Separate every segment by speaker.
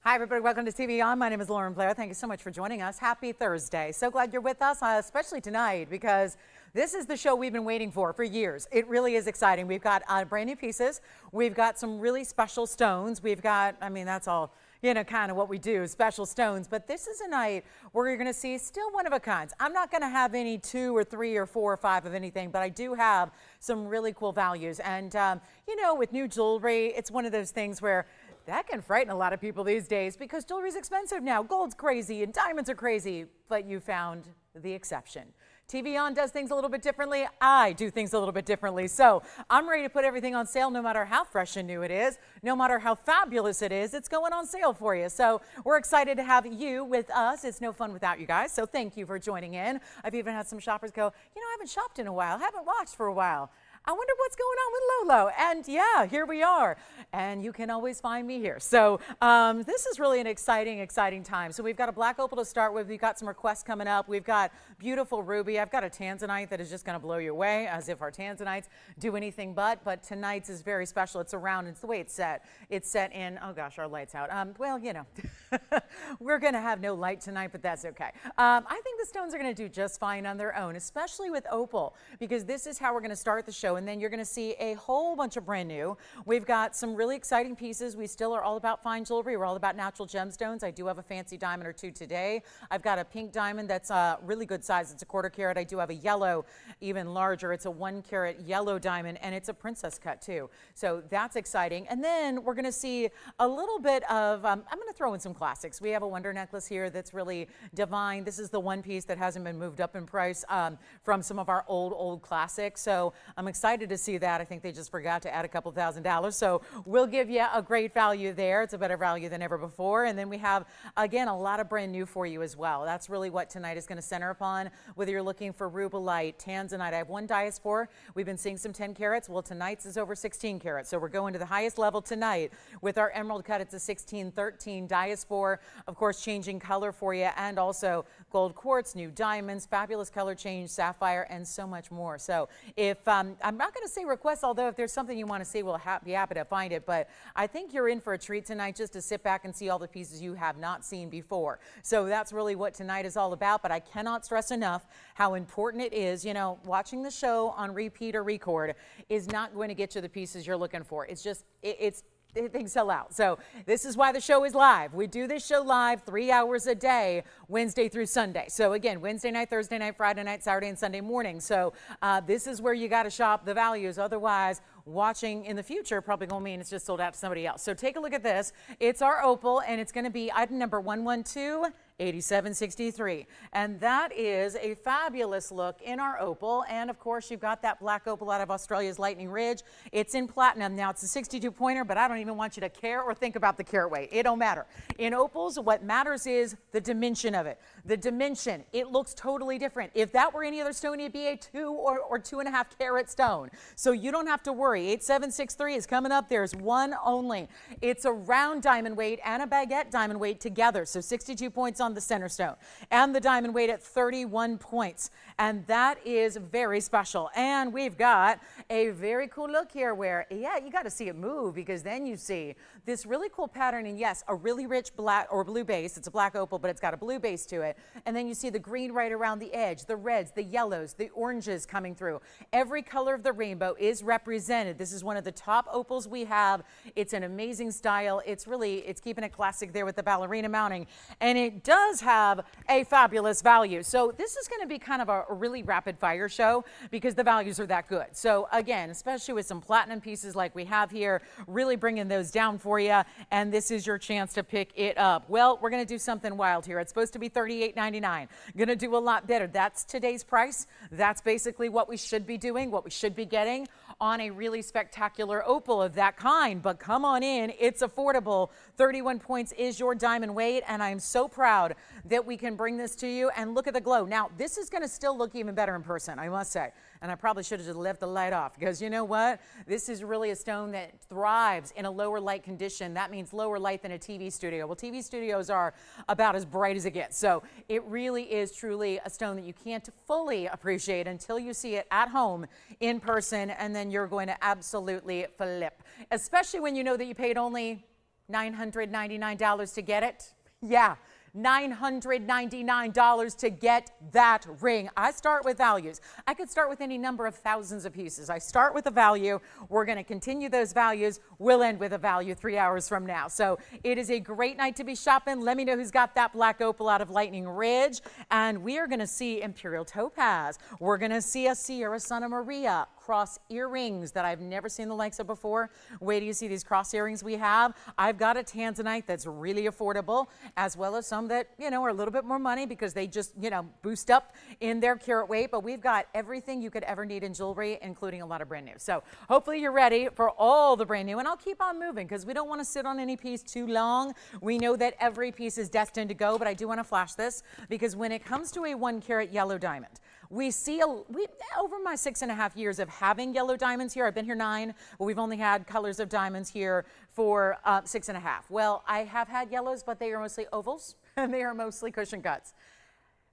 Speaker 1: Hi, everybody. Welcome to TVON. My name is Blair. Thank you so much for joining us. Happy Thursday. So glad you're with us, especially tonight, because this is the show we've been waiting for years. It really is exciting. We've got brand new pieces. We've got some really special stones. We've got, that's all, kind of what we do, special stones. But this is a night where you're going to see still one of a kind. I'm not going to have any 2 or 3 or 4 or 5 of anything, but I do have some really cool values. And, with new jewelry, it's one of those things where that can frighten a lot of people these days because jewelry's expensive now. Gold's crazy and diamonds are crazy, but you found the exception. TVON does things a little bit differently. I do things a little bit differently. So I'm ready to put everything on sale no matter how fresh and new it is, no matter how fabulous it is, it's going on sale for you. So we're excited to have you with us. It's no fun without you guys. So thank you for joining in. I've even had some shoppers go, I haven't shopped in a while, haven't watched for a while. I wonder what's going on with Lolo. And yeah, here we are. And you can always find me here. So this is really an exciting time. So we've got a black opal to start with. We've got some requests coming up. We've got beautiful ruby. I've got a tanzanite that is just going to blow you away, as if our tanzanites do anything but tonight's is very special. It's a round. It's the way it's set. It's set in, oh gosh, our light's out. We're going to have no light tonight, but that's okay. I think the stones are going to do just fine on their own, especially with opal, because this is how we're going to start the show. And then you're going to see a whole bunch of brand new. We've got some really exciting pieces. We still are all about fine jewelry. We're all about natural gemstones. I do have a fancy diamond or two today. I've got a pink diamond that's a really good size. It's a 1/4 carat. I do have a yellow, even larger. It's a 1 carat yellow diamond, and it's a princess cut too. So that's exciting. And then we're going to see a little bit of, I'm going to throw in some classics. We have a wonder necklace here that's really divine. This is the one piece that hasn't been moved up in price from some of our old classics. So I'm excited to see that. I think they just forgot to add a couple $1,000s. So we'll give you a great value there. It's a better value than ever before. And then we have, again, a lot of brand new for you as well. That's really what tonight is going to center upon, whether you're looking for rubellite, tanzanite. I have one diaspora. We've been seeing some 10 carats. Well, tonight's is over 16 carats. So we're going to the highest level tonight with our emerald cut. It's a 1613 diaspora, of course, changing color for you, and also gold quartz, new diamonds, fabulous color change, sapphire, and so much more. So if I'm not going to say request, although if there's something you want to see, we'll be happy to find it. But I think you're in for a treat tonight, just to sit back and see all the pieces you have not seen before. So that's really what tonight is all about. But I cannot stress enough how important it is. Watching the show on repeat or record is not going to get you the pieces you're looking for. It's just, things sell out. So this is why the show is live. We do this show live 3 hours a day, Wednesday through Sunday. So again, Wednesday night, Thursday night, Friday night, Saturday, and Sunday morning. So this is where you got to shop the values. Otherwise, watching in the future probably going to mean it's just sold out to somebody else. So take a look at this. It's our opal, and it's going to be item number 112-8763. And that is a fabulous look in our opal. And of course, you've got that black opal out of Australia's Lightning Ridge. It's in platinum. Now, it's a 62 pointer, but I don't even want you to care or think about the carat weight. It don't matter. In opals, what matters is the dimension of it. The dimension, it looks totally different. If that were any other stone, it'd be a 2 or 2.5 carat stone. So you don't have to worry. 8763 is coming up. There's one only. It's a round diamond weight and a baguette diamond weight together. So 62 points on the center stone and the diamond weight at 31 points. And that is very special. And we've got a very cool look here where, yeah, you got to see it move, because then you see this really cool pattern. And yes, a really rich black or blue base. It's a black opal, but it's got a blue base to it. And then you see the green right around the edge, the reds, the yellows, the oranges coming through. Every color of the rainbow is represented. This is one of the top opals we have. It's an amazing style. It's keeping it classic there with the ballerina mounting. And it does have a fabulous value. So this is going to be kind of a really rapid fire show because the values are that good. So again, especially with some platinum pieces like we have here, really bringing those down for you. And this is your chance to pick it up. Well, we're going to do something wild here. It's supposed to be $38.99. Going to do a lot better. That's today's price. That's basically what we should be doing, what we should be getting on a really spectacular opal of that kind. But come on in, it's affordable. 31 points is your diamond weight, and I'm so proud that we can bring this to you. And look at the glow. Now, this is going to still look even better in person, I must say. And I probably should have just left the light off, because you know what? This is really a stone that thrives in a lower light condition. That means lower light than a TV studio. Well, TV studios are about as bright as it gets. So it really is truly a stone that you can't fully appreciate until you see it at home in person, and then you're going to absolutely flip, especially when you know that you paid only $999 to get it. Yeah, $999 to get that ring. I start with values. I could start with any number of thousands of pieces. I start with a value. We're going to continue those values. We'll end with a value 3 hours from now. So it is a great night to be shopping. Let me know who's got that black opal out of Lightning Ridge. And we are going to see Imperial Topaz. We're going to see a Sierra Santa Maria cross earrings that I've never seen the likes of before. Wait till you see these cross earrings we have. I've got a tanzanite that's really affordable, as well as some that, are a little bit more money because they just, boost up in their carat weight. But we've got everything you could ever need in jewelry, including a lot of brand new. So hopefully you're ready for all the brand new. And I'll keep on moving because we don't want to sit on any piece too long. We know that every piece is destined to go, but I do want to flash this because when it comes to a 1 carat yellow diamond, we see over my 6.5 years of having yellow diamonds here, I've been here 9, but we've only had colors of diamonds here for 6.5. Well, I have had yellows, but they are mostly ovals and they are mostly cushion cuts.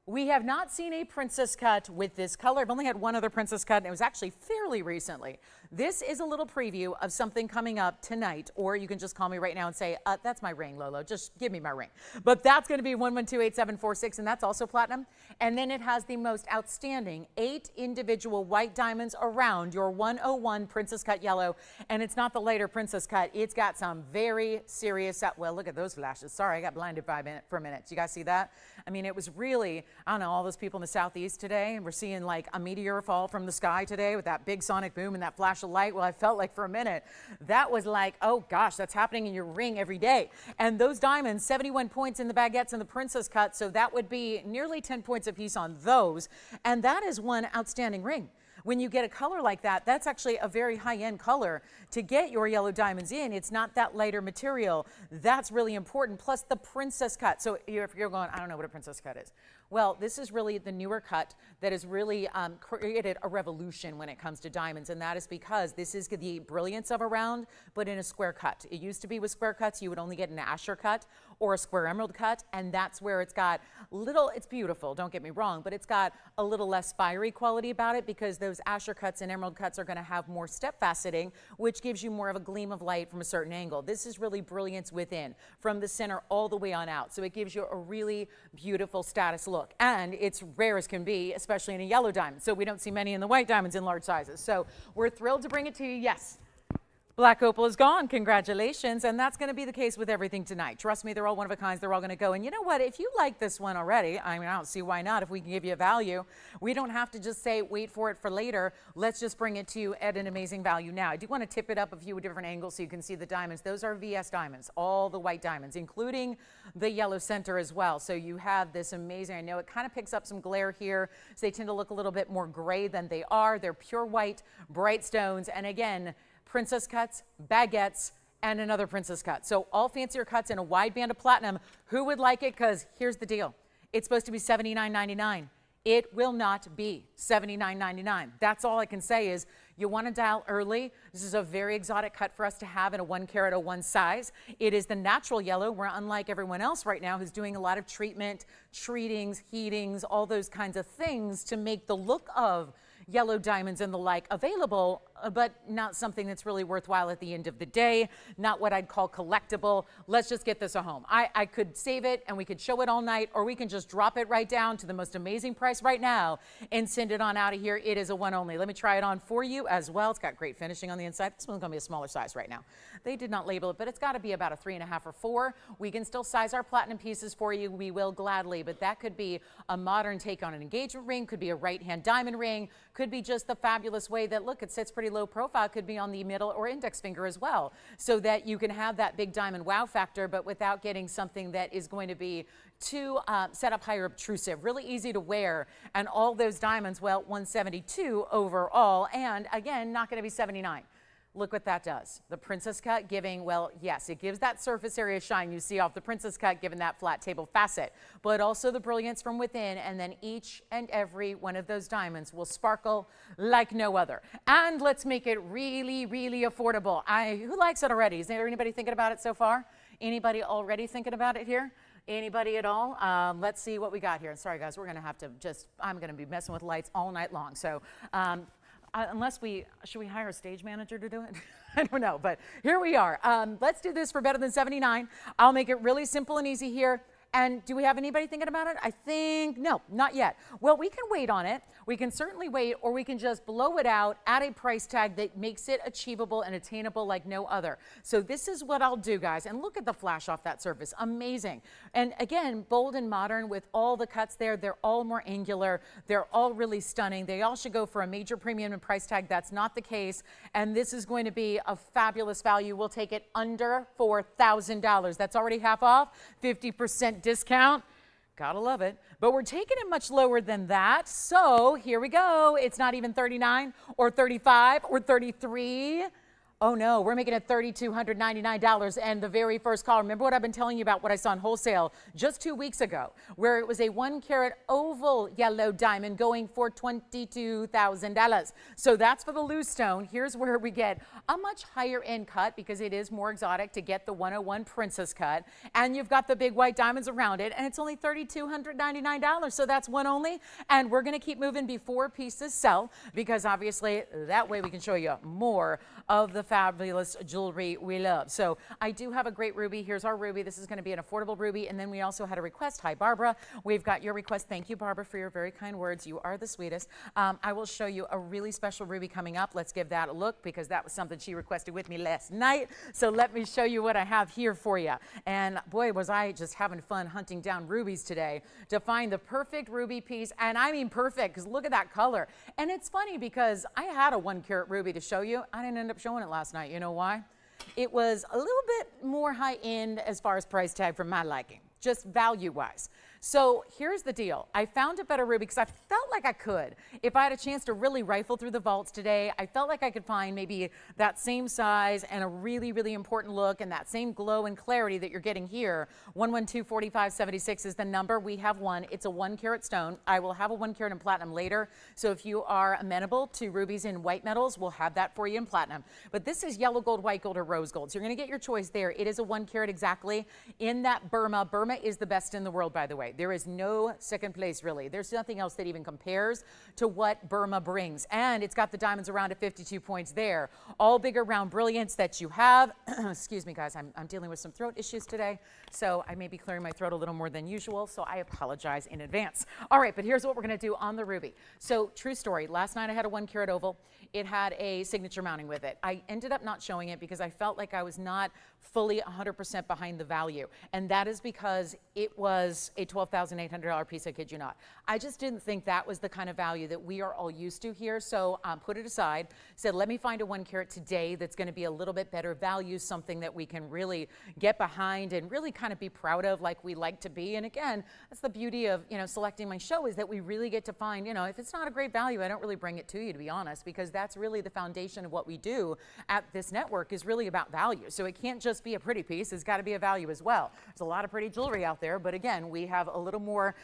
Speaker 1: We have not seen a princess cut with this color. I've only had one other princess cut, and it was actually fairly recently. This is a little preview of something coming up tonight, or you can just call me right now and say, that's my ring, Lolo. Just give me my ring. But that's going to be 1128746, and that's also platinum. And then it has the most outstanding 8 individual white diamonds around your 101 princess cut yellow. And it's not the lighter princess cut. It's got some very serious, well, look at those flashes. Sorry, I got blinded for a minute. You guys see that? I mean, it was really, I don't know, all those people in the southeast today, and we're seeing like a meteor fall from the sky today with that big sonic boom and that flash of light. Well, I felt like for a minute, that was like, oh gosh, that's happening in your ring every day. And those diamonds, 71 points in the baguettes and the princess cut, so that would be nearly 10 points a piece on those. And that is one outstanding ring. When you get a color like that, that's actually a very high-end color to get your yellow diamonds in. It's not that lighter material. That's really important. Plus the princess cut. So if you're going, I don't know what a princess cut is. Well, this is really the newer cut that has really created a revolution when it comes to diamonds, and that is because this is the brilliance of a round, but in a square cut. It used to be with square cuts, you would only get an Asher cut or a square emerald cut, and that's where it's got it's beautiful, don't get me wrong, but it's got a little less fiery quality about it because those Asher cuts and emerald cuts are going to have more step faceting, which gives you more of a gleam of light from a certain angle. This is really brilliance within, from the center all the way on out, so it gives you a really beautiful status look. And it's rare as can be, especially in a yellow diamond. So we don't see many in the white diamonds in large sizes. So we're thrilled to bring it to you. Yes. Black opal is gone. Congratulations. And that's going to be the case with everything tonight. Trust me, they're all one of a kind. They're all going to go. And you know what? If you like this one already, I mean, I don't see why not. If we can give you a value, we don't have to just say, wait for it for later. Let's just bring it to you at an amazing value now. I do want to tip it up a few different angles so you can see the diamonds. Those are VS diamonds, all the white diamonds, including the yellow center as well. So you have this amazing, I know it kind of picks up some glare here. So they tend to look a little bit more gray than they are. They're pure white, bright stones. And again, princess cuts, baguettes, and another princess cut. So all fancier cuts in a wide band of platinum. Who would like it? Because here's the deal. It's supposed to be $79.99. It will not be $79.99. That's all I can say is you want to dial early. This is a very exotic cut for us to have in a 1 carat 01 size. It is the natural yellow. We're unlike everyone else right now who's doing a lot of treatment, treatings, heatings, all those kinds of things to make the look of yellow diamonds and the like available, but not something that's really worthwhile at the end of the day, not what I'd call collectible. Let's just get this at home. I could save it and we could show it all night, or we can just drop it right down to the most amazing price right now and send it on out of here. It is a one only. Let me try it on for you as well. It's got great finishing on the inside. This one's gonna be a smaller size right now. They did not label it, but it's gotta be about a 3.5 or 4. We can still size our platinum pieces for you. We will gladly, but that could be a modern take on an engagement ring, could be a right-hand diamond ring, could be just the fabulous way that, look, it sits pretty low profile, could be on the middle or index finger as well, so that you can have that big diamond wow factor, but without getting something that is going to be too set up higher obtrusive, really easy to wear. And all those diamonds, well, 172 overall, and again, not going to be 79. Look what that does. The princess cut giving, well, yes, it gives that surface area shine you see off the princess cut, given that flat table facet, but also the brilliance from within, and then each and every one of those diamonds will sparkle like no other. And let's make it really, really affordable. Who likes it already? Is there anybody thinking about it so far? Anybody already thinking about it here? Anybody at all? Let's see what we got here. Sorry guys, we're gonna have to I'm gonna be messing with lights all night long. So Should we hire a stage manager to do it? I don't know, but here we are. Let's do this for better than 79. I'll make it really simple and easy here. And do we have anybody thinking about it? I think, no, not yet. Well, we can wait on it. We can certainly wait, or we can just blow it out at a price tag that makes it achievable and attainable like no other. So this is what I'll do, guys. And look at the flash off that surface. Amazing. And again, bold and modern with all the cuts there. They're all more angular. They're all really stunning. They all should go for a major premium and price tag. That's not the case. And this is going to be a fabulous value. We'll take it under $4,000. That's already half off, 50% discount. Gotta love it. But we're taking it much lower than that. So here we go. It's not even 39 or 35 or 33. Oh no, we're making it $3,299. And the very first call, remember what I've been telling you about what I saw in wholesale just 2 weeks ago, where it was a 1 carat oval yellow diamond going for $22,000. So that's for the loose stone. Here's where we get a much higher end cut because it is more exotic to get the 101 princess cut. And you've got the big white diamonds around it, and it's only $3,299. So that's one only. And we're gonna keep moving before pieces sell, because obviously that way we can show you more of the fabulous jewelry we love. So I do have a great ruby. Here's our ruby. This is going to be an affordable ruby. And then we also had a request. Hi, Barbara. We've got your request. Thank you, Barbara, for your very kind words. You are the sweetest. I will show you a really special ruby coming up. Let's give that a look, because that was something she requested with me last night. So let me show you what I have here for you. And boy, was I just having fun hunting down rubies today to find the perfect ruby piece. And I mean perfect, because look at that color. And it's funny because I had a 1 carat ruby to show you. I didn't end up showing it last night. You know why? It was a little bit more high end as far as price tag for my liking, just value wise. So here's the deal. I found a better ruby because I felt like I could. If I had a chance to really rifle through the vaults today, I felt like I could find maybe that same size and a really, really important look and that same glow and clarity that you're getting here. 112-4576 is the number. We have one. It's a 1 carat stone. I will have a 1 carat in platinum later. So if you are amenable to rubies in white metals, we'll have that for you in platinum. But this is yellow gold, white gold, or rose gold. So you're going to get your choice there. It is a 1 carat exactly in that Burma. Burma is the best in the world, by the way. There is no second place, really. There's nothing else that even compares to what Burma brings. And it's got the diamonds around at 52 points there. All bigger round brilliance that you have. Excuse me, guys. I'm dealing with some throat issues today, so I may be clearing my throat a little more than usual, so I apologize in advance. All right, but here's what we're going to do on the ruby. So true story. Last night I had a 1 carat oval. It had a signature mounting with it. I ended up not showing it because I felt like I was not fully 100% behind the value. And that is because it was a $12,800 piece, I kid you not. I just didn't think that was the kind of value that we are all used to here. So put it aside, said, let me find a 1 carat today that's going to be a little bit better value, something that we can really get behind and really kind of be proud of like we like to be. And again, that's the beauty of, selecting my show, is that we really get to find, if it's not a great value, I don't really bring it to you, to be honest, because that's really the foundation of what we do at this network, is really about value. So it can't just be a pretty piece, it's got to be a value as well. There's a lot of pretty jewelry out there, but again, we have a little more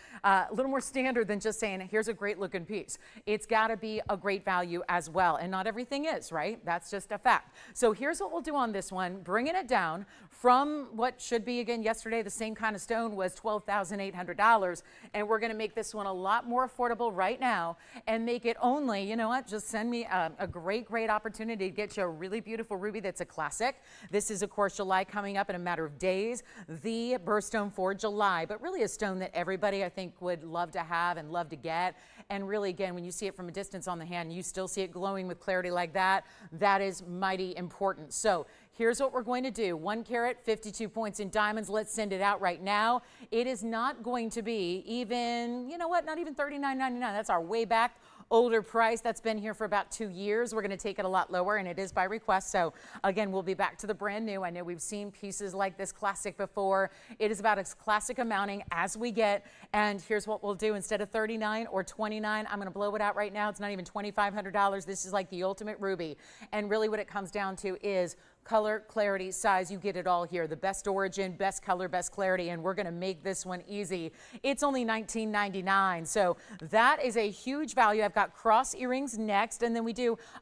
Speaker 1: standard than just saying, here's a great looking piece. It's got to be a great value as well. And not everything is, right? That's just a fact. So here's what we'll do on this one, bringing it down from what should be, again, yesterday, the same kind of stone was $12,800. And we're going to make this one a lot more affordable right now and make it only, you know what, just send me a great opportunity to get you a really beautiful ruby that's a classic. This is, of course, July coming up in a matter of days, the birthstone for July, but really a stone that everybody, I think, would love to have and love to get. And really, again, when you see it from a distance on the hand, you still see it glowing with clarity like that. That is mighty important. So here's what we're going to do. 1 carat, 52 points in diamonds. Let's send it out right now. It is not going to be even, you know what, not even $39.99. That's our way back older price that's been here for about 2 years. We're going to take it a lot lower, and it is by request. So again, we'll be back to the brand new. I know we've seen pieces like this classic before. It is about as classic a mounting as we get. And here's what we'll do. Instead of $39 or $29, I'm going to blow it out right now. It's not even $2,500. This is like the ultimate ruby. And really what it comes down to is color, clarity, size. You get it all here. The best origin, best color, best clarity, and we're going to make this one easy. It's only $19.99, so that is a huge value. I've got cross earrings next, and then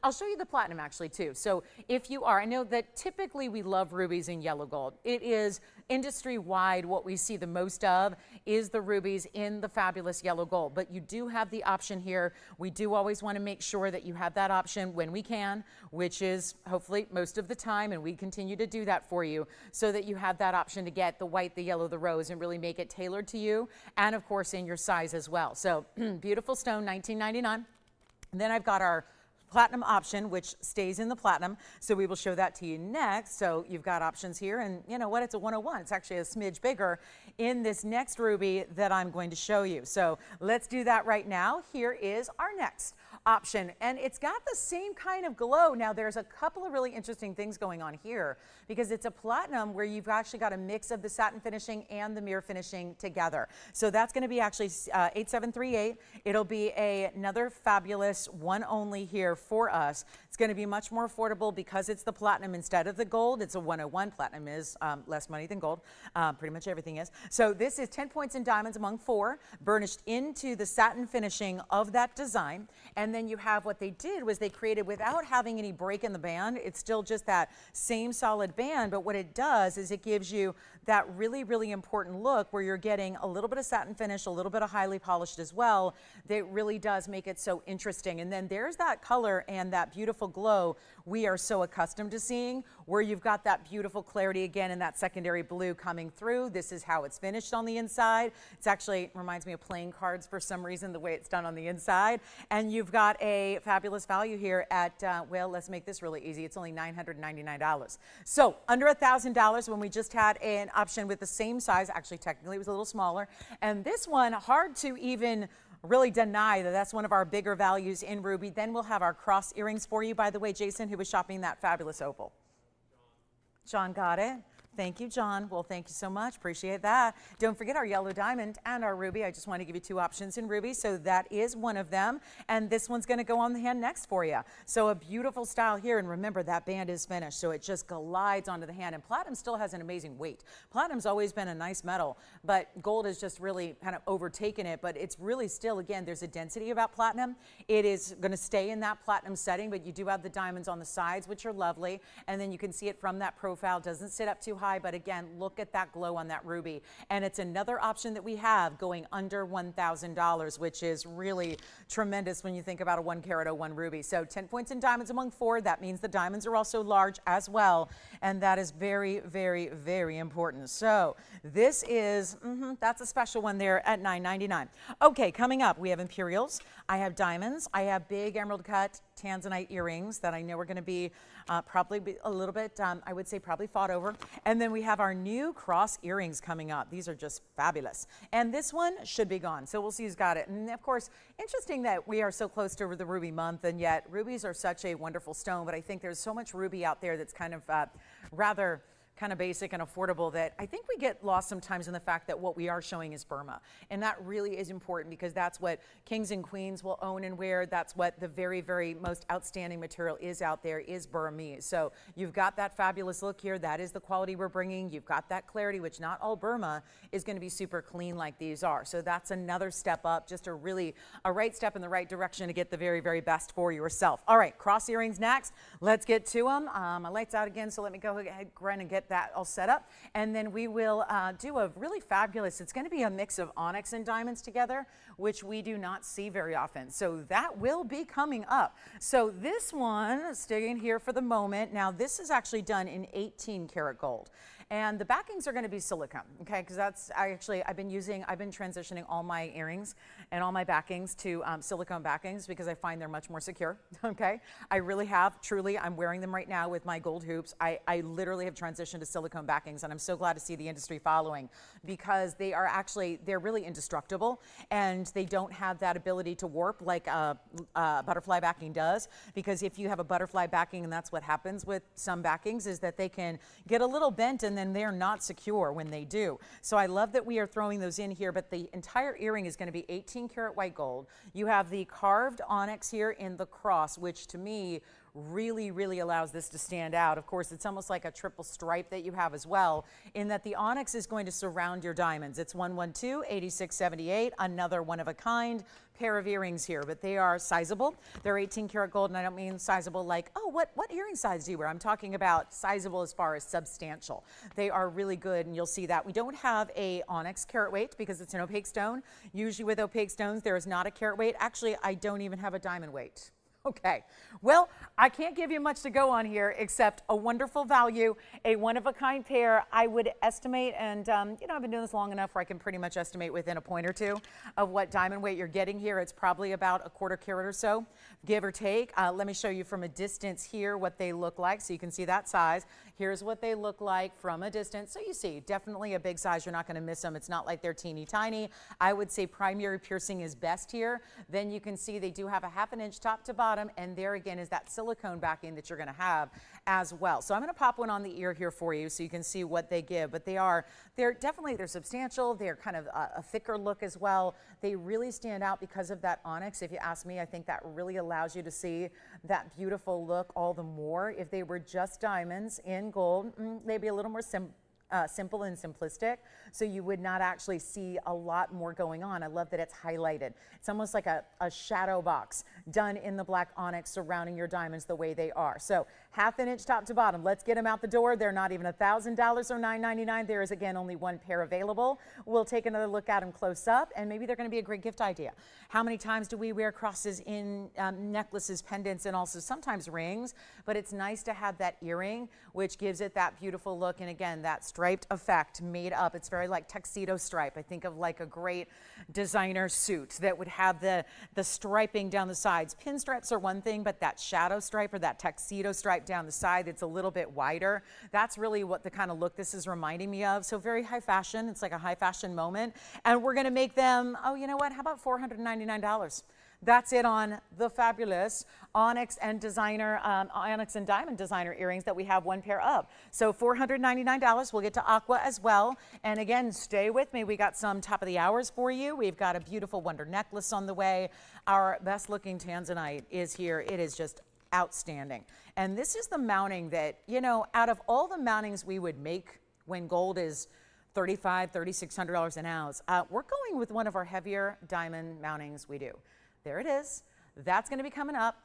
Speaker 1: I'll show you the platinum actually too. So if you are, I know that typically we love rubies in yellow gold. It is industry-wide, what we see the most of is the rubies in the fabulous yellow gold. But you do have the option here. We do always want to make sure that you have that option when we can, which is hopefully most of the time, and we continue to do that for you so that you have that option to get the white, the yellow, the rose, and really make it tailored to you, and of course in your size as well. So beautiful stone, $19.99. And then I've got our platinum option, which stays in the platinum. So we will show that to you next. So you've got options here, and you know what? It's a 101. It's actually a smidge bigger in this next ruby that I'm going to show you. So let's do that right now. Here is our next option, and it's got the same kind of glow. Now there's a couple of really interesting things going on here because it's a platinum where you've actually got a mix of the satin finishing and the mirror finishing together. So that's going to be actually 8738. It'll be another fabulous one only here for us. It's going to be much more affordable because it's the platinum instead of the gold. It's a 101. Platinum is less money than gold. Pretty much everything is. So this is 10 points in diamonds among 4, burnished into the satin finishing of that design. And then you have what they did was they created, without having any break in the band, it's still just that same solid band, but what it does is it gives you that really, really important look where you're getting a little bit of satin finish, a little bit of highly polished as well. That really does make it so interesting. And then there's that color and that beautiful glow we are so accustomed to seeing, where you've got that beautiful clarity again in that secondary blue coming through. This is how it's finished on the inside. It's actually reminds me of playing cards for some reason, the way it's done on the inside. And you've got a fabulous value here at, well, let's make this really easy. It's only $999. So under $1,000 when we just had an option with the same size. Actually, technically it was a little smaller. And this one, hard to even really deny that that's one of our bigger values in ruby. Then we'll have our cross earrings for you. By the way, Jason, who was shopping that fabulous opal. John got it. Thank you, John. Well, thank you so much. Appreciate that. Don't forget our yellow diamond and our ruby. I just want to give you 2 options in ruby, so that is one of them. And this one's going to go on the hand next for you. So a beautiful style here, and remember that band is finished, so it just glides onto the hand. And platinum still has an amazing weight. Platinum's always been a nice metal, but gold has just really kind of overtaken it. But it's really still, again, there's a density about platinum. It is going to stay in that platinum setting, but you do have the diamonds on the sides, which are lovely. And then you can see it from that profile. Doesn't sit up too high. But again, look at that glow on that ruby. And it's another option that we have going under $1,000, which is really tremendous when you think about a 1-carat 01 ruby. So 10 points in diamonds among 4. That means the diamonds are also large as well. And that is very, very, very important. So this is, that's a special one there at $9.99. Okay, coming up, we have imperials. I have diamonds. I have big emerald cut tanzanite earrings that I know are going to be probably a little bit, I would say probably fought over. And then we have our new cross earrings coming up. These are just fabulous. And this one should be gone. So we'll see who's got it. And of course, interesting that we are so close to the ruby month, and yet rubies are such a wonderful stone. But I think there's so much ruby out there that's kind of rather kind of basic and affordable that I think we get lost sometimes in the fact that what we are showing is Burma. And that really is important because that's what kings and queens will own and wear. That's what the very, very most outstanding material is out there, is Burmese. So you've got that fabulous look here. That is the quality we're bringing. You've got that clarity, which not all Burma is going to be super clean like these are. So that's another step up, just a right step in the right direction to get the very, very best for yourself. All right, cross earrings next. Let's get to them. My light's out again, so let me go ahead and get that all set up, and then we will do a really fabulous, it's going to be a mix of onyx and diamonds together, which we do not see very often. So that will be coming up. So this one, staying here for the moment. Now this is actually done in 18 karat gold. And the backings are going to be silicone, okay? Because I've been transitioning all my earrings and all my backings to silicone backings because I find they're much more secure, okay? I really have, truly, I'm wearing them right now with my gold hoops. I literally have transitioned to silicone backings, and I'm so glad to see the industry following because they're really indestructible, and they don't have that ability to warp like a butterfly backing does, because if you have a butterfly backing, and that's what happens with some backings, is that they can get a little bent and then they're not secure when they do. So I love that we are throwing those in here, but the entire earring is going to be 18 karat white gold. You have the carved onyx here in the cross, which to me really, really allows this to stand out. Of course, it's almost like a triple stripe that you have as well, in that the onyx is going to surround your diamonds. It's 112, 8678, another one of a kind pair of earrings here, but they are sizable. They're 18 karat gold, and I don't mean sizable like, oh, what earring size do you wear? I'm talking about sizable as far as substantial. They are really good, and you'll see that. We don't have a onyx carat weight because it's an opaque stone. Usually with opaque stones, there is not a carat weight. Actually, I don't even have a diamond weight. Okay, well, I can't give you much to go on here except a wonderful value, a one-of-a-kind pair. I would estimate, and you know, I've been doing this long enough where I can pretty much estimate within a point or two of what diamond weight you're getting here. It's probably about a quarter carat or so, give or take. Let me show you from a distance here what they look like so you can see that size. Here's what they look like from a distance. So you see, definitely a big size. You're not going to miss them. It's not like they're teeny tiny. I would say primary piercing is best here. Then you can see they do have a ½ an inch top to bottom, and there again is that silicone backing that you're going to have as well. So I'm going to pop one on the ear here for you so you can see what they give. But they're substantial. They're kind of a thicker look as well. They really stand out because of that onyx. If you ask me, I think that really allows you to see that beautiful look all the more. If they were just diamonds in gold, maybe a little more simple and simplistic, so you would not actually see a lot more going on. I love that it's highlighted. It's almost like a shadow box done in the black onyx surrounding your diamonds the way they are. So ½ an inch top to bottom. Let's get them out the door. They're not even $1,000 or $9.99. There is again only one pair available. We'll take another look at them close up, and maybe they're going to be a great gift idea. How many times do we wear crosses in necklaces, pendants, and also sometimes rings? But it's nice to have that earring, which gives it that beautiful look, and again, that striped effect made up. It's very like tuxedo stripe. I think of like a great designer suit that would have the striping down the sides. Pinstripes are one thing, but that shadow stripe or that tuxedo stripe down the side that's a little bit wider, that's really what the kind of look this is reminding me of. So very high fashion. It's like a high fashion moment. And we're going to make them, oh, you know what? How about $499? That's it on the fabulous onyx and diamond designer earrings that we have one pair of. So $499. We'll get to aqua as well. And again, stay with me. We got some top of the hours for you. We've got a beautiful wonder necklace on the way. Our best looking tanzanite is here. It is just outstanding. And this is the mounting that, you know, out of all the mountings we would make when gold is $3,500, $3,600 an ounce, we're going with one of our heavier diamond mountings we do. There it is. That's going to be coming up.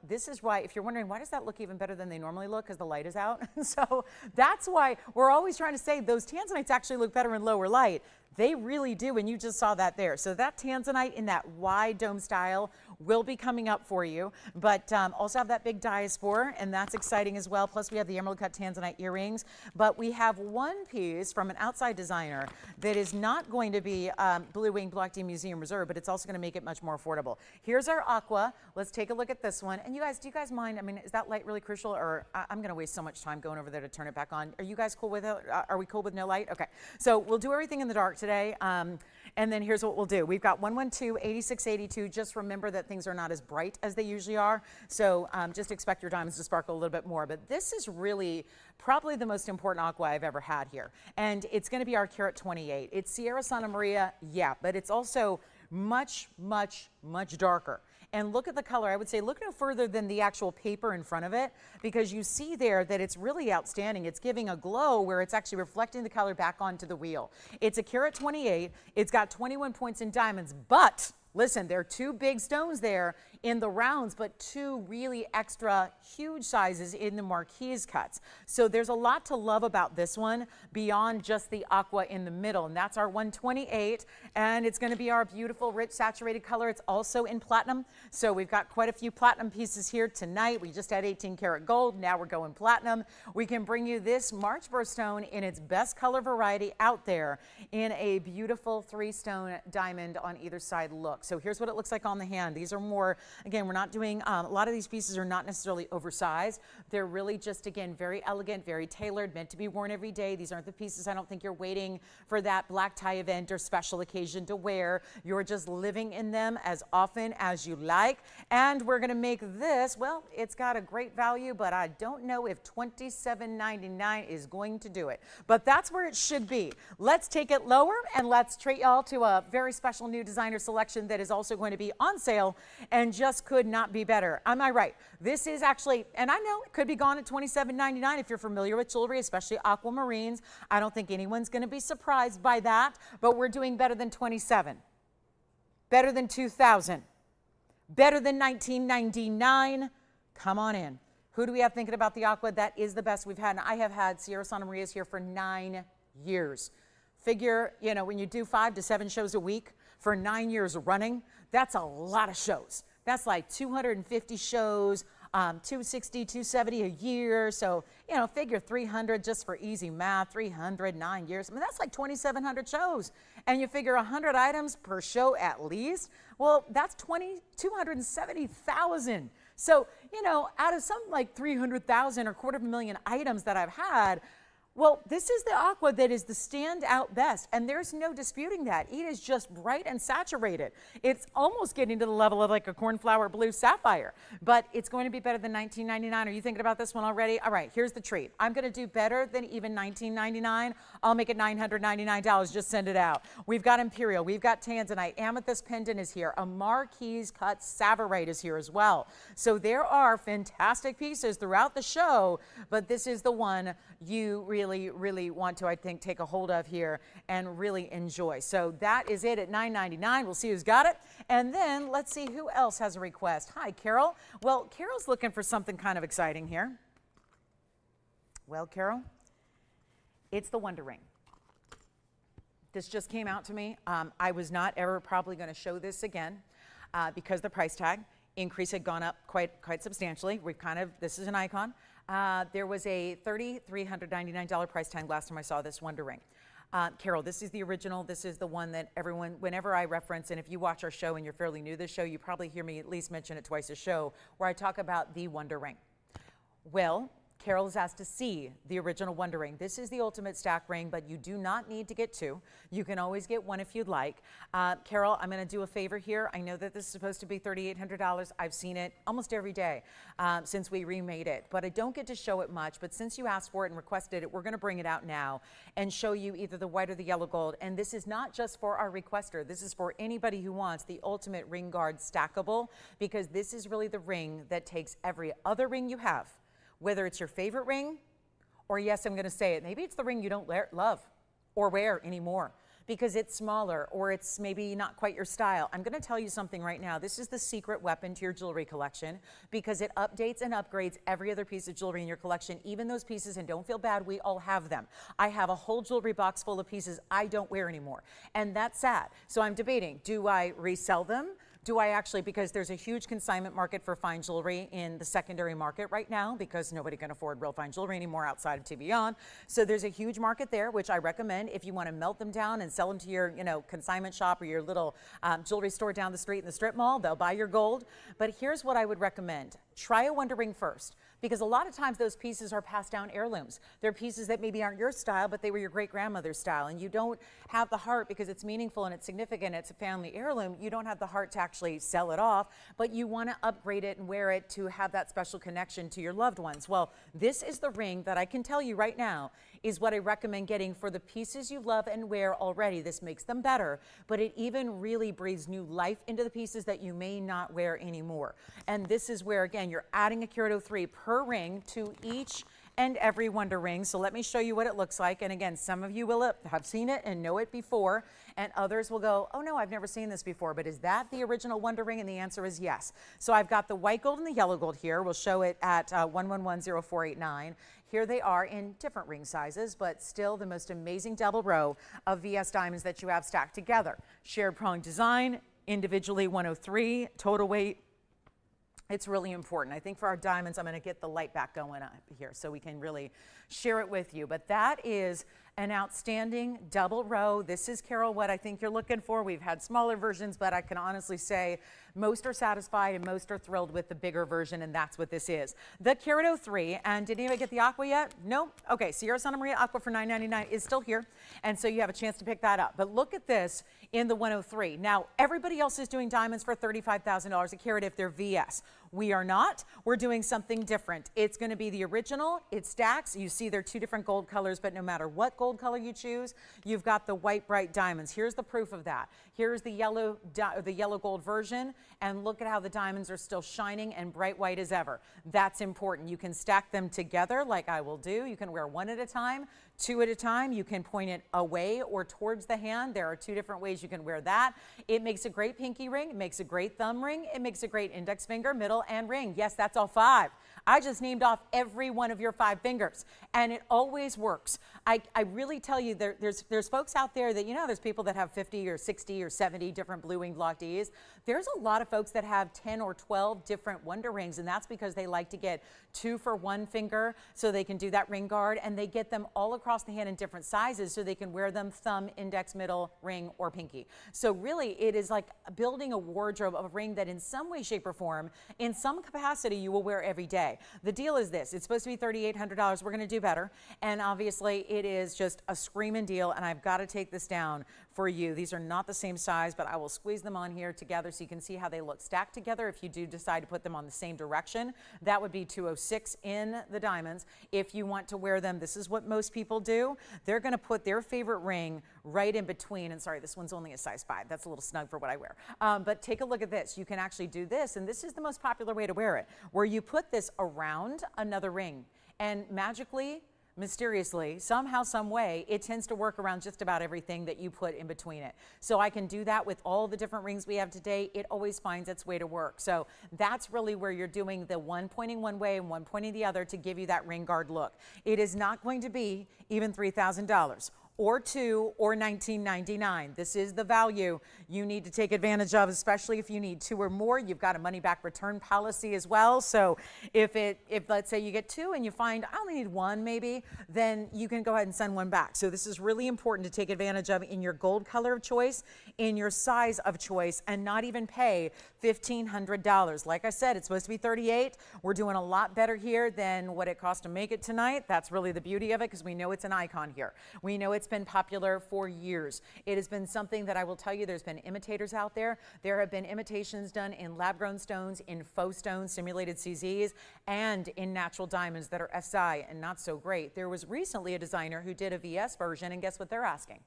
Speaker 1: This is why, if you're wondering, why does that look even better than they normally look? Because the light is out. So that's why we're always trying to say those tanzanites actually look better in lower light. They really do, and you just saw that there. So that tanzanite in that wide dome style will be coming up for you, but also have that big diaspora, and that's exciting as well. Plus, we have the emerald cut tanzanite earrings, but we have one piece from an outside designer that is not going to be Blue Wing Black Team Museum Reserve, but it's also going to make it much more affordable. Here's our aqua. Let's take a look at this one. And you guys, do you guys mind? I mean, is that light really crucial, or I'm going to waste so much time going over there to turn it back on? Are you guys cool with it? Are we cool with no light? Okay. So we'll do everything in the dark today. And then here's what we'll do. We've got 112, 8682. Just remember that things are not as bright as they usually are. So just expect your diamonds to sparkle a little bit more. But this is really probably the most important aqua I've ever had here. And it's going to be our carat 28. It's Sierra Santa Maria, yeah, but it's also much, much, much darker. And look at the color. I would say look no further than the actual paper in front of it, because you see there that it's really outstanding. It's giving a glow where it's actually reflecting the color back onto the wheel. It's a carat 28. It's got 21 points in diamonds, but listen, there are two big stones there in the rounds, but two really extra huge sizes in the marquise cuts. So there's a lot to love about this one beyond just the aqua in the middle, and that's our 128, and it's going to be our beautiful rich saturated color. It's also in platinum, so we've got quite a few platinum pieces here tonight. We just had 18 karat gold, now we're going platinum. We can bring you this March birthstone in its best color variety out there in a beautiful 3-stone diamond on either side look. So here's what it looks like on the hand. These are more, again, we're not doing, a lot of these pieces are not necessarily oversized. They're really just, again, very elegant, very tailored, meant to be worn every day. These aren't the pieces I don't think you're waiting for that black tie event or special occasion to wear. You're just living in them as often as you like. And we're going to make this, well, it's got a great value, but I don't know if $27.99 is going to do it. But that's where it should be. Let's take it lower, and let's treat y'all to a very special new designer selection that is also going to be on sale and just could not be better. Am I right? This is actually, and I know it could be gone at $27.99 if you're familiar with jewelry, especially aquamarines. I don't think anyone's going to be surprised by that, but we're doing better than $27, better than $2,000, better than $19.99. Come on in. Who do we have thinking about the aqua? That is the best we've had. And I have had Sierra Santa Maria's here for 9 years. Figure, you know, when you do 5 to 7 shows a week for 9 years running, that's a lot of shows. That's like 250 shows, 260, 270 a year. So, you know, figure 300 just for easy math, 300, 9 years. I mean, that's like 2,700 shows. And you figure 100 items per show at least. Well, that's 270,000. So, you know, out of some like 300,000 or 250,000 items that I've had, well, this is the aqua that is the standout best, and there's no disputing that. It is just bright and saturated. It's almost getting to the level of like a cornflower blue sapphire, but it's going to be better than $19.99. Are you thinking about this one already? All right, here's the treat. I'm going to do better than even $19.99. I'll make it $999. Just send it out. We've got Imperial. We've got Tanzanite. Amethyst pendant is here. A Marquise cut Savorite is here as well. So there are fantastic pieces throughout the show, but this is the one you really want to, I think, take a hold of here and really enjoy. So that is it at $9.99. We'll see who's got it. And then let's see who else has a request. Hi, Carol. Well, Carol's looking for something kind of exciting here. Well, Carol, it's the Wonder Ring. This just came out to me. I was not ever probably going to show this again because the price tag increase had gone up quite substantially. This is an icon. There was a $3,399 price tag last time I saw this Wonder Ring. Carol, this is the original. This is the one that everyone, whenever I reference, and if you watch our show and you're fairly new to this show, you probably hear me at least mention it twice a show, where I talk about the Wonder Ring. Well, Carol is asked to see the original Wonder Ring. This is the ultimate stack ring, but you do not need to get 2. You can always get 1 if you'd like. Carol, I'm going to do a favor here. I know that this is supposed to be $3,800. I've seen it almost every day since we remade it, but I don't get to show it much. But since you asked for it and requested it, we're going to bring it out now and show you either the white or the yellow gold. And this is not just for our requester. This is for anybody who wants the ultimate ring guard stackable, because this is really the ring that takes every other ring you have, whether it's your favorite ring, or yes, I'm going to say it, maybe it's the ring you don't love or wear anymore because it's smaller or it's maybe not quite your style. I'm going to tell you something right now. This is the secret weapon to your jewelry collection because it updates and upgrades every other piece of jewelry in your collection, even those pieces, and don't feel bad, we all have them. I have a whole jewelry box full of pieces I don't wear anymore, and that's sad. So I'm debating, do I resell them? Do I actually, because there's a huge consignment market for fine jewelry in the secondary market right now because nobody can afford real fine jewelry anymore outside of TVON. So there's a huge market there, which I recommend if you want to melt them down and sell them to your, consignment shop or your little jewelry store down the street in the strip mall. They'll buy your gold. But here's what I would recommend. Try a Wonder Ring first, because a lot of times those pieces are passed down heirlooms. They're pieces that maybe aren't your style, but they were your great-grandmother's style, and you don't have the heart, because it's meaningful and it's significant, it's a family heirloom, you don't have the heart to actually sell it off, but you want to upgrade it and wear it to have that special connection to your loved ones. Well, this is the ring that I can tell you right now is what I recommend getting for the pieces you love and wear already. This makes them better, but it even really breathes new life into the pieces that you may not wear anymore. And this is where, again, you're adding a Curato 3 per ring to each and every Wonder Ring. So let me show you what it looks like. And again, some of you will have seen it and know it before, and others will go, oh no, I've never seen this before. But is that the original Wonder Ring? And the answer is yes. So I've got the white gold and the yellow gold here. We'll show it at 1110489. Here they are in different ring sizes, but still the most amazing double row of VS diamonds that you have stacked together. Shared prong design, individually 103, total weight. It's really important. I think for our diamonds, I'm going to get the light back going up here so we can really share it with you. But that is an outstanding double row. This is, Carol, what I think you're looking for. We've had smaller versions, but I can honestly say most are satisfied and most are thrilled with the bigger version, and that's what this is. The Curato 3, and did anybody get the Aqua yet? No? Okay, Sierra Santa Maria Aqua for $9.99 is still here, and so you have a chance to pick that up. But look at this in the 103. Now, everybody else is doing diamonds for $35,000 a carat if they're VS. We are not. We're doing something different. It's going to be the original. It stacks. You see they're two different gold colors, but no matter what gold color you choose, you've got the white bright diamonds. Here's the proof of that. Here's the yellow gold version, and look at how the diamonds are still shining and bright white as ever. That's important. You can stack them together like I will do. You can wear one at a time, two at a time. You can point it away or towards the hand. There are two different ways you can wear that. It makes a great pinky ring. It makes a great thumb ring. It makes a great index finger, middle, and ring. Yes, that's all 5. I just named off every one of your 5 fingers, and it always works. I really tell you, there's folks out there that, there's people that have 50 or 60 or 70 different blue winged Block Ds. There's a lot of folks that have 10 or 12 different Wonder Rings, and that's because they like to get 2 for 1 finger so they can do that ring guard, and they get them all across the hand in different sizes so they can wear them thumb, index, middle, ring, or pinky. So really, it is like building a wardrobe of a ring that in some way, shape, or form, in some capacity, you will wear every day. The deal is this. It's supposed to be $3,800. We're going to do better. And obviously, it is just a screaming deal, and I've got to take this down for you. These are not the same size, but I will squeeze them on here together so you can see how they look stacked together. If you do decide to put them on the same direction, that would be 206 in the diamonds. If you want to wear them, this is what most people do. They're going to put their favorite ring right in between. And sorry, this one's only a size 5. That's a little snug for what I wear. But take a look at this. You can actually do this, and this is the most popular way to wear it, where you put this around another ring, and magically, mysteriously, somehow, some way, it tends to work around just about everything that you put in between it. So I can do that with all the different rings we have today. It always finds its way to work. So that's really where you're doing the one pointing one way and one pointing the other to give you that ring guard look. It is not going to be even $3,000. Or 2 or $19.99. This is the value you need to take advantage of, especially if you need 2 or more. You've got a money back return policy as well. So if let's say you get 2 and you find I only need 1 maybe, then you can go ahead and send 1 back. So this is really important to take advantage of in your gold color of choice, in your size of choice, and not even pay $1,500. Like I said, it's supposed to be $38. We're doing a lot better here than what it cost to make it tonight. That's really the beauty of it, because we know it's an icon here. We know it's been popular for years. It has been something that I will tell you, there's been imitators out there. There have been imitations done in lab-grown stones, in faux stones, simulated CZs, and in natural diamonds that are SI and not so great. There was recently a designer who did a VS version, and guess what they're asking?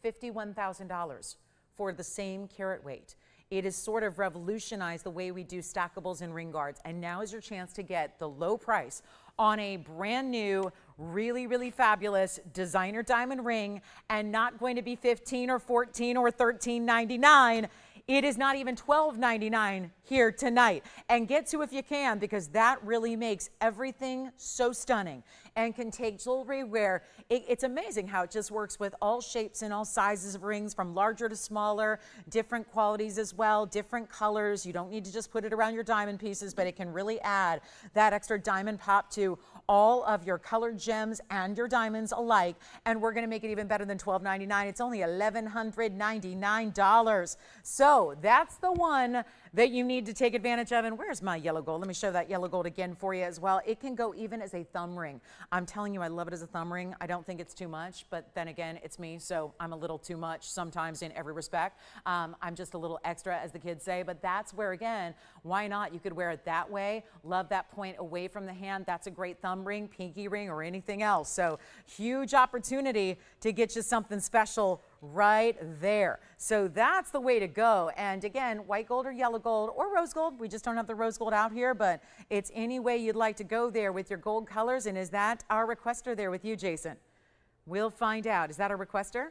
Speaker 1: $51,000 for the same carat weight. It has sort of revolutionized the way we do stackables and ring guards, and now is your chance to get the low price on a brand new, really, really fabulous designer diamond ring, and not going to be $15 or $14 or $13.99. It is not even $12.99 here tonight. And get to if you can, because that really makes everything so stunning, and can take jewelry where it's amazing how it just works with all shapes and all sizes of rings, from larger to smaller, different qualities as well, different colors. You don't need to just put it around your diamond pieces, but it can really add that extra diamond pop to all of your colored gems and your diamonds alike. And we're going to make it even better than $12.99. It's only $1,199. So that's the one that you need to take advantage of. And where's my yellow gold? Let me show that yellow gold again for you as well. It can go even as a thumb ring. I'm telling you, I love it as a thumb ring. I don't think it's too much, but then again, it's me, so I'm a little too much sometimes in every respect. I'm just a little extra, as the kids say, but that's where, again, why not? You could wear it that way. Love that point away from the hand. That's a great thumb ring, pinky ring, or anything else. So huge opportunity to get you something special right there. So that's the way to go. And again, white gold or yellow gold or rose gold. We just don't have the rose gold out here, but it's any way you'd like to go there with your gold colors. And is that our requester there with you, Jason? We'll find out. Is that our requester?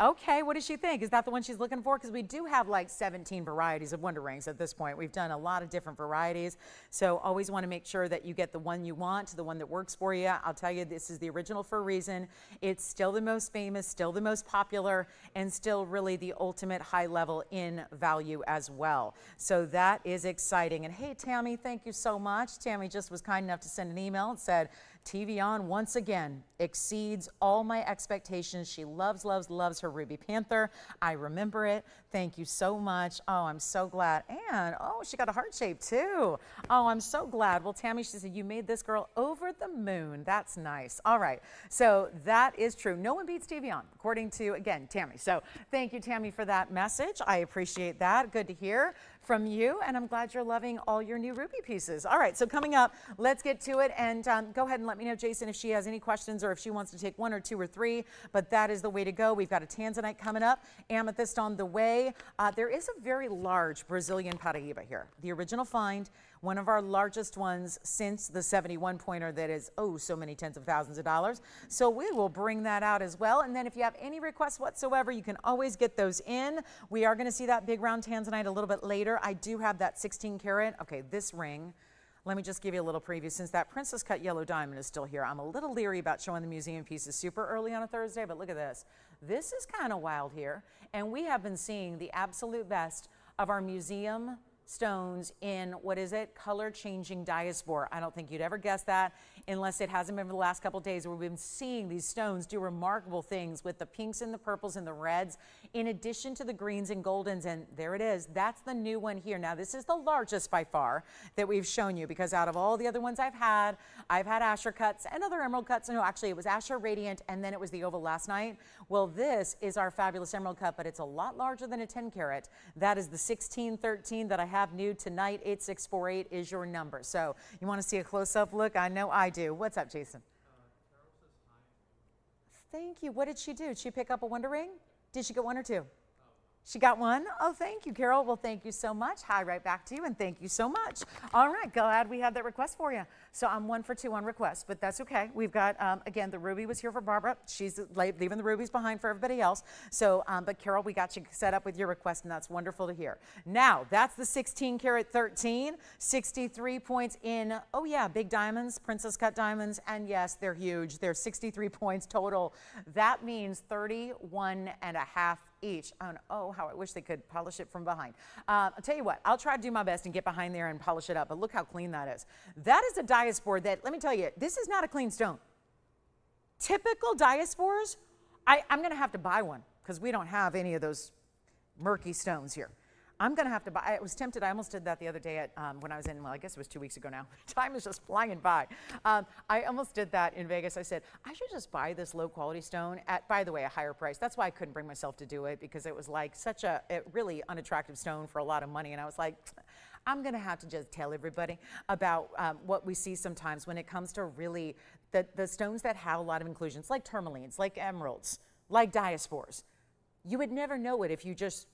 Speaker 1: Okay, what does she think? Is that the one she's looking for? Because we do have like 17 varieties of Wonder Rings at this point. We've done a lot of different varieties. So always want to make sure that you get the one you want, the one that works for you. I'll tell you, this is the original for a reason. It's still the most famous, still the most popular, and still really the ultimate high level in value as well. So that is exciting. And hey, Tammy, thank you so much. Tammy just was kind enough to send an email and said, TVON once again exceeds all my expectations. She loves, loves, loves her Ruby Panther. I remember it. Thank you so much. Oh, I'm so glad. And, oh, she got a heart shape too. Oh, I'm so glad. Well, Tammy, she said, you made this girl over the moon. That's nice. All right. So that is true. No one beats TVON, according to, again, Tammy. So thank you, Tammy, for that message. I appreciate that. Good to hear. from you, and I'm glad you're loving all your new ruby pieces. All right, so coming up, let's get to it, and go ahead and let me know, Jason, if she has any questions or if she wants to take 1 or 2 or 3, but that is the way to go. We've got a tanzanite coming up, amethyst on the way. There is a very large Brazilian Paraíba here. The original find, one of our largest ones since the 71 pointer that is, oh, so many tens of thousands of dollars. So we will bring that out as well. And then if you have any requests whatsoever, you can always get those in. We are going to see that big round tanzanite a little bit later. I do have that 16 karat. Okay, this ring. Let me just give you a little preview. Since that princess cut yellow diamond is still here, I'm a little leery about showing the museum pieces super early on a Thursday, but look at this. This is kind of wild here. And we have been seeing the absolute best of our museum stones in, what is it, color changing diaspora. I don't think you'd ever guess that unless it hasn't been for the last couple of days where we've been seeing these stones do remarkable things with the pinks and the purples and the reds in addition to the greens and goldens, and there it is. That's the new one here. Now this is the largest by far that we've shown you, because out of all the other ones I've had Asher cuts and other emerald cuts. No, actually it was Asher Radiant and then it was the oval last night. Well, this is our fabulous emerald cut, but it's a lot larger than a 10 karat. That is the 1613 that I have new tonight. 8648 is your number. So you want to see a close-up look? I know I do. What's up, Jason? Thank you. What did she do? Did she pick up a wonder ring? Did she get 1 or 2? She got 1? Oh, thank you, Carol. Well, thank you so much. Hi, right back to you, and thank you so much. All right, glad we had that request for you. So I'm 1 for 2 on request, but that's okay. We've got, again, the ruby was here for Barbara. She's leaving the rubies behind for everybody else. So, but Carol, we got you set up with your request, and that's wonderful to hear. Now, that's the 16 karat 13, 63 points in, oh yeah, big diamonds, princess cut diamonds, and yes, they're huge. They're 63 points total. That means 31 and a half each. And oh, how I wish they could polish it from behind. I'll tell you what, I'll try to do my best and get behind there and polish it up, but look how clean that is. That is a diaspora that, let me tell you, this is not a clean stone. Typical diasporas, I'm going to have to buy one because we don't have any of those murky stones here. I'm going to have to buy. I was tempted. I almost did that the other day at, when I was in, well, I guess it was 2 weeks ago now. Time is just flying by. I almost did that in Vegas. I said, I should just buy this low quality stone at, by the way, a higher price. That's why I couldn't bring myself to do it, because it was like such a really unattractive stone for a lot of money. And I was like, I'm going to have to just tell everybody about what we see sometimes when it comes to really the stones that have a lot of inclusions, like tourmalines, like emeralds, like diaspores. You would never know it if you just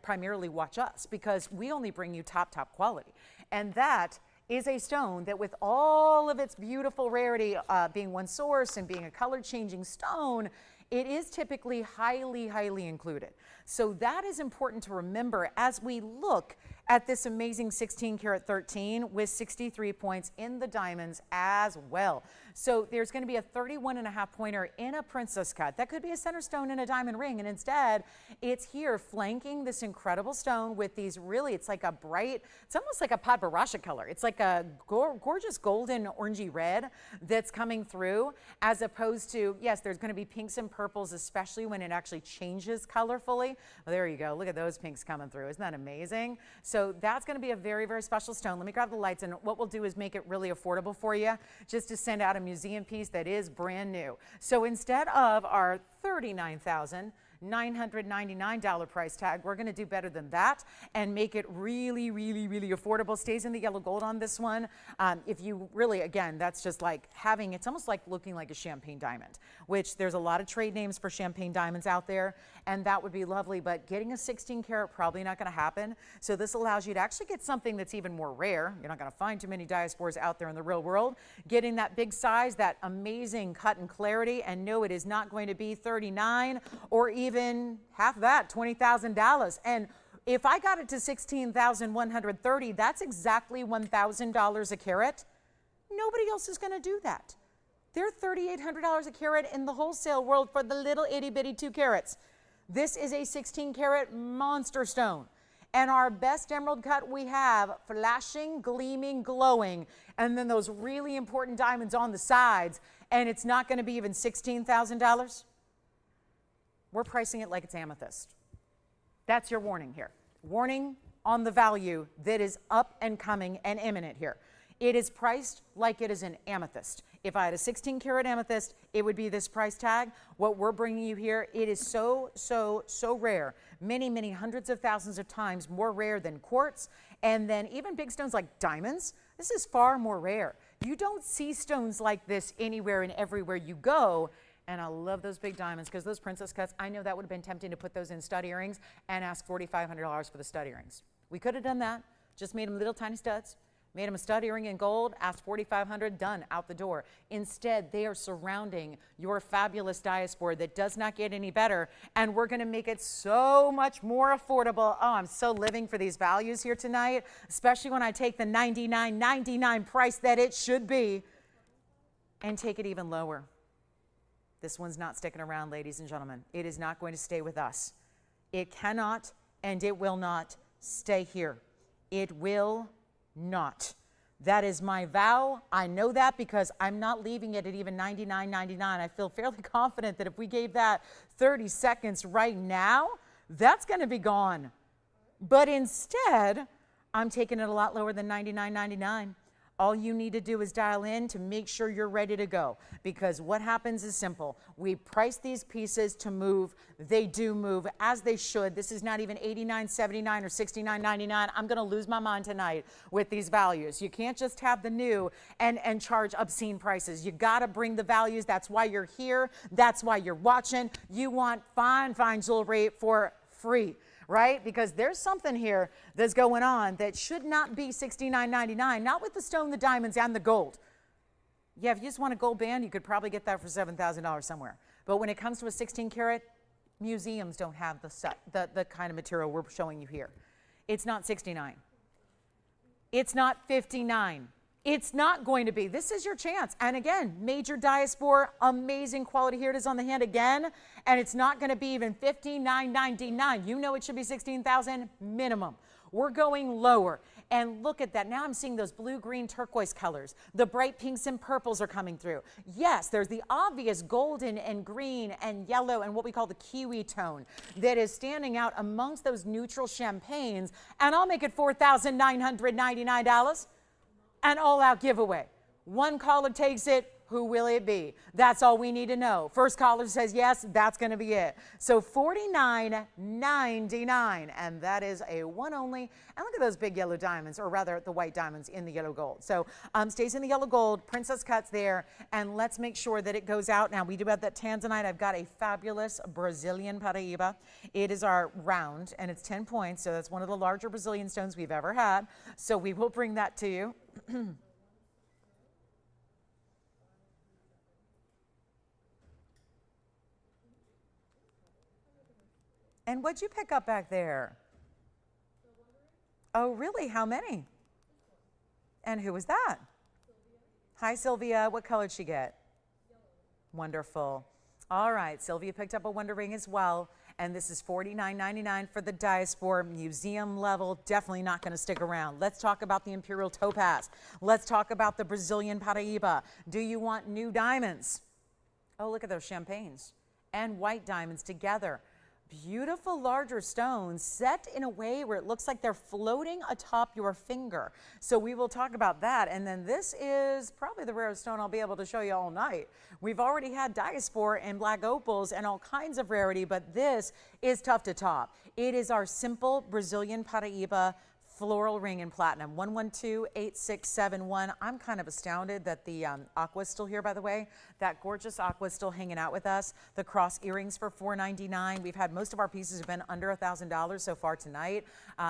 Speaker 1: primarily watch us, because we only bring you top quality. And that is a stone that, with all of its beautiful rarity, being one source and being a color changing stone, it is typically highly included. So that is important to remember as we look at this amazing 16 karat 13 with 63 points in the diamonds as well. So there's going to be a 31.5 pointer in a princess cut. That could be a center stone in a diamond ring, and instead it's here flanking this incredible stone with these really, it's like a bright, it's almost like a Padbarasha color. It's like a gorgeous golden orangey red that's coming through, as opposed to, yes, there's going to be pinks and purples, especially when it actually changes colorfully. Well, there you go. Look at those pinks coming through. Isn't that amazing? So that's going to be a very special stone. Let me grab the lights, and what we'll do is make it really affordable for you, just to send out a museum piece that is brand new. So instead of our $39,999 price tag, we're going to do better than that and make it really affordable. Stays in the yellow gold on this one. If you really, again, that's just like having, it's almost like looking like a champagne diamond, which there's a lot of trade names for champagne diamonds out there, and that would be lovely, but getting a 16 karat probably not going to happen. So this allows you to actually get something that's even more rare. You're not going to find too many diasporas out there in the real world. Getting that big size, that amazing cut and clarity, and no, it is not going to be 39 or even half that, $20,000. And if I got it to 16,130, that's exactly $1,000 a carat. Nobody else is going to do that. They're $3,800 a carat in the wholesale world for the little itty bitty 2 carats. This is a 16 karat monster stone. And our best emerald cut we have, flashing, gleaming, glowing, and then those really important diamonds on the sides, and it's not going to be even $16,000. We're pricing it like it's amethyst. That's your warning here. Warning on the value that is up and coming and imminent here. It is priced like it is an amethyst. If I had a 16 karat amethyst, it would be this price tag. What we're bringing you here, it is so rare. many, many hundreds of thousands of times more rare than quartz. And then even big stones like diamonds, this is far more rare. You don't see stones like this anywhere and everywhere you go. And I love those big diamonds because those princess cuts, I know that would have been tempting to put those in stud earrings and ask $4,500 for the stud earrings. We could have done that, just made them little tiny studs, made them a stud earring in gold, asked $4,500, done, out the door. Instead, they are surrounding your fabulous diaspora that does not get any better, and we're gonna make it so much more affordable. Oh, I'm so living for these values here tonight, especially when I take the $99.99 price that it should be and take it even lower. This one's not sticking around, ladies and gentlemen. It is not going to stay with us. It cannot and it will not stay here. It will not. That is my vow. I know that because I'm not leaving it at even $99.99. I feel fairly confident that if we gave that 30 seconds right now, that's going to be gone. But instead, I'm taking it a lot lower than $99.99. All you need to do is dial in to make sure you're ready to go, because what happens is simple. We price these pieces to move. They do move as they should. This is not even $89.79 or $69.99. I'm going to lose my mind tonight with these values. You can't just have the new and charge obscene prices. You got to bring the values. That's why you're here. That's why you're watching. You want fine, fine jewelry for free. Right? Because there's something here that's going on that should not be $69.99, not with the stone, the diamonds, and the gold. Yeah, if you just want a gold band, you could probably get that for $7,000 somewhere. But when it comes to a 16 karat, museums don't have the kind of material we're showing you here. It's not 69. It's not 59. It's not going to be. This is your chance. And again, major diaspora, amazing quality. Here it is on the hand again. And it's not going to be even $59.99. You know it should be $16,000 minimum. We're going lower. And look at that. Now I'm seeing those blue, green, turquoise colors. The bright pinks and purples are coming through. Yes, there's the obvious golden and green and yellow and what we call the kiwi tone that is standing out amongst those neutral champagnes. And I'll make it $4,999. An all-out giveaway. One caller takes it. Who will it be? That's all we need to know. First caller says yes, that's going to be it. So $49.99, and that is a one only. And look at those big yellow diamonds, or rather the white diamonds in the yellow gold. So stays in the yellow gold, princess cuts there, and let's make sure that it goes out. Now, we do have that tanzanite. I've got a fabulous Brazilian Paraíba. It is our round, and it's 10 points, so that's one of the larger Brazilian stones we've ever had. So we will bring that to you. And what'd you pick up back there? Oh, really? How many? And who was that? Hi, Sylvia. What color did she get? Wonderful. All right, Sylvia picked up a Wonder Ring as well, and this is $49.99 for the diaspora, museum level, definitely not going to stick around. Let's talk about the Imperial Topaz. Let's talk about the Brazilian Paraíba. Do you want new diamonds? Oh, look at those champagnes and white diamonds together. Beautiful larger stones set in a way where it looks like they're floating atop your finger. So we will talk about that. And then this is probably the rarest stone I'll be able to show you all night. We've already had diaspora and black opals and all kinds of rarity, but this is tough to top. It is our simple Brazilian Paraíba floral ring in platinum, 1128671. I'm kind of astounded that the aqua is still here, by the way. That gorgeous aqua is still hanging out with us. The cross earrings for $499. We've had most of our pieces have been under $1,000 so far tonight.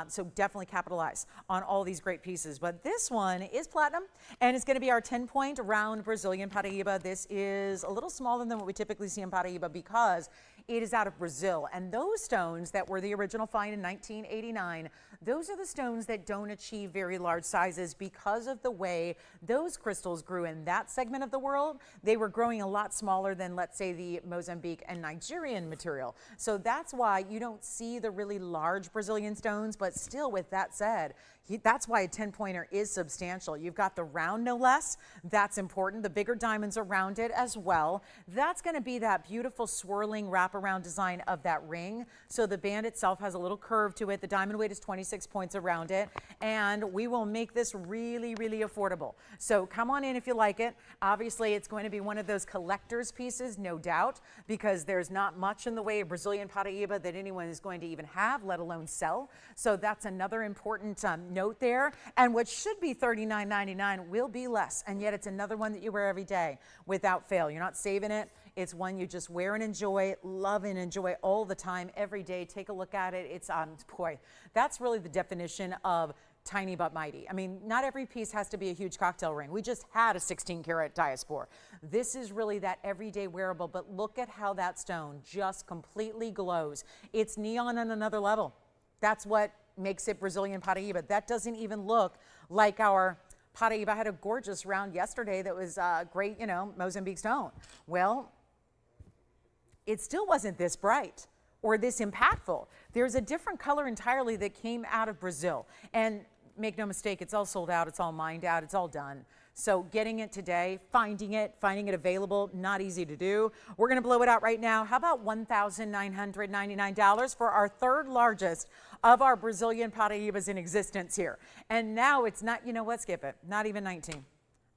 Speaker 1: So definitely capitalize on all these great pieces. But this one is platinum, and it's going to be our 10-point round Brazilian Paraíba. This is a little smaller than what we typically see in Paraíba because it is out of Brazil. And those stones that were the original find in 1989, those are the stones that don't achieve very large sizes because of the way those crystals grew in that segment of the world. They were growing a lot smaller than, let's say, the Mozambique and Nigerian material. So that's why you don't see the really large Brazilian stones, but still, with that said, that's why a 10-pointer is substantial. You've got the round, no less. That's important. The bigger diamonds around it as well. That's going to be that beautiful swirling wrapper wraparound design of that ring. So the band itself has a little curve to it. The diamond weight is 26 points around it. And we will make this really, really affordable. So come on in if you like it. Obviously, it's going to be one of those collector's pieces, no doubt, because there's not much in the way of Brazilian Paraíba that anyone is going to even have, let alone sell. So that's another important note there. And what should be $39.99 will be less. And yet it's another one that you wear every day without fail. You're not saving it. It's one you just wear and enjoy, love and enjoy all the time, every day. Take a look at it. It's, boy, that's really the definition of tiny but mighty. I mean, not every piece has to be a huge cocktail ring. We just had a 16-karat diaspora. This is really that everyday wearable, but look at how that stone just completely glows. It's neon on another level. That's what makes it Brazilian Paraíba. That doesn't even look like our Paraíba. I had a gorgeous round yesterday that was great, you know, Mozambique stone. Well, it still wasn't this bright or this impactful. There's a different color entirely that came out of Brazil. And make no mistake, it's all sold out, it's all mined out, it's all done. So getting it today, finding it available, not easy to do. We're gonna blow it out right now. How about $1,999 for our third largest of our Brazilian Paraíbas in existence here. And now it's not, you know what, skip it, not even 19.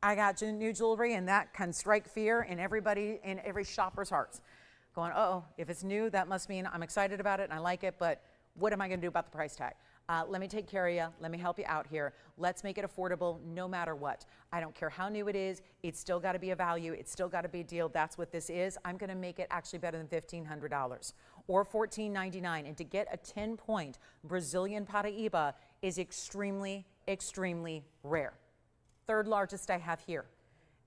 Speaker 1: I got new jewelry and that can strike fear in everybody, in every shopper's hearts. Going, uh-oh, if it's new, that must mean I'm excited about it and I like it, but what am I gonna do about the price tag? Let me take care of you. Let me help you out here. Let's make it affordable no matter what. I don't care how new it is. It's still got to be a value. It's still got to be a deal. That's what this is. I'm going to make it actually better than $1,500 or $1,499. And to get a 10-point Brazilian Paraíba is extremely, extremely rare. Third largest I have here.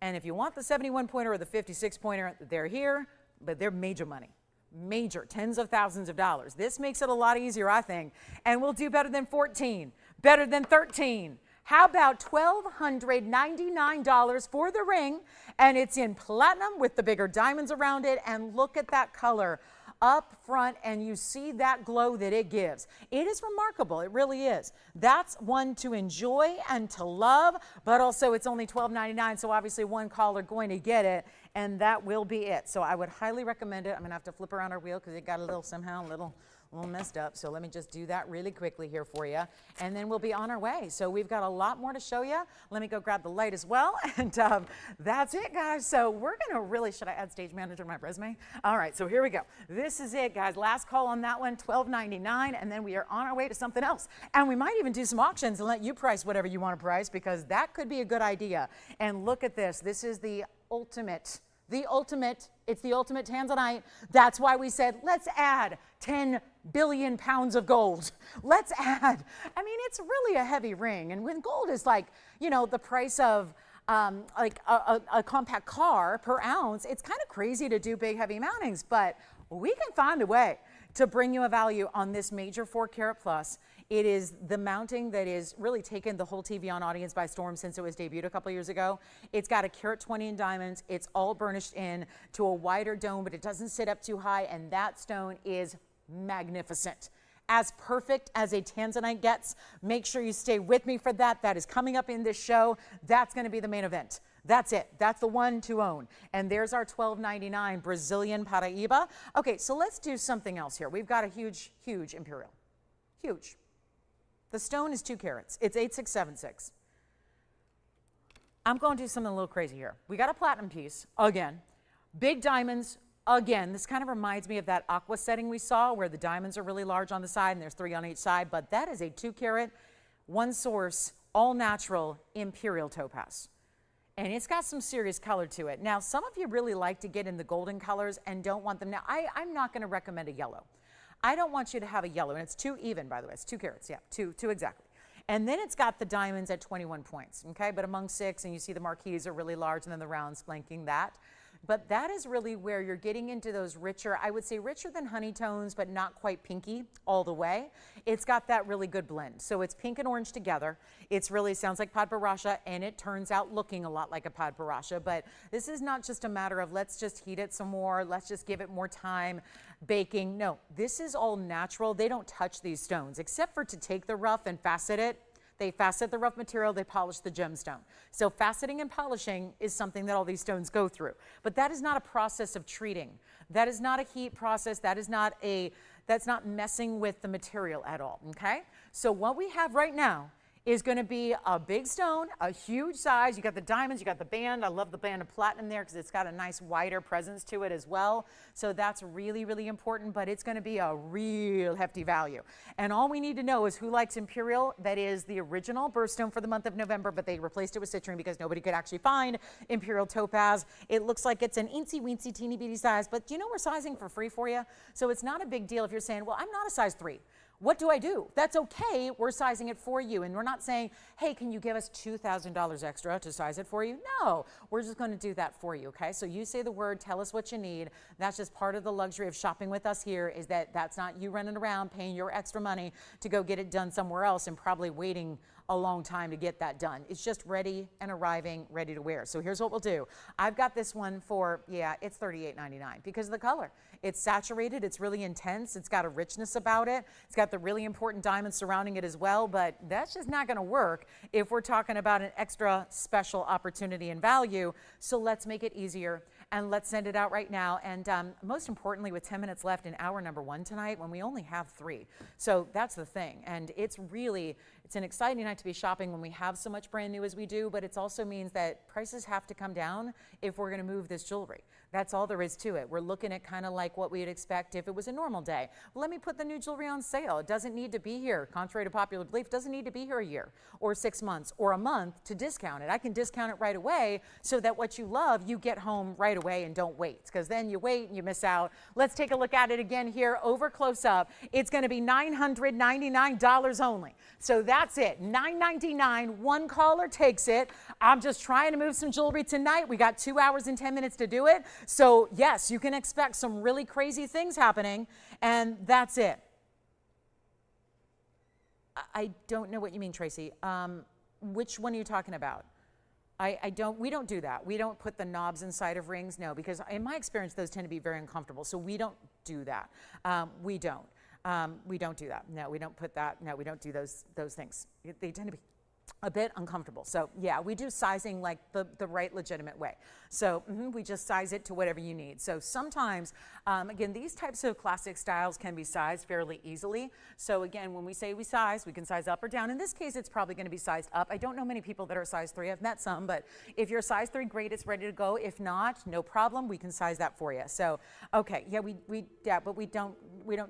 Speaker 1: And if you want the 71-pointer or the 56-pointer, they're here, but they're major money. Major, tens of thousands of dollars. This makes it a lot easier, I think. And we'll do better than 14, better than 13. How about $1,299 for the ring? And it's in platinum with the bigger diamonds around it. And look at that color up front, and you see that glow that it gives. It is remarkable. It really is. That's one to enjoy and to love, but also it's only $12.99, so obviously one caller going to get it, and that will be it. So I would highly recommend it. I'm gonna have to flip around our wheel because it got a little messed up. So let me just do that really quickly here for you, and then we'll be on our way. So we've got a lot more to show you. Let me go grab the light as well, and that's it, guys. So we're gonna really, should I add stage manager to my resume? All right, so here we go. This is it, guys. Last call on that one, $12.99, and then we are on our way to something else. And we might even do some auctions and let you price whatever you want to price, because that could be a good idea. And look at this. This is the ultimate, it's the ultimate tanzanite. That's why we said, let's add 10 billion pounds of gold. Let's add, I mean, it's really a heavy ring. And when gold is like, you know, the price of like a compact car per ounce, it's kind of crazy to do big, heavy mountings, but we can find a way to bring you a value on this major 4-carat plus. It is the mounting that is really taken the whole TVON audience by storm since it was debuted a couple years ago. It's got a carat 20 in diamonds. It's all burnished in to a wider dome, but it doesn't sit up too high, and that stone is magnificent. As perfect as a tanzanite gets. Make sure you stay with me for that. That is coming up in this show. That's going to be the main event. That's it. That's the one to own. And there's our $12.99 Brazilian Paraíba. Okay, so let's do something else here. We've got a huge, huge imperial. Huge. The stone is 2 carats. It's 8676. I'm going to do something a little crazy here. We got a platinum piece, again. Big diamonds, again. This kind of reminds me of that aqua setting we saw where the diamonds are really large on the side and there's 3 on each side, but that is a 2 carat, 1 source, all natural imperial topaz. And it's got some serious color to it. Now, some of you really like to get in the golden colors and don't want them. Now, I'm not going to recommend a yellow. I don't want you to have a yellow, and it's 2 even, by the way. It's 2 carats, yeah, 2 exactly. And then it's got the diamonds at 21 points, okay? But among 6, and you see the marquise are really large, and then the rounds flanking that. But that is really where you're getting into those richer, I would say richer than honey tones, but not quite pinky all the way. It's got that really good blend. So it's pink and orange together. It's really sounds like pad borracha, and it turns out looking a lot like a pad borracha. But this is not just a matter of let's just heat it some more, let's just give it more time baking. No, this is all natural. They don't touch these stones, except for to take the rough and facet it. They facet the rough material, they polish the gemstone. So faceting and polishing is something that all these stones go through. But that is not a process of treating. That is not a heat process. That's not messing with the material at all, okay? So what we have right now is going to be a big stone, a huge size. You got the diamonds, you got the band. I love the band of platinum there because it's got a nice wider presence to it as well. So that's really, really important, but it's going to be a real hefty value. And all we need to know is who likes Imperial. That is the original birthstone for the month of November, but they replaced it with citrine because nobody could actually find Imperial topaz. It looks like it's an eensy-weensy, teeny-beady size, but do you know we're sizing for free for you? So it's not a big deal if you're saying, well, I'm not a size 3. What do I do? That's okay. We're sizing it for you. And we're not saying, hey, can you give us $2,000 extra to size it for you? No, we're just going to do that for you, okay? So you say the word, tell us what you need. That's just part of the luxury of shopping with us here, is that that's not you running around paying your extra money to go get it done somewhere else and probably waiting a long time to get that done. It's just ready and arriving, ready to wear. So here's what we'll do. I've got this one for, yeah, it's $38.99 because of the color. It's saturated, it's really intense, it's got a richness about it, it's got the really important diamonds surrounding it as well, but that's just not gonna work if we're talking about an extra special opportunity and value. So let's make it easier and let's send it out right now. And most importantly, with 10 minutes left in hour number 1 tonight, when we only have 3. So that's the thing. And it's an exciting night to be shopping when we have so much brand new as we do, but it also means that prices have to come down if we're gonna move this jewelry. That's all there is to it. We're looking at kind of like what we'd expect if it was a normal day. Well, let me put the new jewelry on sale. It doesn't need to be here, contrary to popular belief, it doesn't need to be here a year or 6 months or a month to discount it. I can discount it right away so that what you love, you get home right away and don't wait, because then you wait and you miss out. Let's take a look at it again here over close up. It's going to be $999 only. So that's it, $999. One caller takes it. I'm just trying to move some jewelry tonight. We got 2 hours and 10 minutes to do it. So yes, you can expect some really crazy things happening, and that's it. I don't know what you mean, Tracy. Which one are you talking about? We don't do that. We don't put the knobs inside of rings, no, because in my experience, those tend to be very uncomfortable. So we don't do that. We don't do that. No, we don't put that. No, we don't do those things. They tend to be a bit uncomfortable. So yeah, we do sizing like the right legitimate way. So we just size it to whatever you need. So sometimes, again, these types of classic styles can be sized fairly easily. So again, when we say we size, we can size up or down. In this case, it's probably going to be sized up. I don't know many people that are size 3. I've met some, but if you're size 3, great, it's ready to go. If not, no problem. We can size that for you. So, okay, yeah, but we don't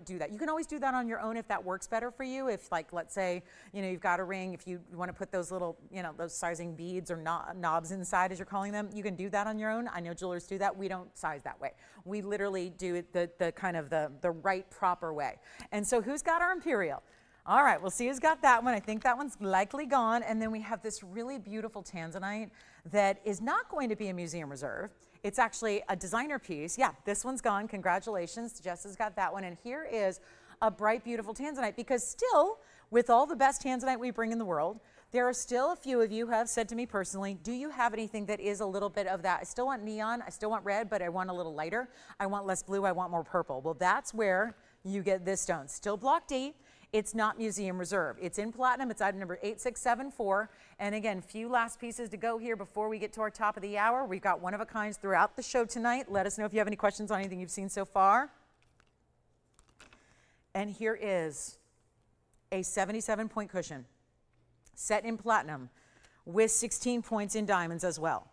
Speaker 1: do that. You can always do that on your own if that works better for you. If, like, let's say, you know, you've got a ring, if you want to put those little, you know, those sizing beads or knobs inside, as you're calling them, you can do that on your own. I know jewelers do that. We don't size that way. We literally do it the kind of the right, proper way. And so who's got our Imperial? All right, we'll see who's got that one. I think that one's likely gone. And then we have this really beautiful tanzanite that is not going to be a museum reserve. It's actually a designer piece. Yeah, this one's gone. Congratulations. Jess has got that one. And here is a bright, beautiful tanzanite, because still, with all the best tanzanite we bring in the world, there are still a few of you who have said to me personally, do you have anything that is a little bit of that? I still want neon, I still want red, but I want a little lighter. I want less blue, I want more purple. Well, that's where you get this stone. Still block D. It's not museum reserve. It's in platinum. It's item number 8674. And again, few last pieces to go here before we get to our top of the hour. We've got one of a kinds throughout the show tonight. Let us know if you have any questions on anything you've seen so far. And here is a 77-point cushion set in platinum with 16 points in diamonds as well.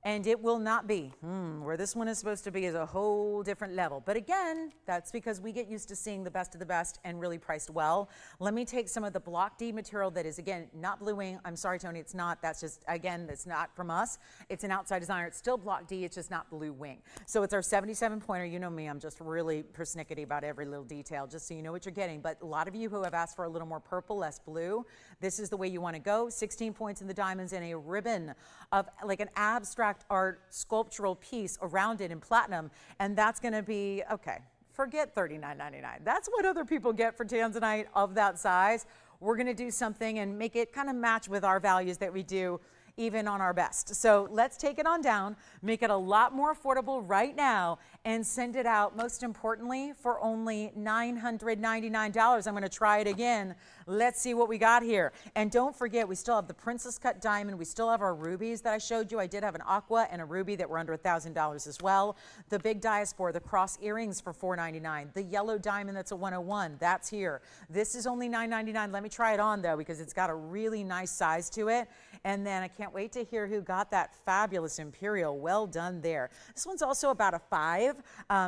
Speaker 1: And it will not be, where this one is supposed to be is a whole different level. But again, that's because we get used to seeing the best of the best and really priced well. Let me take some of the block D material that is, again, not blue wing. I'm sorry, Tony, it's not. That's just, again, that's not from us. It's an outside designer. It's still block D. It's just not blue wing. So it's our 77-pointer. You know me. I'm just really persnickety about every little detail, just so you know what you're getting. But a lot of you who have asked for a little more purple, less blue, this is the way you want to go. 16 points in the diamonds and a ribbon of like an abstract art sculptural piece around it in platinum, and that's going to be, okay, forget $39.99. That's what other people get for tanzanite of that size. We're going to do something and make it kind of match with our values that we do even on our best. So let's take it on down, make it a lot more affordable right now, and send it out, most importantly, for only $999. I'm going to try it again. Let's see what we got here. And don't forget, we still have the princess cut diamond. We still have our rubies that I showed you. I did have an aqua and a ruby that were under $1,000 as well. The big diaspora, the cross earrings for $4.99. The yellow diamond that's a 101, that's here. This is only $9.99. Let me try it on though, because it's got a really nice size to it. And then I can't wait to hear who got that fabulous imperial. Well done there. This one's also about a 5.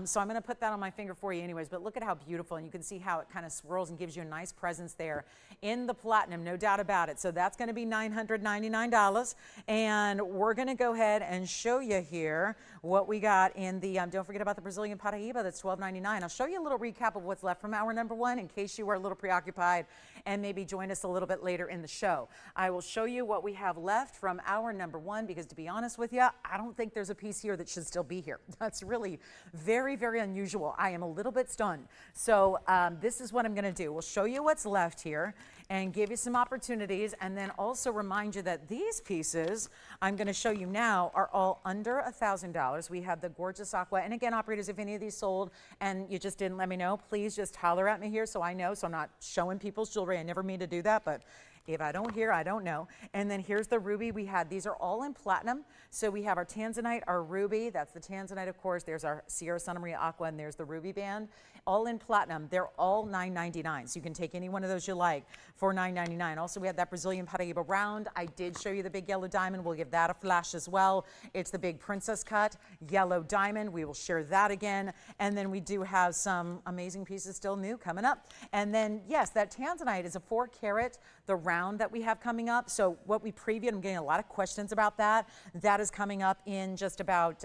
Speaker 1: So I'm going to put that on my finger for you anyways, but look at how beautiful, and you can see how it kind of swirls and gives you a nice presence there in the platinum, no doubt about it. So that's going to be $999. And we're going to go ahead and show you here what we got in the, don't forget about the Brazilian Paraíba, that's $12.99. I'll show you a little recap of what's left from hour number 1 in case you were a little preoccupied and maybe join us a little bit later in the show. I will show you what we have left from hour number 1 because, to be honest with you, I don't think there's a piece here that should still be here. That's really very, very unusual. I am a little bit stunned. So this is what I'm going to do. We'll show you what's left here and give you some opportunities, and then also remind you that these pieces I'm going to show you now are all under $1,000. We have the gorgeous aqua, and again, operators, if any of these sold and you just didn't let me know, please just holler at me here so I know, so I'm not showing people's jewelry. I never mean to do that, but if I don't hear, I don't know. And then here's the ruby we had. These are all in platinum. So we have our tanzanite, our ruby. That's the tanzanite, of course. There's our Sierra Santa Maria aqua, and there's the ruby band. All in platinum. They're all $9.99. So you can take any one of those you like for $9.99. Also, we had that Brazilian Paraíba round. I did show you the big yellow diamond. We'll give that a flash as well. It's the big princess cut yellow diamond. We will share that again. And then we do have some amazing pieces still new coming up. And then, yes, that tanzanite is a 4 carat, the round that we have coming up. So what we previewed, I'm getting a lot of questions about that. That is coming up in just about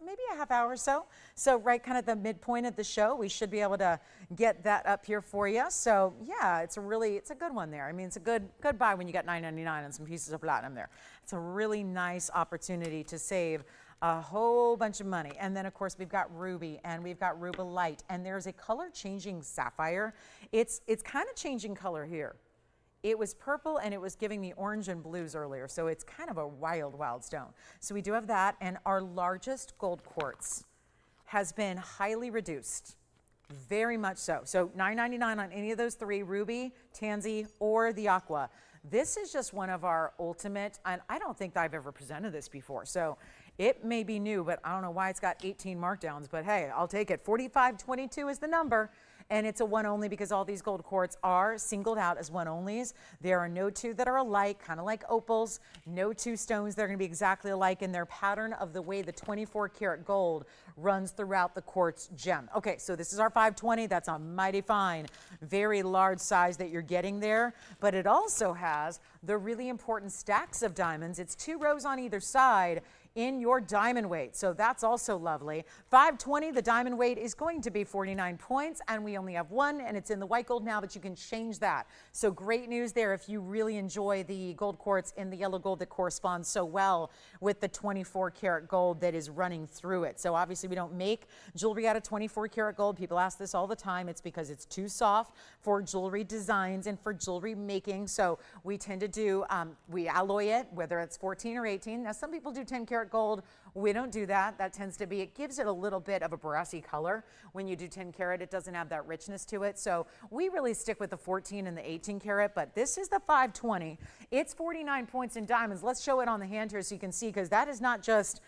Speaker 1: maybe a half hour or so. So right kind of the midpoint of the show, we should be able to get that up here for you. So yeah, it's a good one there. I mean, it's a good buy when you got $9.99 and some pieces of platinum there. It's a really nice opportunity to save a whole bunch of money. And then of course we've got ruby and we've got rubellite, and there's a color changing sapphire. It's kind of changing color here. It was purple and it was giving me orange and blues earlier, so it's kind of a wild, wild stone. So we do have that, and our largest gold quartz has been highly reduced, very much so. So $9.99 on any of those 3, ruby, tansy, or the aqua. This is just one of our ultimate, and I don't think I've ever presented this before, so it may be new, but I don't know why it's got 18 markdowns, but hey, I'll take it. 4522 is the number. And it's a one only because all these gold quartz are singled out as one onlys. There are no 2 that are alike, kind of like opals. No 2 stones that are going to be exactly alike in their pattern of the way the 24 karat gold runs throughout the quartz gem. Okay, so this is our 520. That's a mighty fine, very large size that you're getting there. But it also has the really important stacks of diamonds. It's 2 rows on either side in your diamond weight. So that's also lovely. 520, the diamond weight is going to be 49 points, and we only have 1, and it's in the white gold now, but you can change that. So great news there if you really enjoy the gold quartz in the yellow gold that corresponds so well with the 24 karat gold that is running through it. So obviously we don't make jewelry out of 24 karat gold. People ask this all the time. It's because it's too soft for jewelry designs and for jewelry making. So we tend to do, we alloy it, whether it's 14 or 18. Now some people do 10 karat gold. We don't do that. That tends to be, it gives it a little bit of a brassy color. When you do 10 karat, it doesn't have that richness to it. So we really stick with the 14 and the 18 karat, but this is the 520. It's 49 points in diamonds. Let's show it on the hand here so you can see, because that is not just,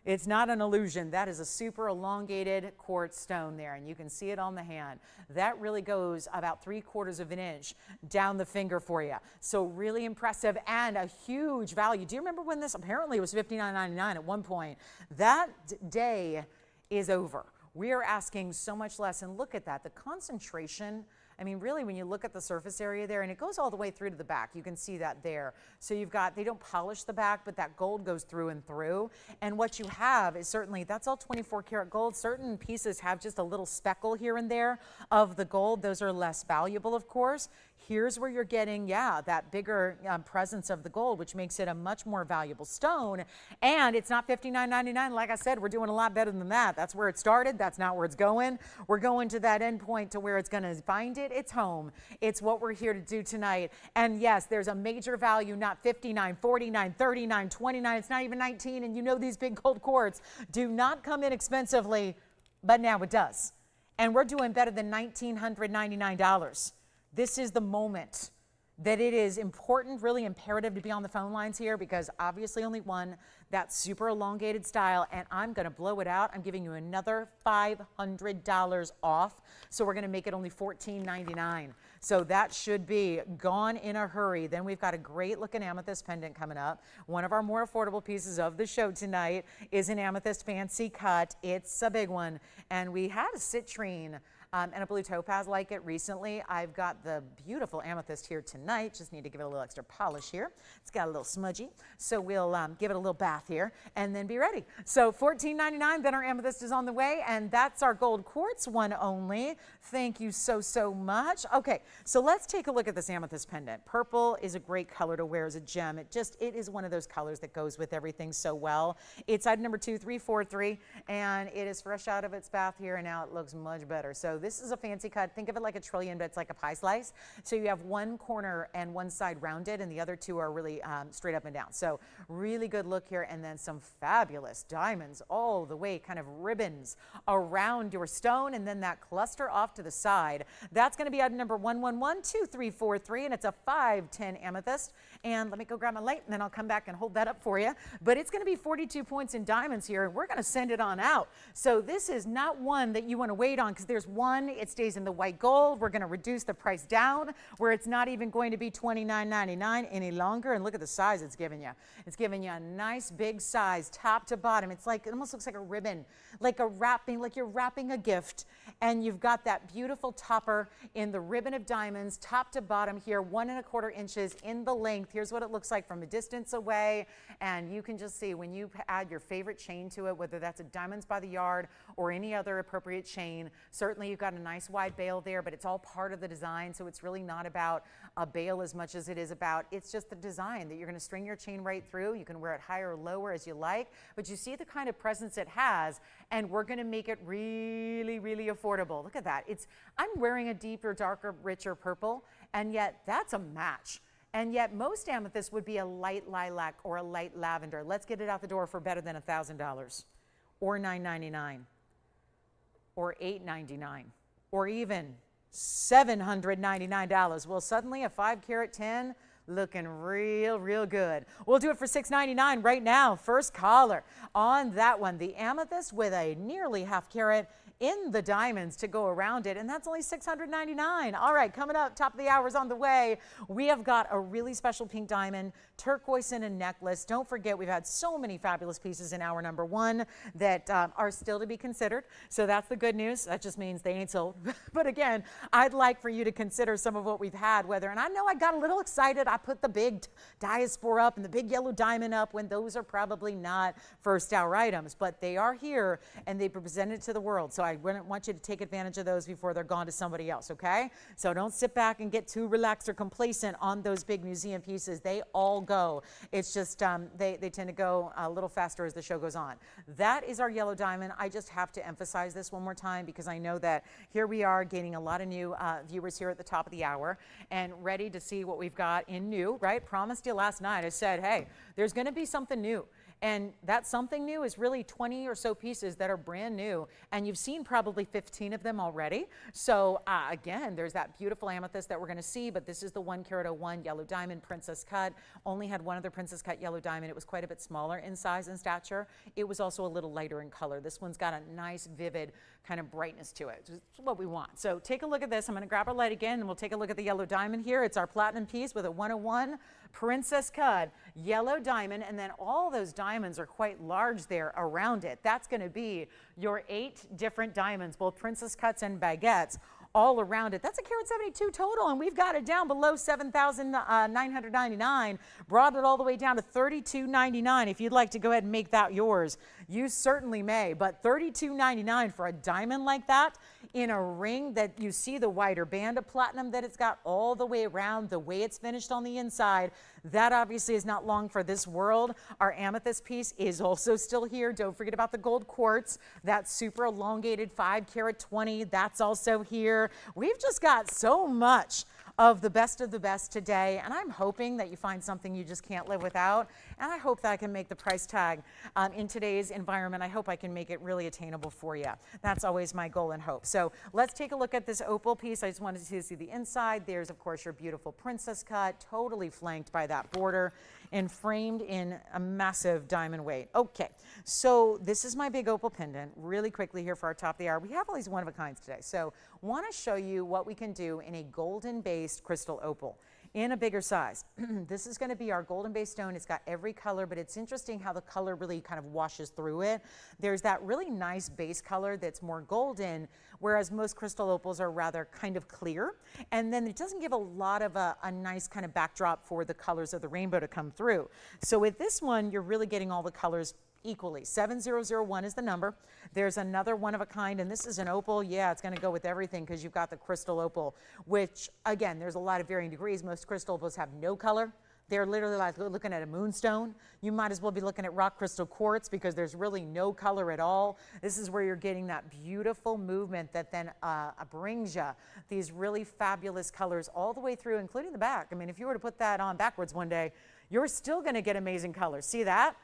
Speaker 1: it's not an illusion. That is a super elongated quartz stone there, and you can see it on the hand. That really goes about 3/4 of an inch down the finger for you. So really impressive and a huge value. Do you remember when this apparently was $59.99 at one point? That day is over. We are asking so much less, and look at that. The concentration, I mean, really, when you look at the surface area there, and it goes all the way through to the back, you can see that there. So you've got, they don't polish the back, but that gold goes through and through. And what you have is certainly, that's all 24 karat gold. Certain pieces have just a little speckle here and there of the gold. Those are less valuable, of course. Here's where you're getting, yeah, that bigger presence of the gold, which makes it a much more valuable stone. And it's not $59.99. Like I said, we're doing a lot better than that. That's where it started. That's not where it's going. We're going to that end point to where it's going to find it. It's home. It's what we're here to do tonight. And yes, there's a major value, not 59, 49, 39, 29. It's not even 19. And you know these big gold quartz do not come inexpensively, but now it does. And we're doing better than $1,999. This is the moment that it is important, really imperative to be on the phone lines here because obviously only one, that super elongated style, and I'm gonna blow it out. I'm giving you another $500 off. So we're gonna make it only $14.99. So that should be gone in a hurry. Then we've got a great looking amethyst pendant coming up. One of our more affordable pieces of the show tonight is an amethyst fancy cut. It's a big one. And we had a citrine and a blue topaz like it recently. I've got the beautiful amethyst here tonight. Just need to give it a little extra polish here. It's got a little smudgy. So we'll give it a little bath here and then be ready. So $14.99, then our amethyst is on the way, and that's our gold quartz one only. Thank you so, so much. Okay, so let's take a look at this amethyst pendant. Purple is a great color to wear as a gem. It is one of those colors that goes with everything so well. It's item number 2343, and it is fresh out of its bath here, and now it looks much better. So this is a fancy cut. Think of it like a trillion, but it's like a pie slice. So you have one corner and one side rounded, and the other two are really straight up and down. So really good look here, and then some fabulous diamonds all the way, kind of ribbons around your stone, and then that cluster off to the side. That's going to be item number 11122343, and it's a 510 amethyst. And let me go grab my light, and then I'll come back and hold that up for you. But it's going to be 42 points in diamonds here, and we're going to send it on out. So this is not one that you want to wait on because there's one, it stays in the white gold. We're going to reduce the price down where it's not even going to be $29.99 any longer. And look at the size it's giving you. It's giving you a nice big size, top to bottom. It's like, it almost looks like a ribbon, like a wrapping, like you're wrapping a gift. And you've got that beautiful topper in the ribbon of diamonds, top to bottom here, 1 1/4 inches in the length. Here's what it looks like from a distance away. And you can just see when you add your favorite chain to it, whether that's a Diamonds by the Yard or any other appropriate chain. Certainly you've got a nice wide bail there, but it's all part of the design. So it's really not about a bail as much as it is about, it's just the design that you're going to string your chain right through. You can wear it higher or lower as you like, but you see the kind of presence it has, and we're going to make it really, really affordable. Look at that. I'm wearing a deeper, darker, richer purple, and yet that's a match. And yet most amethyst would be a light lilac or a light lavender. Let's get it out the door for better than $1,000 or $9.99 or $8.99 or even $799. Well, suddenly a 5-carat 10 looking real, real good. We'll do it for $6.99 right now. First caller on that one. The amethyst with a nearly 1/2 carat in the diamonds to go around it, and that's only $699. All right, coming up, top of the hour is on the way. We have got a really special pink diamond, turquoise in a necklace. Don't forget, we've had so many fabulous pieces in hour number 1 that are still to be considered. So that's the good news. That just means they ain't sold. But again, I'd like for you to consider some of what we've had, and I know I got a little excited. I put the big diaspora up and the big yellow diamond up when those are probably not first hour items, but they are here and they presented to the world. So I wouldn't want you to take advantage of those before they're gone to somebody else, okay? So don't sit back and get too relaxed or complacent on those big museum pieces. They all go. It's just they tend to go a little faster as the show goes on. That is our yellow diamond. I just have to emphasize this one more time because I know that here we are gaining a lot of new viewers here at the top of the hour and ready to see what we've got in new, right? Promised you last night. I said, hey, there's going to be something new. And that something new is really 20 or so pieces that are brand new. And you've seen probably 15 of them already. So again, there's that beautiful amethyst that we're going to see. But this is the 1-carat-01 yellow diamond princess cut. Only had one other princess cut yellow diamond. It was quite a bit smaller in size and stature. It was also a little lighter in color. This one's got a nice, vivid kind of brightness to it. It's what we want. So take a look at this. I'm going to grab our light again, and we'll take a look at the yellow diamond here. It's our platinum piece with a 101 princess cut yellow diamond, and then all those diamonds are quite large there around it. That's going to be your 8 different diamonds, both princess cuts and baguettes, all around it. That's a carat 72 total, and we've got it down below $7,999. Brought it all the way down to $32.99. If you'd like to go ahead and make that yours, you certainly may. But $32.99 for a diamond like that in a ring that you see the wider band of platinum that it's got all the way around, the way it's finished on the inside, that obviously is not long for this world. Our amethyst piece is also still here. Don't forget about the gold quartz. That super elongated 5-carat 20, that's also here. We've just got so much of the best today, and I'm hoping that you find something you just can't live without, and I hope that I can make the price tag in today's environment. I hope I can make it really attainable for you. That's always my goal and hope. So let's take a look at this opal piece. I just wanted to see the inside. There's, of course, your beautiful princess cut, totally flanked by that border and framed in a massive diamond weight. Okay, so this is my big opal pendant. Really quickly here for our top of the hour. We have all these one-of-a-kinds today. So want to show you what we can do in a golden-based crystal opal in a bigger size. This is going to be our golden-based stone. It's got every color, but it's interesting how the color really kind of washes through it. There's that really nice base color that's more golden, whereas most crystal opals are rather kind of clear. And then it doesn't give a lot of a nice kind of backdrop for the colors of the rainbow to come through. So with this one, you're really getting all the colors equally. 7001 is the number. There's another one of a kind, and this is an opal. Yeah, it's going to go with everything because you've got the crystal opal, which again, there's a lot of varying degrees. Most crystal opals have no color. They're literally like looking at a moonstone. You might as well be looking at rock crystal quartz because there's really no color at all. This is where you're getting that beautiful movement that then brings you these really fabulous colors all the way through, including the back. I mean, if you were to put that on backwards one day, you're still going to get amazing colors. See that?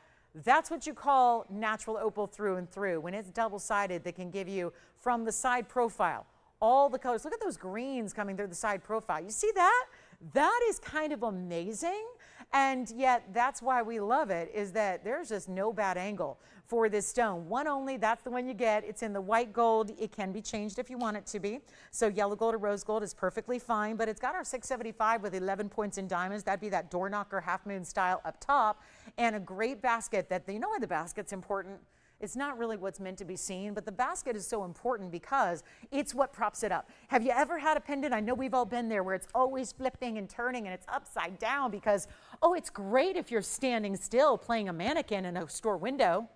Speaker 1: That's what you call natural opal through and through. When it's double-sided, they can give you from the side profile all the colors. Look at those greens coming through the side profile. You see that? That is kind of amazing, and yet that's why we love it, is that there's just no bad angle for this stone. One only, that's the one you get. It's in the white gold. It can be changed if you want it to be. So yellow gold or rose gold is perfectly fine, but it's got our 675 with 11 points in diamonds. That'd be that door knocker half moon style up top, and a great basket that, you know why the basket's important? It's not really what's meant to be seen, but the basket is so important because it's what props it up. Have you ever had a pendant? I know we've all been there where it's always flipping and turning and it's upside down because, oh, it's great if you're standing still playing a mannequin in a store window.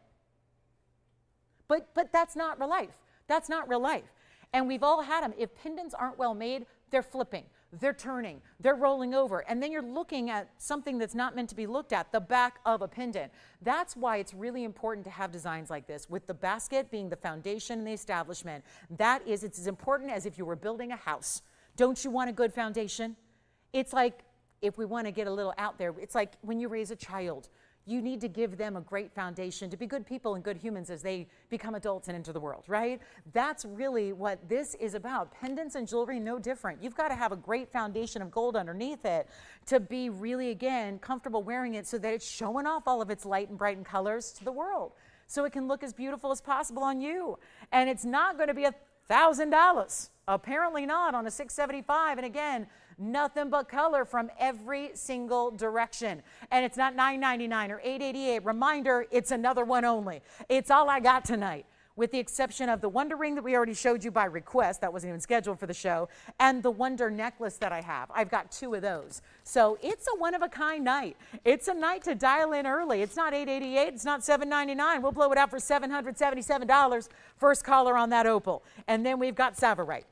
Speaker 1: But that's not real life. That's not real life. And we've all had them. If pendants aren't well made, they're flipping, they're turning, they're rolling over, and then you're looking at something that's not meant to be looked at, the back of a pendant. That's why it's really important to have designs like this, with the basket being the foundation and the establishment. That is, it's as important as if you were building a house. Don't you want a good foundation? It's like, if we want to get a little out there, it's like when you raise a child. You need to give them a great foundation to be good people and good humans as they become adults and enter the world, right? That's really what this is about. Pendants and jewelry, no different. You've got to have a great foundation of gold underneath it to be really, again, comfortable wearing it so that it's showing off all of its light and bright and colors to the world so it can look as beautiful as possible on you. And it's not going to be $1,000. Apparently not on a 675. And again, nothing but color from every single direction. And it's not $9.99 or $8.88. Reminder, it's another one only. It's all I got tonight, with the exception of the Wonder ring that we already showed you by request. That wasn't even scheduled for the show. And the Wonder necklace that I have. I've got 2 of those. So it's a one-of-a-kind night. It's a night to dial in early. It's not $8.88. It's not $7.99. We'll blow it out for $777. First caller on that opal. And then we've got Savarite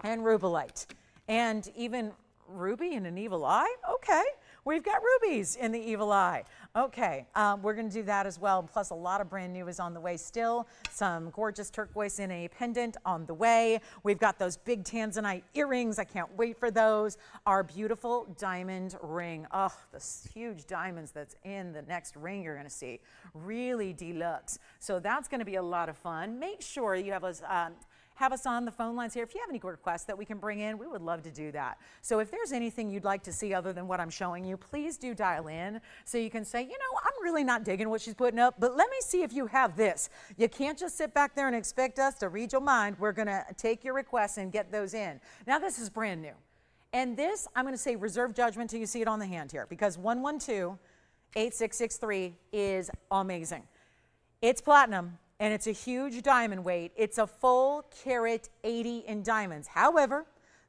Speaker 1: and Rubelite. And even ruby in an evil eye? Okay, we've got rubies in the evil eye. Okay, we're going to do that as well. Plus, a lot of brand new is on the way still. Some gorgeous turquoise in a pendant on the way. We've got those big tanzanite earrings. I can't wait for those. Our beautiful diamond ring. Oh, the huge diamonds that's in the next ring you're going to see. Really deluxe. So that's going to be a lot of fun. Make sure you have us on the phone lines here. If you have any requests that we can bring in, we would love to do that. So if there's anything you'd like to see other than what I'm showing you, please do dial in so you can say, you know, I'm really not digging what she's putting up, but let me see if you have this. You can't just sit back there and expect us to read your mind. We're going to take your requests and get those in. Now, this is brand new. And this, I'm going to say reserve judgment till you see it on the hand here, because 112-8663 is amazing. It's platinum. And it's a huge diamond weight. It's a full carat 80 in diamonds. However,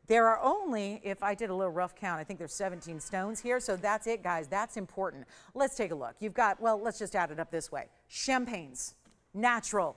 Speaker 1: there are only, if I did a little rough count, I think there's 17 stones here. So that's it, guys. That's important. Let's take a look. You've got, well, let's just add it up this way. Champagnes, natural,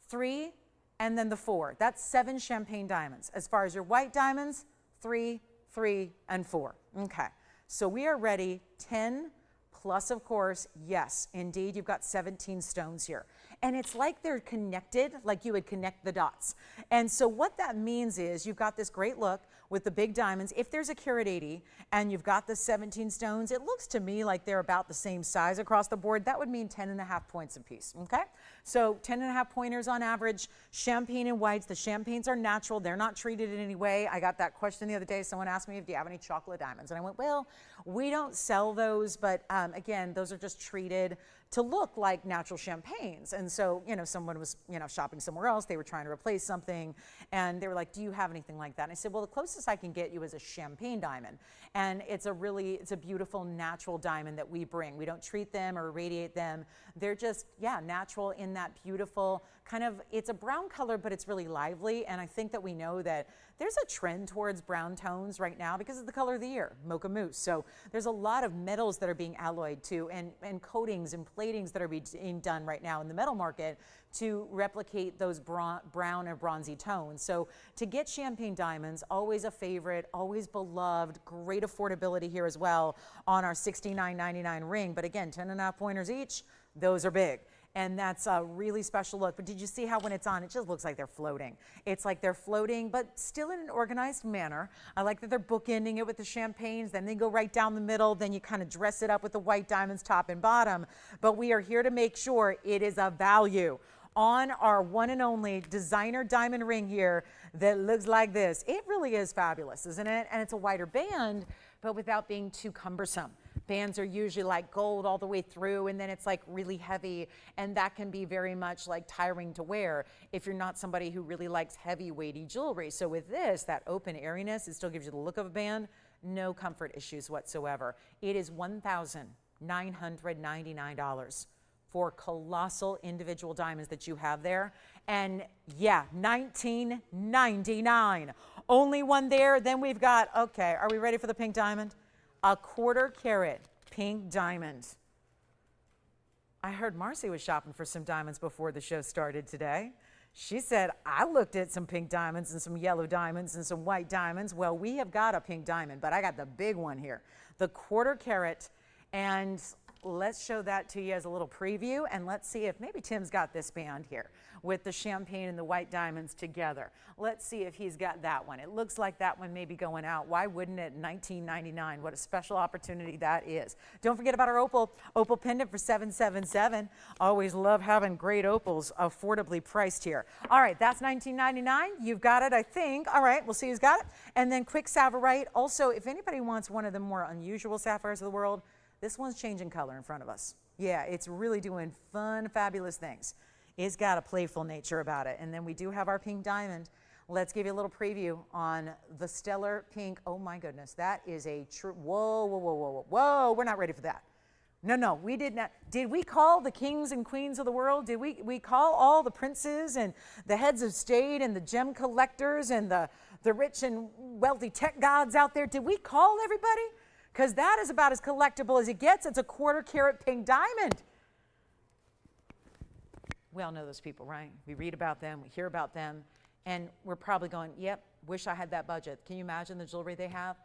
Speaker 1: 3, and then the 4. That's 7 champagne diamonds. As far as your white diamonds, 3, 3, and 4. Okay. So we are ready. 10 plus, of course, yes, indeed, you've got 17 stones here. And it's like they're connected, like you would connect the dots. And so what that means is you've got this great look with the big diamonds. If there's a carat 80 and you've got the 17 stones, it looks to me like they're about the same size across the board. That would mean 10.5 points apiece, okay? So 10.5 pointers on average. Champagne and whites. The champagnes are natural. They're not treated in any way. I got that question the other day. Someone asked me, do you have any chocolate diamonds? And I went, well, we don't sell those, but again, those are just treated to look like natural champagnes. And so, someone was, shopping somewhere else. They were trying to replace something. And they were like, do you have anything like that? And I said, well, the closest I can get you is a champagne diamond. And it's a beautiful natural diamond that we bring. We don't treat them or irradiate them. They're just, natural in that beautiful kind of, it's a brown color, but it's really lively. And I think that we know that there's a trend towards brown tones right now because of the color of the year, mocha mousse. So there's a lot of metals that are being alloyed to and coatings and platings that are being done right now in the metal market to replicate those brown or bronzy tones. So to get champagne diamonds, always a favorite, always beloved, great affordability here as well on our $69.99 ring. But again, 10.5 pointers each, those are big. And that's a really special look. But did you see how when it's on, it just looks like they're floating. It's like they're floating, but still in an organized manner. I like that they're bookending it with the champagnes, then they go right down the middle, then you kind of dress it up with the white diamonds top and bottom. But we are here to make sure it is a value on our one and only designer diamond ring here that looks like this. It really is fabulous, isn't it? And it's a wider band, but without being too cumbersome. Bands are usually like gold all the way through, and then it's like really heavy, and that can be very much like tiring to wear if you're not somebody who really likes heavy, weighty jewelry. So with this, that open airiness, it still gives you the look of a band, no comfort issues whatsoever. It is $1,999 for colossal individual diamonds that you have there. And yeah, $19.99. Only one there. Then we've got, okay, are we ready for the pink diamond? A 1/4 carat pink diamond. I heard Marcy was shopping for some diamonds before the show started today. She said, I looked at some pink diamonds and some yellow diamonds and some white diamonds. Well, we have got a pink diamond, but I got the big one here, the 1/4 carat. And let's show that to you as a little preview, and let's see if maybe Tim's got this band here with the champagne and the white diamonds together. Let's see if he's got that one. It looks like that one may be going out. Why wouldn't it? $19.99. What a special opportunity that is. Don't forget about our opal pendant for $777. Always love having great opals affordably priced here. All right, that's $19.99. You've got it, I think. All right, we'll see who's got it. And then quick Savarite. Also, if anybody wants one of the more unusual sapphires of the world, this one's changing color in front of us. Yeah, it's really doing fun, fabulous things. It's got a playful nature about it. And then we do have our pink diamond. Let's give you a little preview on the stellar pink. Oh my goodness, that is a true, whoa, whoa, whoa, whoa, whoa, whoa, we're not ready for that. No, we did not. Did we call the kings and queens of the world? Did we call all the princes and the heads of state and the gem collectors and the rich and wealthy tech gods out there? Did we call everybody? Because that is about as collectible as it gets. It's a 1/4 carat pink diamond. We all know those people, right? We read about them, we hear about them, and we're probably going, yep, wish I had that budget. Can you imagine the jewelry they have?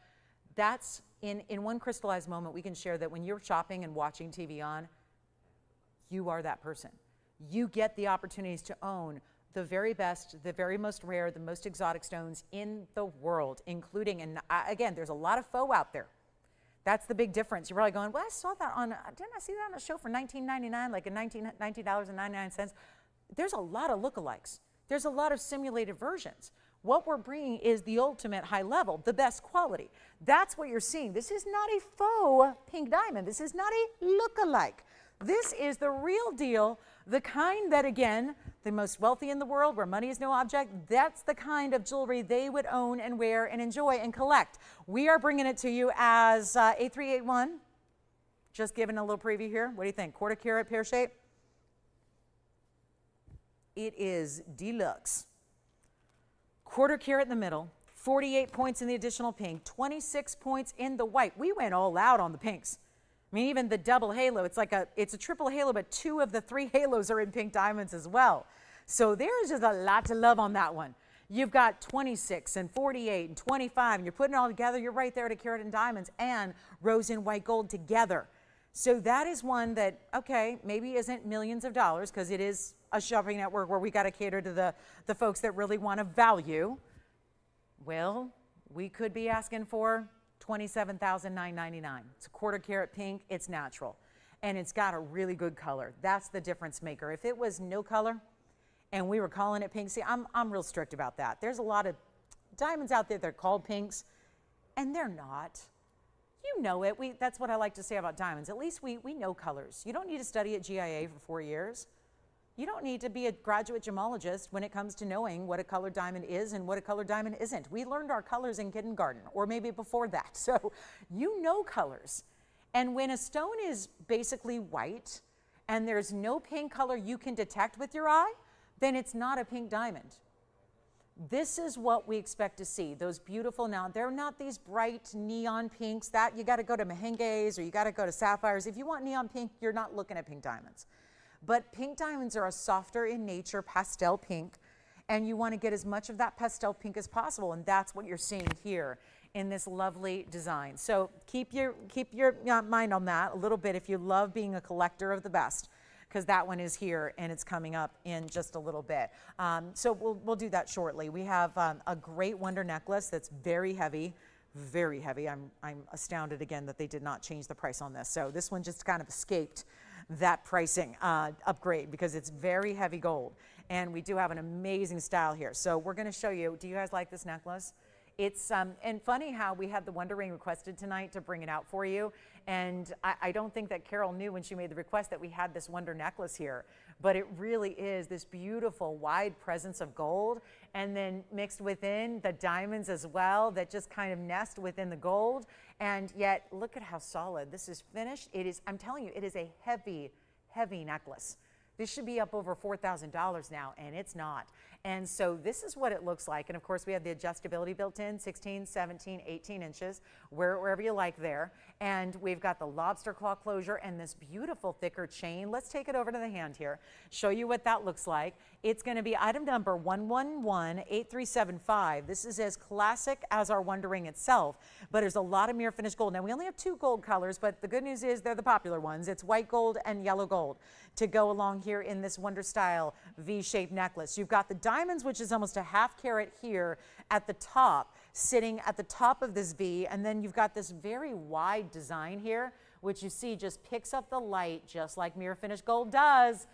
Speaker 1: That's, in one crystallized moment, we can share that when you're shopping and watching TVON, you are that person. You get the opportunities to own the very best, the very most rare, the most exotic stones in the world, including, and again, there's a lot of faux out there. That's the big difference. You're probably going, well, I saw that on, didn't I see that on a show for $19.99, like $19.99? There's a lot of lookalikes. There's a lot of simulated versions. What we're bringing is the ultimate high level, the best quality. That's what you're seeing. This is not a faux pink diamond. This is not a lookalike. This is the real deal, the kind that, again, the most wealthy in the world, where money is no object, that's the kind of jewelry they would own and wear and enjoy and collect. We are bringing it to you as 8381. Just giving a little preview here. What do you think? 1/4 carat pear shape? It is deluxe. 1/4 carat in the middle, 48 points in the additional pink, 26 points in the white. We went all out on the pinks. I mean, even the double halo, it's a triple halo, but 2 of the 3 halos are in pink diamonds as well. So there's just a lot to love on that one. You've got 26 and 48 and 25, and you're putting it all together. You're right there at a carat in diamonds and rose in white gold together. So that is one that, okay, maybe isn't millions of dollars, because it is a shopping network where we got to cater to the folks that really want to value. Well, we could be asking for $27,999. It's a quarter carat pink, it's natural, and it's got a really good color. That's the difference maker. If it was no color and we were calling it pink, see, I'm real strict about that. There's a lot of diamonds out there that are called pinks, and they're not. You know it. That's what I like to say about diamonds. At least we know colors. You don't need to study at GIA for 4 years. You don't need to be a graduate gemologist when it comes to knowing what a colored diamond is and what a colored diamond isn't. We learned our colors in kindergarten, or maybe before that. So you know colors. And when a stone is basically white and there's no pink color you can detect with your eye, then it's not a pink diamond. This is what we expect to see, those beautiful, now they're not these bright neon pinks, that you gotta go to mehenges or you gotta go to sapphires. If you want neon pink, you're not looking at pink diamonds. But pink diamonds are a softer in nature pastel pink, and you wanna get as much of that pastel pink as possible, and that's what you're seeing here in this lovely design. So keep your mind on that a little bit if you love being a collector of the best, because that one is here and it's coming up in just a little bit. So we'll do that shortly. We have a great Wonder necklace that's very heavy, very heavy. I'm astounded again that they did not change the price on this. So this one just kind of escaped that pricing upgrade because it's very heavy gold. And we do have an amazing style here. So we're gonna show you, do you guys like this necklace? It's, and funny how we had the Wonder Ring requested tonight to bring it out for you. And I don't think that Carol knew when she made the request that we had this Wonder necklace here, but it really is this beautiful wide presence of gold, and then mixed within the diamonds as well that just kind of nest within the gold. And yet look at how solid this is finished. It is, I'm telling you, it is a heavy, heavy necklace. This should be up over $4,000 now, and it's not. And so this is what it looks like. And of course, we have the adjustability built in, 16, 17, 18 inches, wherever you like there. And we've got the lobster claw closure and this beautiful thicker chain. Let's take it over to the hand here, show you what that looks like. It's gonna be item number 1118375. This is as classic as our Wonder Ring itself, but there's a lot of mirror finished gold. Now we only have 2 gold colors, but the good news is they're the popular ones. It's white gold and yellow gold to go along here in this Wonder style V-shaped necklace. You've got the diamonds, which is almost a ½ carat here at the top, sitting at the top of this V, and then you've got this very wide design here, which you see just picks up the light just like mirror finished gold does.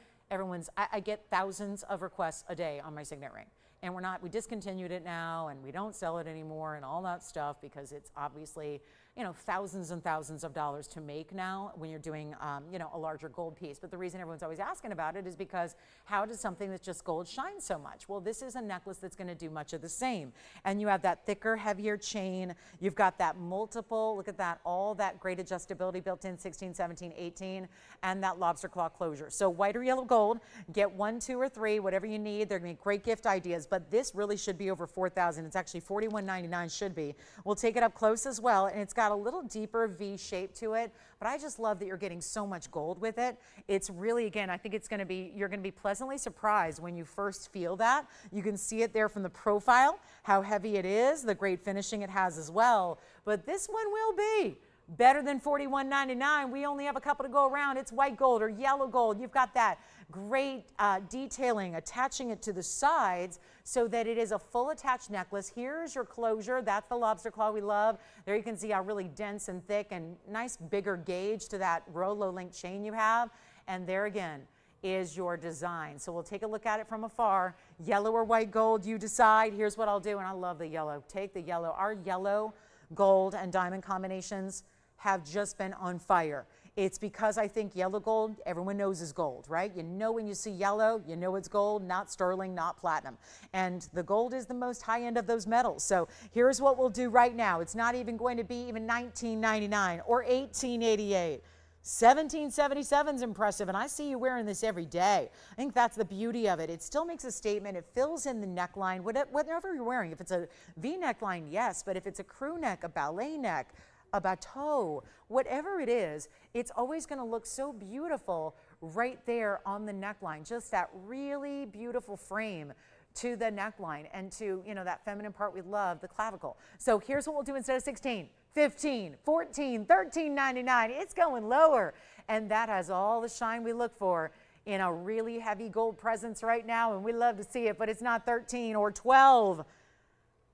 Speaker 1: I get thousands of requests a day on my signet ring. And we discontinued it now, and we don't sell it anymore and all that stuff because it's obviously, you know, thousands and thousands of dollars to make now when you're doing, you know, a larger gold piece. But the reason everyone's always asking about it is because how does something that's just gold shine so much? Well, this is a necklace that's going to do much of the same. And you have that thicker, heavier chain. You've got that multiple, look at that, all that great adjustability built in, 16, 17, 18, and that lobster claw closure. So white or yellow gold, get 1, 2, or 3, whatever you need. They're going to be great gift ideas. But this really should be over $4,000. It's actually $41.99 should be. We'll take it up close as well, and it's got a little deeper V shape to it, but I just love that you're getting so much gold with it. It's really, again, I think it's going to be, you're going to be pleasantly surprised when you first feel that. You can see it there from the profile, how heavy it is, the great finishing it has as well, but this one will be better than $41.99. We only have a couple to go around. It's white gold or yellow gold. You've got that great detailing, attaching it to the sides so that it is a full attached necklace. Here's your closure. That's the lobster claw we love. There you can see how really dense and thick and nice bigger gauge to that Rolo link chain you have. And there again is your design. So we'll take a look at it from afar. Yellow or white gold, you decide. Here's what I'll do, and I love the yellow. Take the yellow. Our yellow, gold, and diamond combinations have just been on fire. It's because I think yellow gold, everyone knows is gold, right? You know when you see yellow, you know it's gold, not sterling, not platinum. And the gold is the most high end of those metals. So here's what we'll do right now. It's not even going to be even $19.99 or $18.88. $17.77 is impressive, and I see you wearing this every day. I think that's the beauty of it. It still makes a statement. It fills in the neckline, whatever you're wearing. If it's a V neckline, yes, but if it's a crew neck, a ballet neck, a bateau, whatever it is, it's always going to look so beautiful right there on the neckline. Just that really beautiful frame to the neckline and to, you know, that feminine part we love, the clavicle. So here's what we'll do instead of 16, 15, 14, 13.99. It's going lower, and that has all the shine we look for in a really heavy gold presence right now, and we love to see it, but it's not 13 or 12.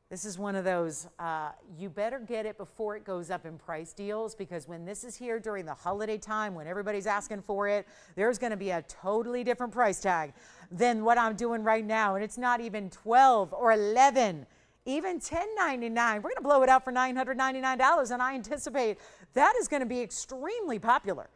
Speaker 1: This is one of those, you better get it before it goes up in price deals, because when this is here during the holiday time, when everybody's asking for it, there's going to be a totally different price tag than what I'm doing right now. And it's not even 12 or 11, even $10.99. We're going to blow it out for $999, and I anticipate that is going to be extremely popular.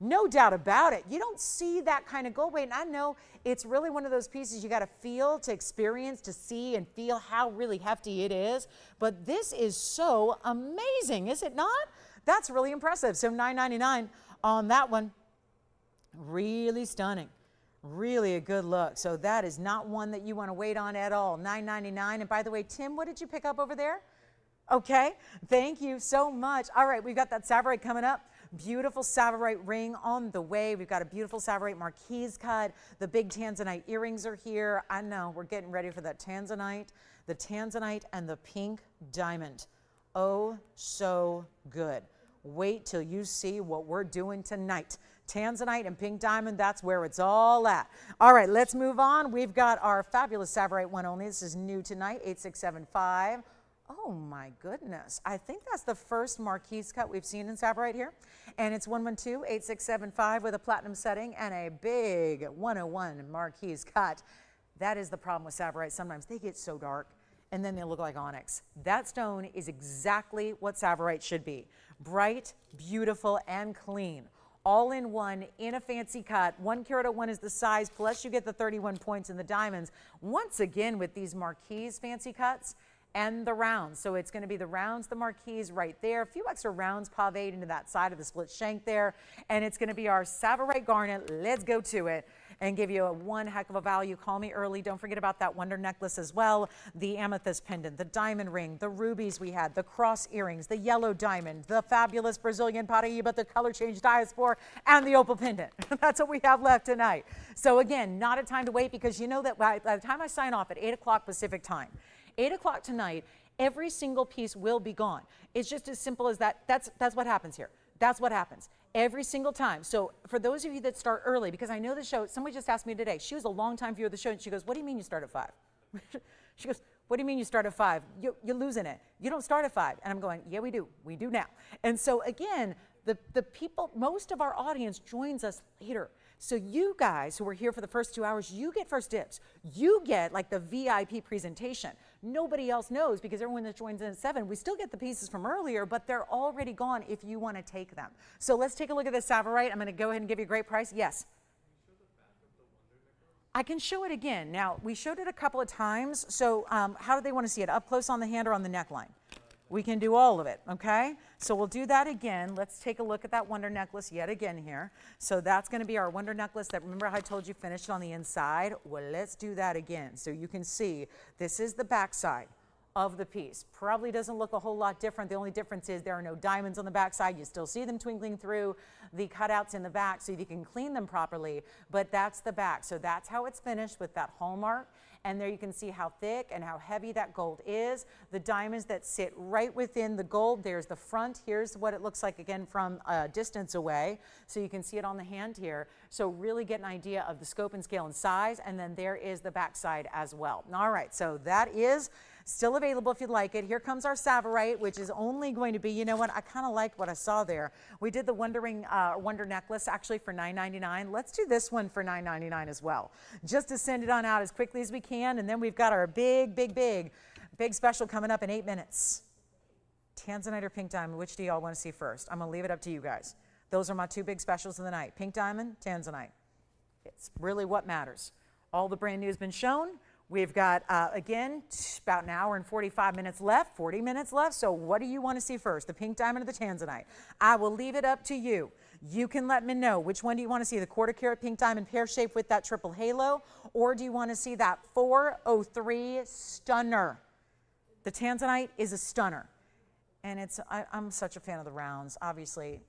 Speaker 1: No doubt about it. You don't see that kind of gold weight. And I know it's really one of those pieces you got to feel, to experience, to see and feel how really hefty it is. But this is so amazing, is it not? That's really impressive. So $9.99 on that one. Really stunning. Really a good look. So that is not one that you want to wait on at all. $9.99. And by the way, Tim, what did you pick up over there? Okay. Thank you so much. All right. We've got that Savorite coming up. Beautiful Savorite ring on the way. We've got a beautiful Savorite marquise cut. The big Tanzanite earrings are here. I know we're getting ready for that Tanzanite. The Tanzanite and the pink diamond. Oh, so good. Wait till you see what we're doing tonight. Tanzanite and pink diamond, that's where it's all at. All right, let's move on. We've got our fabulous Savorite one only. This is new tonight, 8675. Oh my goodness. I think that's the first marquise cut we've seen in Savorite here. And it's 112-8675 with a platinum setting and a big 101 marquise cut. That is the problem with Savorite. Sometimes they get so dark and then they look like onyx. That stone is exactly what Savorite should be. Bright, beautiful, and clean. All in one, in a fancy cut. 1 carat 01 is the size, plus you get the 31 points in the diamonds. Once again with these marquise fancy cuts, and the rounds. So it's going to be the rounds, the marquise right there, a few extra rounds paved into that side of the split shank there, and it's going to be our Savorite garnet. Let's go to it and give you a one heck of a value. Call me early. Don't forget about that wonder necklace as well, the amethyst pendant, the diamond ring, the rubies we had, the cross earrings, the yellow diamond, the fabulous Brazilian Paraíba, the color change diaspora, and the opal pendant. That's what we have left tonight. So again, not a time to wait, because you know that by the time I sign off at 8 o'clock Pacific time, 8 o'clock tonight, every single piece will be gone. It's just as simple as that. That's what happens here. That's what happens every single time. So for those of you that start early, because I know the show, somebody just asked me today, she was a long-time viewer of the show, and she goes, what do you mean you start at 5? She goes, what do you mean you start at 5? You're losing it. You don't start at 5. And I'm going, yeah, we do. We do now. And so again, the people, most of our audience joins us later. So you guys who are here for the first 2 hours, you get first dibs. You get like the VIP presentation. Nobody else knows, because everyone that joins in at 7, we still get the pieces from earlier, but they're already gone if you want to take them. So let's take a look at this Savorite. I'm going to go ahead and give you a great price. Yes? I can show it again. Now, we showed it a couple of times. So how do they want to see it? Up close on the hand or on the neckline? We can do all of it, okay? So we'll do that again. Let's take a look at that wonder necklace yet again here. So that's going to be our wonder necklace that, remember how I told you, finished on the inside? Well, let's do that again. So you can see this is the back side of the piece. Probably doesn't look a whole lot different. The only difference is there are no diamonds on the back side. You still see them twinkling through the cutouts in the back so you can clean them properly, but that's the back. So that's how it's finished with that hallmark. And there you can see how thick and how heavy that gold is. The diamonds that sit right within the gold, there's the front. Here's what it looks like again from a distance away. So you can see it on the hand here. So really get an idea of the scope and scale and size. And then there is the back side as well. All right, so that is still available if you'd like it. Here comes our Savorite, which is only going to be, you know what, I kind of liked what I saw there. We did the wonder necklace actually for $9.99. Let's do this one for $9.99 as well, just to send it on out as quickly as we can. And then we've got our big special coming up in 8 minutes. Tanzanite or pink diamond, which do y'all want to see first? I'm going to leave it up to you guys. Those are my 2 big specials of the night. Pink diamond, Tanzanite. It's really what matters. All the brand new has been shown. We've got, again, about an hour and 45 minutes left, 40 minutes left. So what do you want to see first, the pink diamond or the Tanzanite? I will leave it up to you. You can let me know. Which one do you want to see, the 1/4 carat pink diamond pear shape with that triple halo, or do you want to see that 403 stunner? The Tanzanite is a stunner. And I'm such a fan of the rounds. Obviously,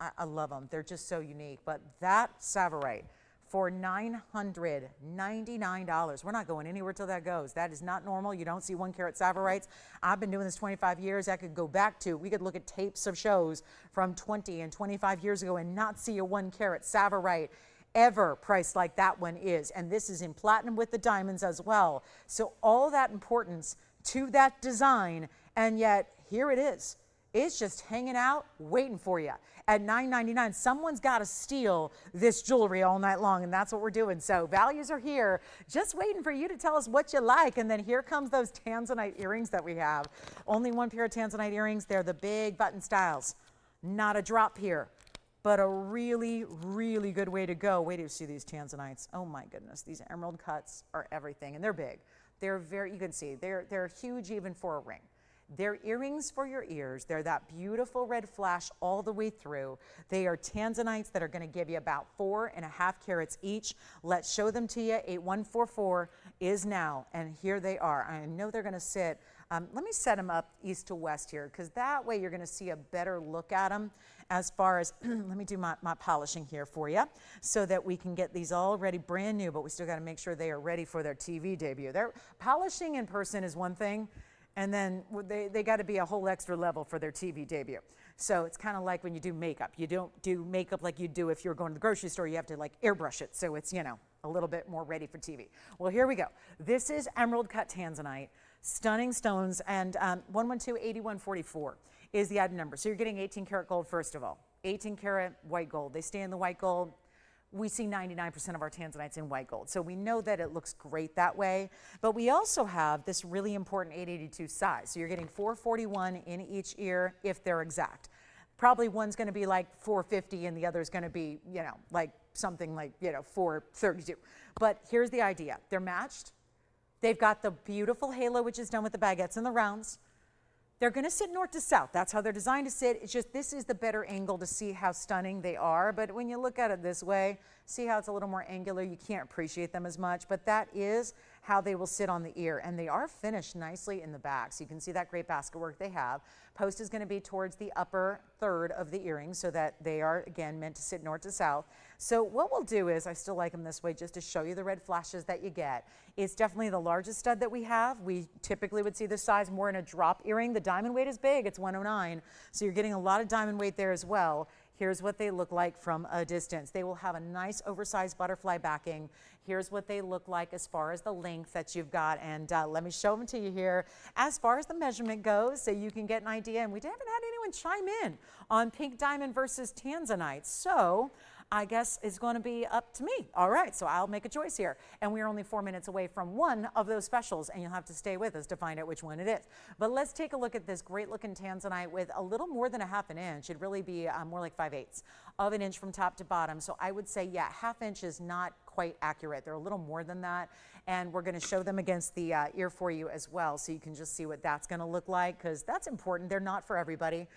Speaker 1: I love them. They're just so unique. But that Savorite, for $999. We're not going anywhere till that goes. That is not normal. You don't see 1 carat Savorites. I've been doing this 25 years. I could go back to, we could look at tapes of shows from 20 and 25 years ago and not see a 1 carat Savorite ever priced like that one is. And this is in platinum with the diamonds as well. So all that importance to that design, and yet here it is. It's just hanging out, waiting for you. At $9.99, someone's got to steal this jewelry all night long, and that's what we're doing. So values are here, just waiting for you to tell us what you like. And then here comes those tanzanite earrings that we have. Only one pair of tanzanite earrings. They're the big button styles. Not a drop here, but a really, really good way to go. Wait till you see these tanzanites. Oh my goodness, these emerald cuts are everything, and they're big. They're very, you can see, they're huge even for a ring. They're earrings for your ears. They're that beautiful red flash all the way through. They are tanzanites that are going to give you about 4.5 carats each. Let's show them to you. 8144 is now, and here they are. I know they're going to sit. Let me set them up east to west here, because that way you're going to see a better look at them as far as, let me do my polishing here for you so that we can get these all ready, brand new, but we still got to make sure they are ready for their TV debut. Their polishing in person is one thing, and then they got to be a whole extra level for their TV debut. So it's kind of like when you do makeup. You don't do makeup like you do if you're going to the grocery store. You have to like airbrush it, so it's, you know, a little bit more ready for TV. Well, here we go. This is emerald cut tanzanite, stunning stones, and 112-8144 is the item number. So you're getting 18 karat gold first of all. 18 karat white gold. They stay in the white gold. We see 99% of our tanzanites in white gold. So we know that it looks great that way. But we also have this really important 882 size. So you're getting 441 in each ear if they're exact. Probably one's going to be like 450 and the other's going to be, you know, like something like, you know, 432. But here's the idea. They're matched. They've got the beautiful halo, which is done with the baguettes and the rounds. They're going to sit north to south. That's how they're designed to sit. It's just this is the better angle to see how stunning they are. But when you look at it this way, see how it's a little more angular. You can't appreciate them as much. But that is how they will sit on the ear. And they are finished nicely in the back. So you can see that great basket work they have. Post is going to be towards the upper third of the earring so that they are, again, meant to sit north to south. So what we'll do is, I still like them this way just to show you the red flashes that you get. It's definitely the largest stud that we have. We typically would see this size more in a drop earring. The diamond weight is big. It's 109. So you're getting a lot of diamond weight there as well. Here's what they look like from a distance. They will have a nice oversized butterfly backing. Here's what they look like as far as the length that you've got. And let me show them to you here as far as the measurement goes so you can get an idea. And we haven't had anyone chime in on pink diamond versus tanzanite. So I guess it's going to be up to me. All right, so I'll make a choice here. And we're only 4 minutes away from one of those specials, and you'll have to stay with us to find out which one it is. But let's take a look at this great looking tanzanite with a little more than a ½ inch. It'd really be more like 5/8 of an inch from top to bottom. So I would say, yeah, ½ inch is not quite accurate. They're a little more than that. And we're going to show them against the ear for you as well, so you can just see what that's going to look like, because that's important. They're not for everybody.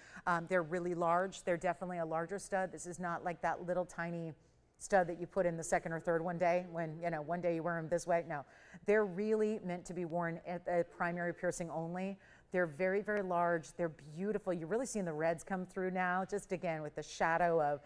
Speaker 1: They're really large. They're definitely a larger stud. This is not like that little tiny stud that you put in the second or third one day when, you know, one day you wear them this way. No, they're really meant to be worn at a primary piercing only. They're very, very large. They're beautiful. You're really seeing the reds come through now, just again with the shadow of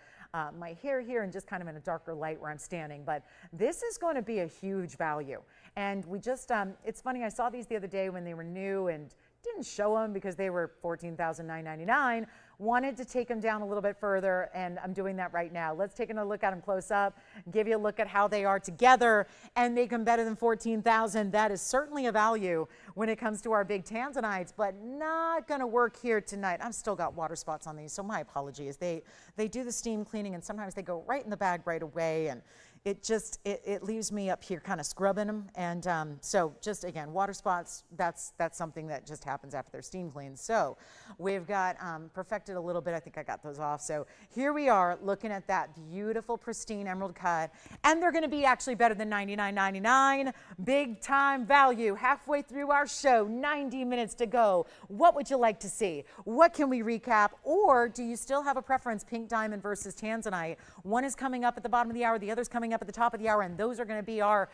Speaker 1: my hair here and just kind of in a darker light where I'm standing. But this is going to be a huge value. And we just, it's funny, I saw these the other day when they were new and didn't show them because they were $14,999. Wanted to take them down a little bit further, and I'm doing that right now. Let's take a look at them close up, give you a look at how they are together, and make them better than $14,000. That is certainly a value when it comes to our big tanzanites, but not going to work here tonight. I've still got water spots on these, so my apologies. They do the steam cleaning, and sometimes they go right in the bag right away, and it just, it leaves me up here kind of scrubbing them. And so just again, water spots, that's something that just happens after they're steam cleaned. So we've got perfected a little bit. I think I got those off. So here we are looking at that beautiful, pristine emerald cut. And they're going to be actually better than $99.99. Big time value. Halfway through our show, 90 minutes to go. What would you like to see? What can we recap? Or do you still have a preference, pink diamond versus tanzanite? One is coming up at the bottom of the hour. The other's coming up at the top of the hour, and those are going to be our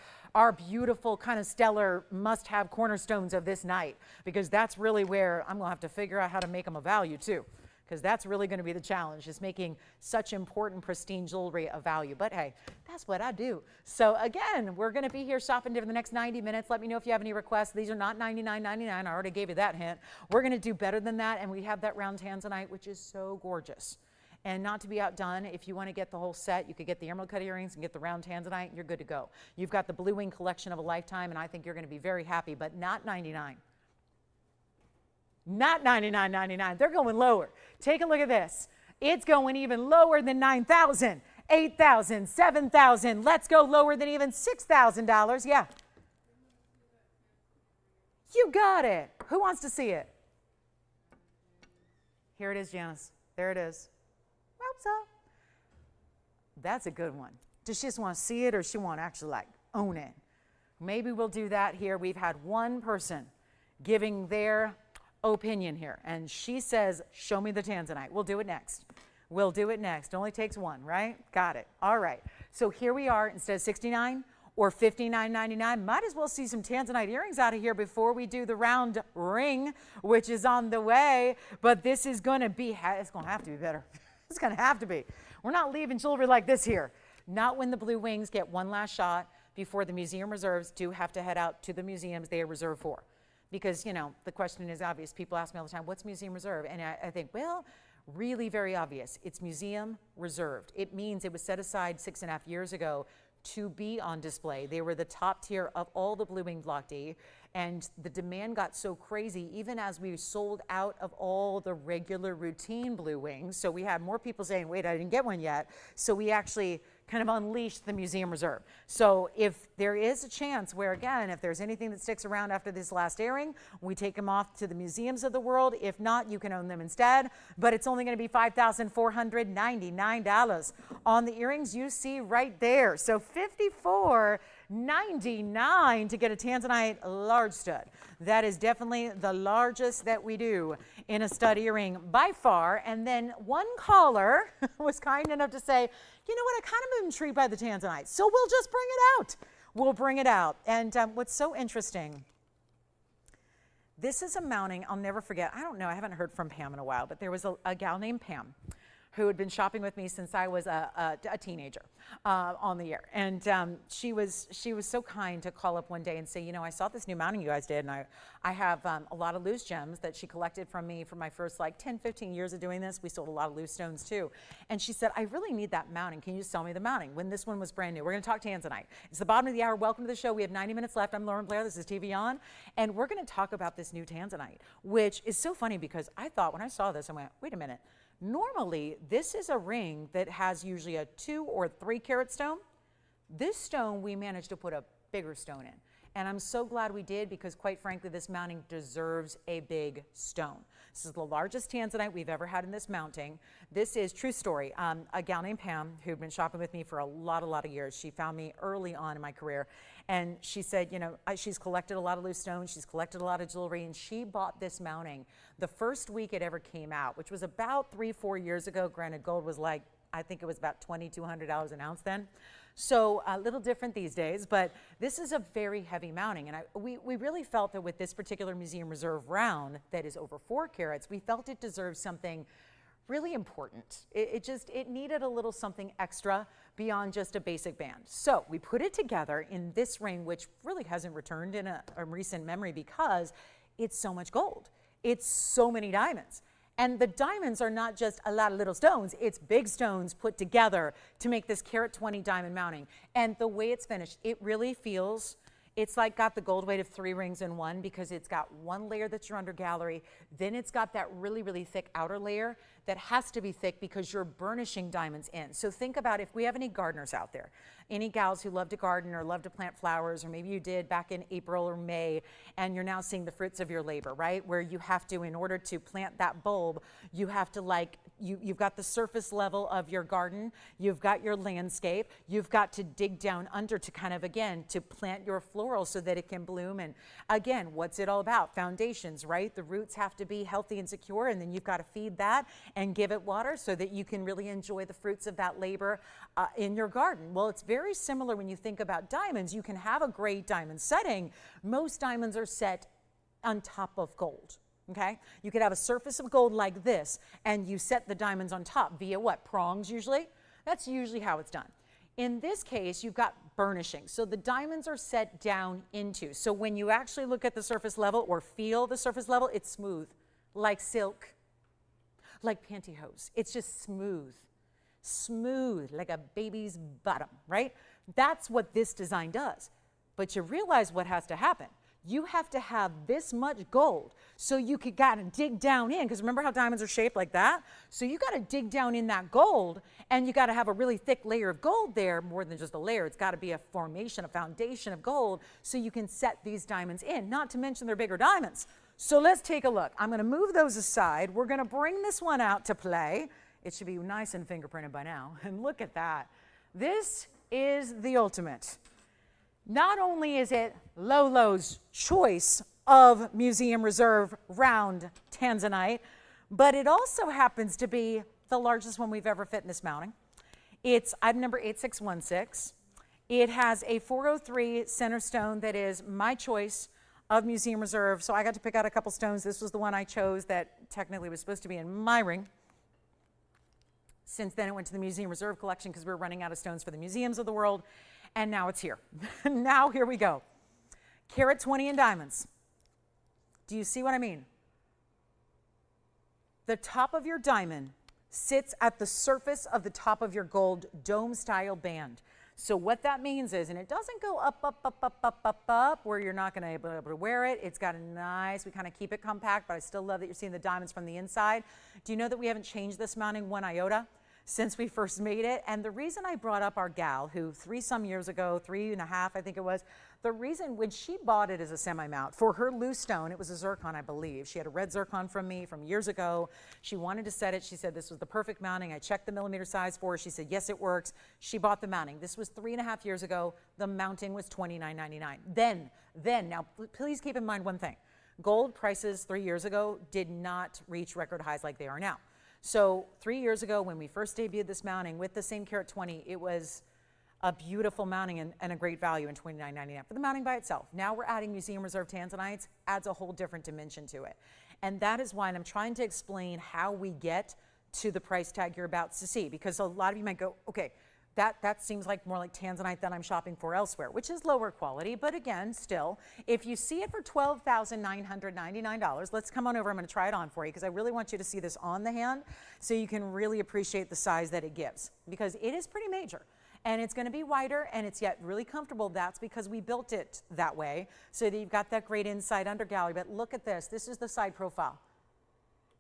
Speaker 1: beautiful kind of stellar must-have cornerstones of this night, because that's really where I'm going to have to figure out how to make them a value too, because that's really going to be the challenge, is making such important pristine jewelry a value. But hey, that's what I do. So again, we're going to be here shopping for the next 90 minutes. Let me know if you have any requests. These are not $99.99. I already gave you that hint. We're going to do better than that, and we have that round tanzanite, which is so gorgeous. And not to be outdone, if you want to get the whole set, you could get the emerald cut earrings and get the round tanzanite, and you're good to go. You've got the blue wing collection of a lifetime, and I think you're going to be very happy, but not $99. Not $99.99. They're going lower. Take a look at this. It's going even lower than $9,000, $8,000, $7,000. Let's go lower than even $6,000. Yeah. You got it. Who wants to see it? Here it is, Janice. There it is. Hope so. That's a good one. Does she just want to see it, or she want to actually like own it? Maybe we'll do that here. We've had one person giving their opinion here, and she says, show me the tanzanite. We'll do it next. We'll do it next. It only takes one, right? Got it. All right. So here we are. Instead of $69 or $59.99, might as well see some tanzanite earrings out of here before we do the round ring, which is on the way. But this is going to be, it's going to have to be better. It's going to have to be. We're not leaving jewelry like this here. Not when the blue wings get one last shot before the museum reserves do have to head out to the museums they are reserved for. Because, you know, the question is obvious. People ask me all the time, what's museum reserve? And I think, well, really very obvious. It's museum reserved. It means it was set aside 6.5 years ago to be on display. They were the top tier of all the blue wing Block D, and the demand got so crazy even as we sold out of all the regular routine blue wings. So we had more people saying, wait, I didn't get one yet. So we actually kind of unleashed the museum reserve. So if there is a chance where, again, if there's anything that sticks around after this last airing, we take them off to the museums of the world. If not, you can own them instead. But it's only going to be $5,499 on the earrings you see right there. So $54.99 to get a tanzanite large stud. That is definitely the largest that we do in a stud earring by far. And then one caller was kind enough to say, you know what, I kind of am intrigued by the tanzanite, so we'll just bring it out. We'll bring it out. And what's so interesting, this is a mounting I'll never forget. I don't know, I haven't heard from Pam in a while, but there was a gal named Pam who had been shopping with me since I was a teenager on the air. And she was so kind to call up one day and say, you know, I saw this new mounting you guys did, and I have a lot of loose gems that she collected from me for my first like 10, 15 years of doing this. We sold a lot of loose stones too. And she said, I really need that mounting. Can you just sell me the mounting? When this one was brand new. We're gonna talk tanzanite. It's the bottom of the hour. Welcome to the show. We have 90 minutes left. I'm Lauren Blair. This is TVON. And we're gonna talk about this new tanzanite, which is so funny because I thought when I saw this, I went, wait a minute. Normally, this is a ring that has usually a 2 or 3 carat stone. This stone, we managed to put a bigger stone in. And I'm so glad we did because, quite frankly, this mounting deserves a big stone. This is the largest tanzanite we've ever had in this mounting. This is, true story, a gal named Pam who'd been shopping with me for a lot of years. She found me early on in my career. And she said, you know, she's collected a lot of loose stones. She's collected a lot of jewelry. And she bought this mounting the first week it ever came out, which was about 3-4 years ago. Granted, gold was like, I think it was about $2,200 an ounce then. So a little different these days, but this is a very heavy mounting. And we really felt that with this particular museum reserve round that is over 4 carats, we felt it deserved something really important. It needed a little something extra beyond just a basic band. So we put it together in this ring, which really hasn't returned in a recent memory because it's so much gold. It's so many diamonds. And the diamonds are not just a lot of little stones, it's big stones put together to make this carat 20 diamond mounting. And the way it's finished, it really feels, it's like got the gold weight of 3 rings in one because it's got one layer that's your under gallery, then it's got that really thick outer layer that has to be thick because you're burnishing diamonds in. So think about if we have any gardeners out there, any gals who love to garden or love to plant flowers, or maybe you did back in April or May, and you're now seeing the fruits of your labor, right? Where you have to, in order to plant that bulb, you have to like, you've got the surface level of your garden, you've got your landscape, you've got to dig down under to kind of, again, to plant your floral so that it can bloom. And again, what's it all about? Foundations, right? The roots have to be healthy and secure, and then you've got to feed that and give it water so that you can really enjoy the fruits of that labor in your garden. Well, it's very similar when you think about diamonds. You can have a great diamond setting. Most diamonds are set on top of gold. Okay, you could have a surface of gold like this, and you set the diamonds on top via what? Prongs usually? That's usually how it's done. In this case, you've got burnishing. So the diamonds are set down into. So when you actually look at the surface level or feel the surface level, it's smooth, like silk, like pantyhose. It's just smooth, like a baby's bottom, right? That's what this design does. But you realize what has to happen. you have to have this much gold. So you could gotta dig down in, because remember how diamonds are shaped like that? So you gotta dig down in that gold, and you gotta have a really thick layer of gold there, more than just a layer. It's gotta be a formation, a foundation of gold, so you can set these diamonds in, not to mention they're bigger diamonds. So let's take a look. I'm gonna move those aside. We're gonna bring this one out to play. It should be nice and fingerprinted by now. And look at that. This is the ultimate. Not only is it Lolo's choice of Museum Reserve round tanzanite, but it also happens to be the largest one we've ever fit in this mounting. It's item number 8616. It has a 403 center stone that is my choice of Museum Reserve. So I got to pick out a couple stones. This was the one I chose that technically was supposed to be in my ring. Since then it went to the Museum Reserve collection because we were running out of stones for the museums of the world. And now it's here. Now here we go. Carat 20 in diamonds. Do you see what I mean? The top of your diamond sits at the surface of the top of your gold dome style band. So what that means is, and it doesn't go up, up, up, up, up, up, up, where you're not going to be able to wear it. It's got a nice, we kind of keep it compact, but I still love that you're seeing the diamonds from the inside. Do you know that we haven't changed this mounting one iota since we first made it? And the reason I brought up our gal who 3-some years ago, 3.5 I think it was, the reason when she bought it as a semi-mount for her loose stone, it was a zircon I believe. She had a red zircon from me from years ago. She wanted to set it. She said this was the perfect mounting. I checked the millimeter size for her. She said yes it works. She bought the mounting. This was 3.5 years ago. The mounting was $29.99. Then, now please keep in mind one thing. Gold prices 3 years ago did not reach record highs like they are now. So 3 years ago when we first debuted this mounting with the same carat 20, it was a beautiful mounting and a great value in $29.99 for the mounting by itself. Now we're adding Museum Reserve tanzanites, adds a whole different dimension to it. And that is why, and I'm trying to explain how we get to the price tag you're about to see, because a lot of you might go, okay, that seems like more like tanzanite than I'm shopping for elsewhere, which is lower quality. But again, still, if you see it for $12,999, let's come on over. I'm going to try it on for you because I really want you to see this on the hand so you can really appreciate the size that it gives, because it is pretty major. And it's going to be wider and it's yet really comfortable. That's because we built it that way so that you've got that great inside under gallery. But look at this. This is the side profile.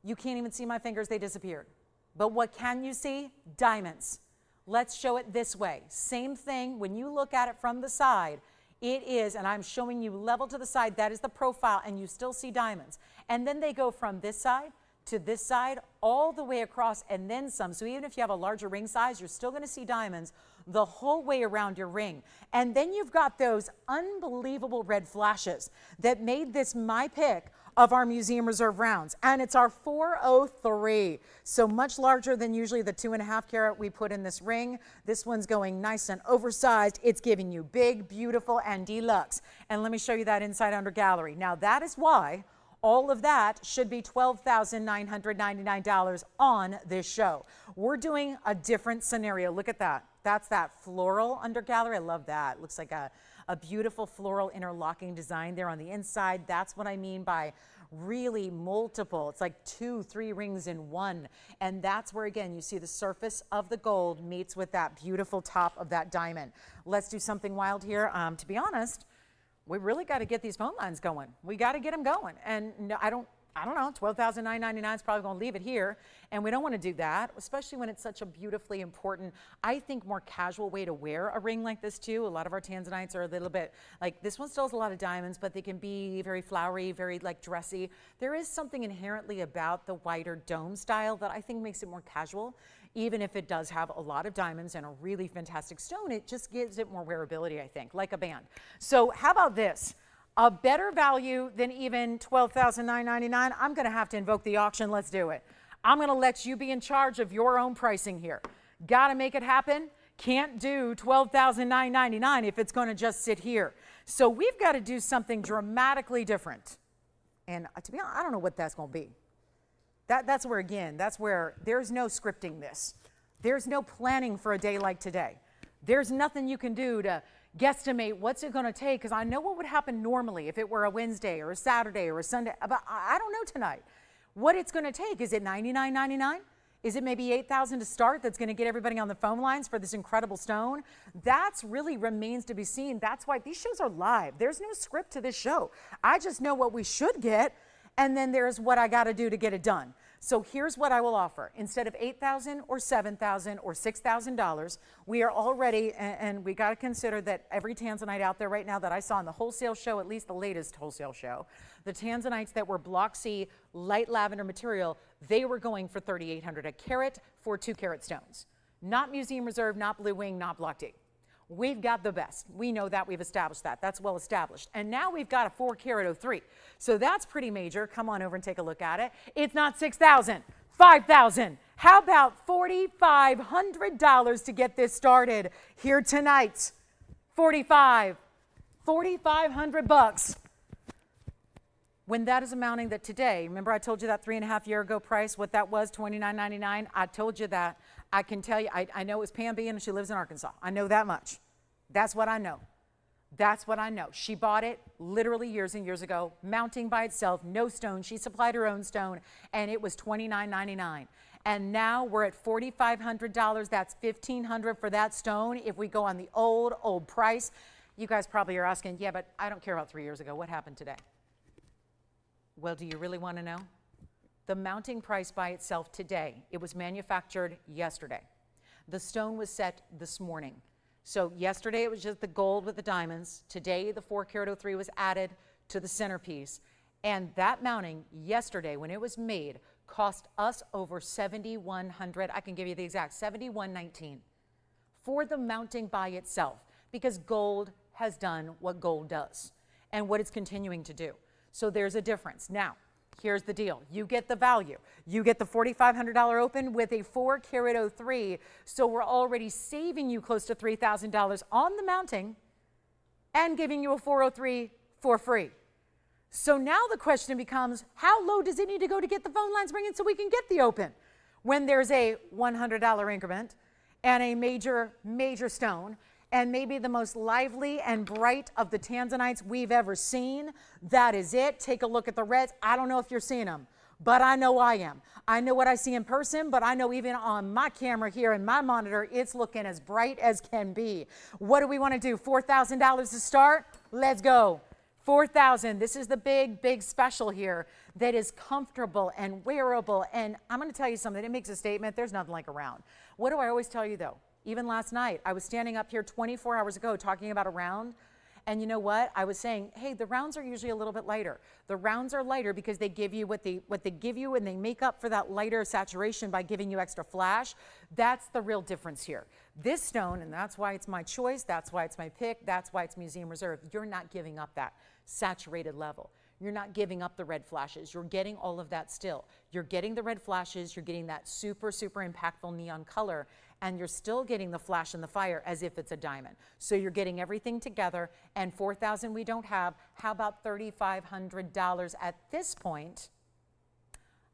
Speaker 1: You can't even see my fingers. They disappeared. But what can you see? Diamonds. Let's show it this way. Same thing. When you look at it from the side, it is, and I'm showing you level to the side, that is the profile, and you still see diamonds. And then they go from this side to this side all the way across and then some. So even if you have a larger ring size, you're still going to see diamonds the whole way around your ring. And then you've got those unbelievable red flashes that made this my pick of our Museum Reserve rounds. And it's our 403. So much larger than usually the 2.5 carat we put in this ring. This one's going nice and oversized. It's giving you big, beautiful, and deluxe. And let me show you that inside under gallery. Now that is why all of that should be $12,999 on this show. We're doing a different scenario. Look at that. That's that floral under gallery. I love that. It looks like a beautiful floral interlocking design there on the inside. That's what I mean by really multiple. It's like 2-3 rings in one. And that's where, again, you see the surface of the gold meets with that beautiful top of that diamond. Let's do something wild here. To be honest, we really got to get these phone lines going. We got to get them going. And no, I don't know, $12,999 is probably going to leave it here. And we don't want to do that, especially when it's such a beautifully important, I think, more casual way to wear a ring like this too. A lot of our tanzanites are a little bit, like this one still has a lot of diamonds, but they can be very flowery, very like dressy. There is something inherently about the wider dome style that I think makes it more casual. Even if it does have a lot of diamonds and a really fantastic stone, it just gives it more wearability, I think, like a band. So how about this? A better value than even $12,999. I'm going to have to invoke the auction. Let's do it. I'm going to let you be in charge of your own pricing here. Got to make it happen. Can't do $12,999 if it's going to just sit here. So we've got to do something dramatically different. And to be honest, I don't know what that's going to be. That's where, again, that's where there's no scripting this. There's no planning for a day like today. There's nothing you can do to guesstimate what's it going to take, because I know what would happen normally if it were a Wednesday or a Saturday or a Sunday, but I don't know tonight what it's going to take. Is it $99.99? Is it maybe 8,000 to start that's going to get everybody on the phone lines for this incredible stone? That's really remains to be seen. That's why these shows are live. There's no script to this show. I just know what we should get, and then there's what I got to do to get it done. So here's what I will offer. Instead of $8,000 or $7,000 or $6,000, we are already, and we got to consider that every tanzanite out there right now that I saw in the wholesale show, at least the latest wholesale show, the tanzanites that were Block C light lavender material, they were going for $3,800 a carat for 2-carat stones. Not museum reserve, not blue wing, not Block D. We've got the best. We know that. We've established that. That's well established. And now we've got a 4-carat 03. So that's pretty major. Come on over and take a look at it. It's not $6,000, $5,000. How about $4,500 to get this started here tonight? $4,500 bucks. When that is amounting that today, remember I told you that 3.5 year ago price, what that was, $29.99? I told you that. I can tell you, I know it was Pam B and she lives in Arkansas. I know that much. That's what I know. That's what I know. She bought it literally years and years ago, mounting by itself, no stone. She supplied her own stone, and it was $29.99. And now we're at $4,500. That's $1,500 for that stone. If we go on the old price, you guys probably are asking, yeah, but I don't care about 3 years ago. What happened today? Well, do you really want to know? The mounting price by itself today, it was manufactured yesterday. The stone was set this morning. So yesterday it was just the gold with the diamonds. Today the 4-carat 03 was added to the centerpiece. And that mounting yesterday, when it was made, cost us over $7,100. I can give you the exact, $7,119 for the mounting by itself, because gold has done what gold does and what it's continuing to do. So there's a difference. Now, here's the deal. You get the value. You get the $4,500 open with a 4-carat 03. So we're already saving you close to $3,000 on the mounting and giving you a 403 for free. So now the question becomes, how low does it need to go to get the phone lines ringing so we can get the open? When there's a $100 increment and a major stone, and maybe the most lively and bright of the tanzanites we've ever seen. That is it. Take a look at the reds. I don't know if you're seeing them, but I know I am. I know what I see in person, but I know even on my camera here and my monitor, it's looking as bright as can be. What do we want to do? $4,000 to start? Let's go. $4,000. This is the big special here that is comfortable and wearable. And I'm going to tell you something. It makes a statement. There's nothing like a round. What do I always tell you, though? Even last night, I was standing up here 24 hours ago talking about a round. And you know what? I was saying, hey, the rounds are usually a little bit lighter. The rounds are lighter because they give you what they give you, and they make up for that lighter saturation by giving you extra flash. That's the real difference here. This stone, and that's why it's my choice, that's why it's my pick, that's why it's museum reserve. You're not giving up that saturated level. You're not giving up the red flashes. You're getting all of that still. You're getting the red flashes. You're getting that super impactful neon color. And you're still getting the flash and the fire as if it's a diamond. So you're getting everything together, and $4,000 we don't have. How about $3,500 at this point?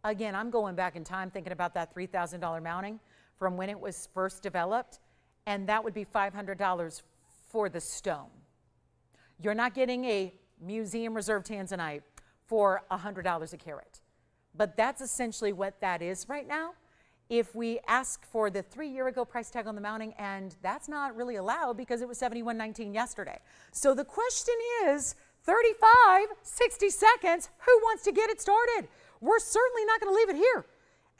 Speaker 1: Again, I'm going back in time thinking about that $3,000 mounting from when it was first developed, and that would be $500 for the stone. You're not getting a museum reserve tanzanite for $100 a carat. But that's essentially what that is right now. If we ask for the 3 year ago price tag on the mounting, and that's not really allowed because it was $71.19 yesterday. So the question is 60 seconds, who wants to get it started? We're certainly not going to leave it here.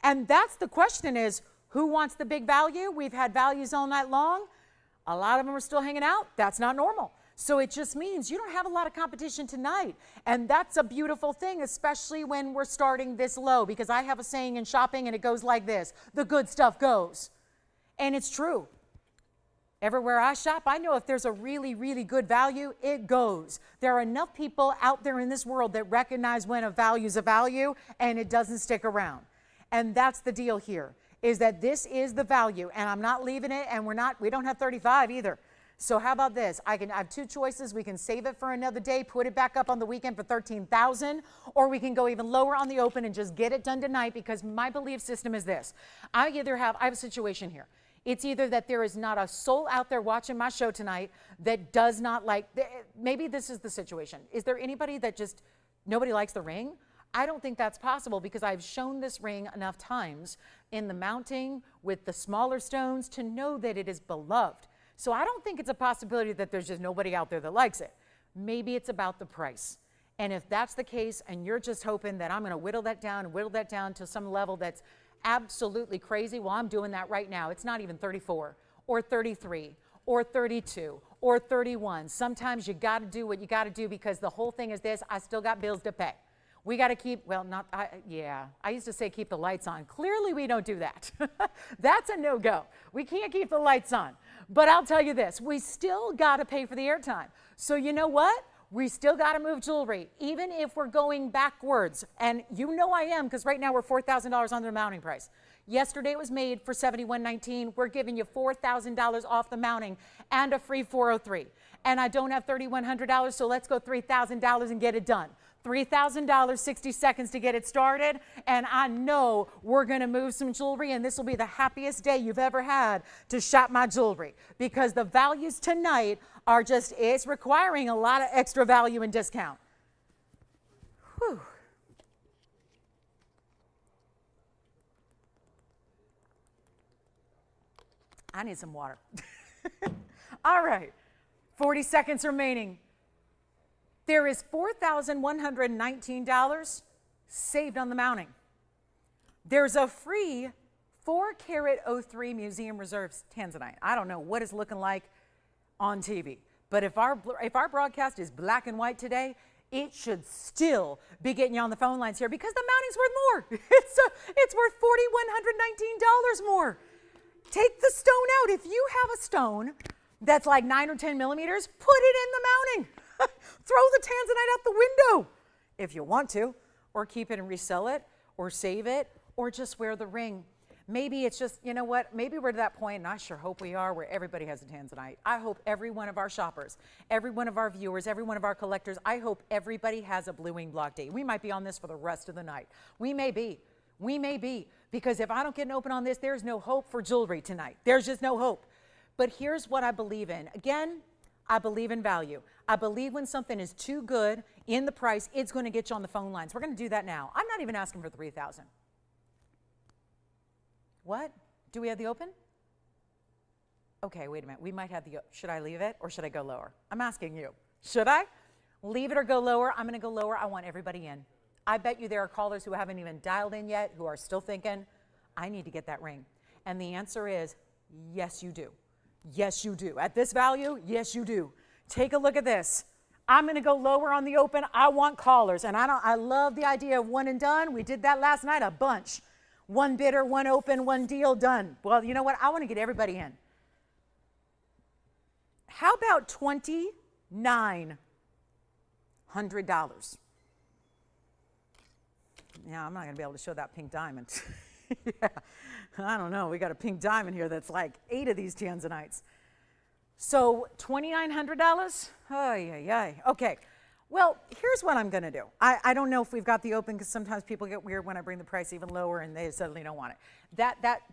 Speaker 1: And that's the question is, who wants the big value? We've had values all night long. A lot of them are still hanging out. That's not normal. So it just means you don't have a lot of competition tonight. And that's a beautiful thing, especially when we're starting this low, because I have a saying in shopping and it goes like this: the good stuff goes. And it's true. Everywhere I shop, I know if there's a really good value, it goes. There are enough people out there in this world that recognize when a value is a value and it doesn't stick around. And that's the deal here, is that this is the value, and I'm not leaving it, and we don't have 35 either. So how about this? I have two choices. We can save it for another day, put it back up on the weekend for $13,000, or we can go even lower on the open and just get it done tonight, because my belief system is this. I have a situation here. It's either that there is not a soul out there watching my show tonight that does not like, maybe this is the situation. Is there anybody that just, nobody likes the ring? I don't think that's possible because I've shown this ring enough times in the mounting with the smaller stones to know that it is beloved. So I don't think it's a possibility that there's just nobody out there that likes it. Maybe it's about the price. And if that's the case and you're just hoping that I'm going to whittle that down to some level that's absolutely crazy, well, I'm doing that right now. It's not even 34 or 33 or 32 or 31. Sometimes you got to do what you got to do because the whole thing is this: I still got bills to pay. We got to keep, well, I used to say keep the lights on. Clearly we don't do that. That's a no-go. We can't keep the lights on. But I'll tell you this, we still got to pay for the airtime. So you know what? We still got to move jewelry, even if we're going backwards. And you know I am, because right now we're $4,000 under the mounting price. Yesterday it was made for $71.19. We're giving you $4,000 off the mounting and a free 403. And I don't have $3,100, so let's go $3,000 and get it done. $3,000, 60 seconds to get it started, and I know we're going to move some jewelry, and this will be the happiest day you've ever had to shop my jewelry, because the values tonight are just, it's requiring a lot of extra value and discount. Whew. I need some water. All right, 40 seconds remaining. There is $4,119 saved on the mounting. There's a free 4-carat 03 Museum Reserves Tanzanite. I don't know what it's looking like on TV, but if our broadcast is black and white today, it should still be getting you on the phone lines here because the mounting's worth more. It's worth $4,119 more. Take the stone out. If you have a stone that's like 9 or 10 millimeters, put it in the mounting. Throw the Tanzanite out the window if you want to, or keep it and resell it, or save it, or just wear the ring. Maybe it's just, you know what, maybe we're to that point, and I sure hope we are, where everybody has a Tanzanite. I hope every one of our shoppers, every one of our viewers, every one of our collectors, I hope everybody has a blue wing block day. We might be on this for the rest of the night. We may be, because if I don't get an open on this, there's no hope for jewelry tonight. There's just no hope. But here's what I believe in. Again, I believe in value. I believe when something is too good in the price, it's going to get you on the phone lines. We're going to do that now. I'm not even asking for $3,000. What? Do we have the open? Okay, wait a minute. We might have the, should I leave it or should I go lower? I'm asking you. Should I? Leave it or go lower? I'm going to go lower. I want everybody in. I bet you there are callers who haven't even dialed in yet, who are still thinking, I need to get that ring. And the answer is, yes, you do. Yes, you do. At this value, yes, you do. Take a look at this. I'm going to go lower on the open. I want callers. And I love the idea of one and done. We did that last night, a bunch. One bidder, one open, one deal, done. Well, you know what? I want to get everybody in. How about $2,900? Yeah, I'm not going to be able to show that pink diamond. Yeah, I don't know. We got a pink diamond here that's like 8 of these Tanzanites. So $2,900? Oh, yeah. Okay. Well, here's what I'm going to do. I don't know if we've got the open because sometimes people get weird when I bring the price even lower and they suddenly don't want it.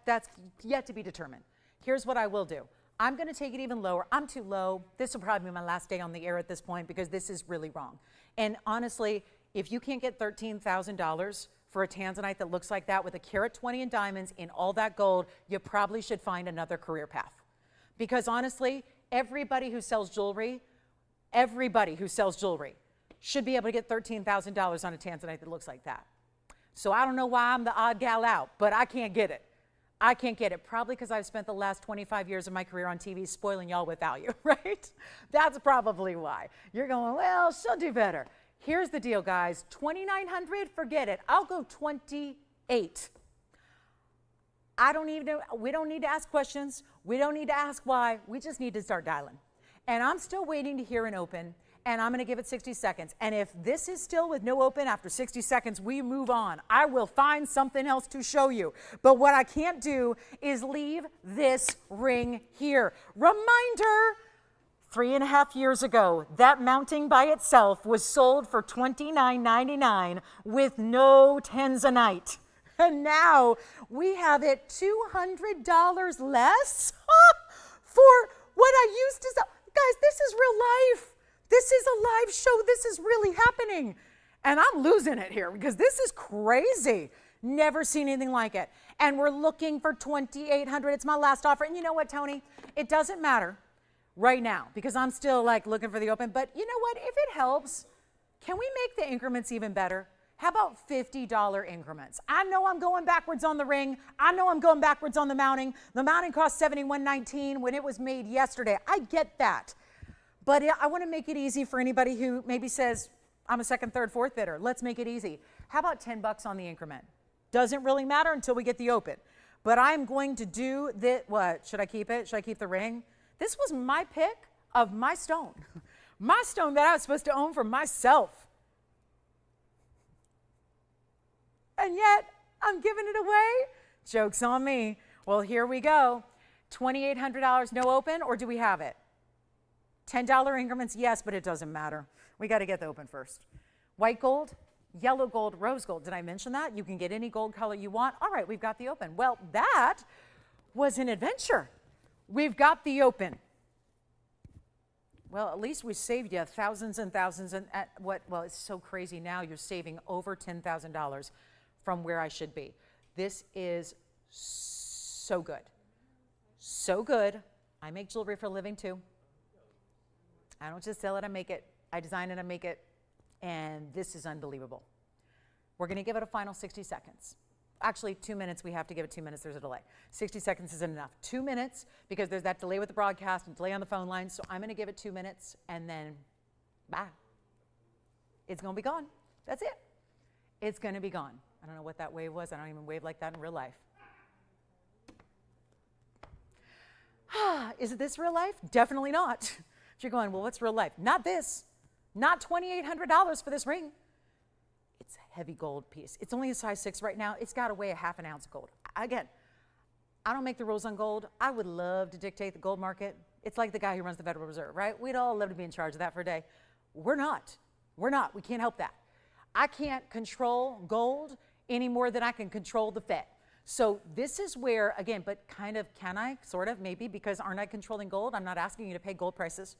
Speaker 1: That's yet to be determined. Here's what I will do. I'm going to take it even lower. I'm too low. This will probably be my last day on the air at this point because this is really wrong. And honestly, if you can't get $13,000 for a Tanzanite that looks like that with a carat 20 in diamonds in all that gold, you probably should find another career path. Because honestly, everybody who sells jewelry should be able to get $13,000 on a Tanzanite that looks like that. So I don't know why I'm the odd gal out, but I can't get it. I can't get it, probably because I've spent the last 25 years of my career on TV spoiling y'all with value, right? That's probably why. You're going, well, she'll do better. Here's the deal, guys. $2,900, forget it. I'll go 28. I don't even know, we don't need to ask questions. We don't need to ask why. We just need to start dialing. And I'm still waiting to hear an open, and I'm going to give it 60 seconds. And if this is still with no open after 60 seconds, we move on. I will find something else to show you. But what I can't do is leave this ring here. Reminder, 3.5 years ago, that mounting by itself was sold for $29.99 with no Tanzanite. And now we have it $200 less for what I used to sell. Guys, this is real life. This is a live show. This is really happening. And I'm losing it here because this is crazy. Never seen anything like it. And we're looking for $2,800. It's my last offer. And you know what, Tony? It doesn't matter right now because I'm still like looking for the open. But you know what? If it helps, can we make the increments even better? How about $50 increments? I know I'm going backwards on the ring. I know I'm going backwards on the mounting. The mounting cost $71.19 when it was made yesterday. I get that. But I want to make it easy for anybody who maybe says, I'm a second, third, fourth bidder. Let's make it easy. How about $10 on the increment? Doesn't really matter until we get the open. But I'm going to do this. What? Should I keep it? Should I keep the ring? This was my pick of my stone. My stone that I was supposed to own for myself. And yet, I'm giving it away. Joke's on me. Well, here we go. $2,800, no open, or do we have it? $10 increments, yes, but it doesn't matter. We got to get the open first. White gold, yellow gold, rose gold. Did I mention that? You can get any gold color you want. All right, we've got the open. Well, that was an adventure. We've got the open. Well, at least we saved you thousands and thousands. And well, it's so crazy now. You're saving over $10,000 from where I should be. This is so good. So good. I make jewelry for a living too. I don't just sell it, I make it. I design it, I make it. And this is unbelievable. We're going to give it a final 60 seconds. Actually, 2 minutes. We have to give it 2 minutes. There's a delay. 60 seconds isn't enough. 2 minutes because there's that delay with the broadcast and delay on the phone line. So I'm going to give it 2 minutes and then bye. It's going to be gone. That's it. It's going to be gone. I don't know what that wave was. I don't even wave like that in real life. Is it this real life? Definitely not. If you're going, well, what's real life? Not this. Not $2,800 for this ring. It's a heavy gold piece. It's only a size 6 right now. It's got to weigh a half an ounce of gold. Again, I don't make the rules on gold. I would love to dictate the gold market. It's like the guy who runs the Federal Reserve, right? We'd all love to be in charge of that for a day. We're not. We're not. We can't help that. I can't control gold any more than I can control the Fed. So this is where, again, but kind of, can I? Sort of, maybe, because aren't I controlling gold? I'm not asking you to pay gold prices.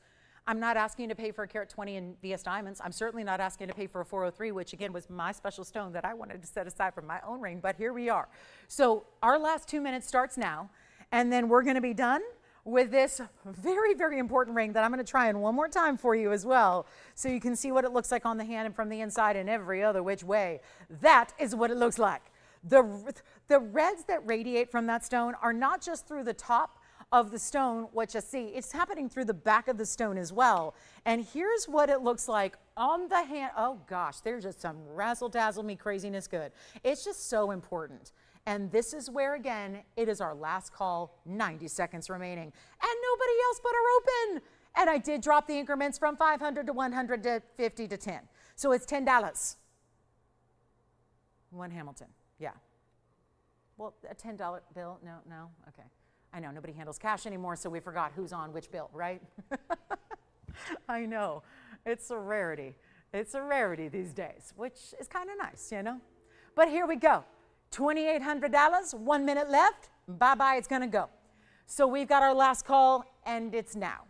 Speaker 1: I'm not asking you to pay for a carat 20 in VS diamonds. I'm certainly not asking you to pay for a 403, which again was my special stone that I wanted to set aside for my own ring, but here we are. So our last 2 minutes starts now, and then we're gonna be done with this very, very important ring that I'm gonna try in one more time for you as well, so you can see what it looks like on the hand and from the inside and every other which way. That is what it looks like. The reds that radiate from that stone are not just through the top of the stone, what you see, it's happening through the back of the stone as well. And here's what it looks like on the hand. Oh gosh, there's just some razzle dazzle me craziness good. It's just so important. And this is where, again, it is our last call, 90 seconds remaining. And nobody else but are open. And I did drop the increments from 500 to 100 to 50 to 10. So it's $10. One Hamilton, yeah. Well, a $10 bill, no, okay. I know, nobody handles cash anymore, so we forgot who's on which bill, right? I know, it's a rarity. It's a rarity these days, which is kind of nice, you know? But here we go, $2,800, 1 minute left, bye-bye, it's gonna go. So we've got our last call, and it's now,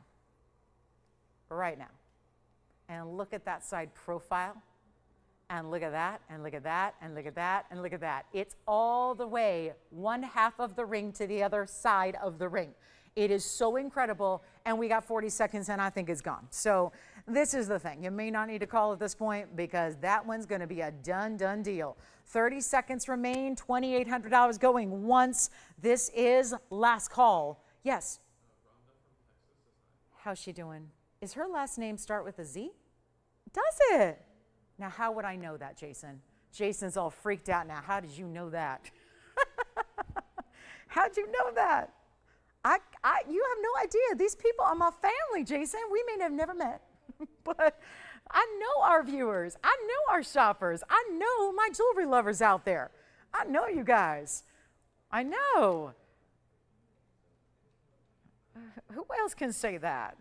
Speaker 1: right now. And look at that side profile. And look at that, and look at that, and look at that, and look at that. It's all the way one half of the ring to the other side of the ring. It is so incredible, and we got 40 seconds, and I think it's gone. So this is the thing. You may not need to call at this point because that one's going to be a done deal. 30 seconds remain, $2,800 going once. This is last call. Yes? How's she doing? Is her last name start with a Z? Does it? Now, how would I know that, Jason? Jason's all freaked out now. How did you know that? How'd you know that? You have no idea. These people are my family, Jason. We may have never met, but I know our viewers. I know our shoppers. I know my jewelry lovers out there. I know you guys. I know. Who else can say that?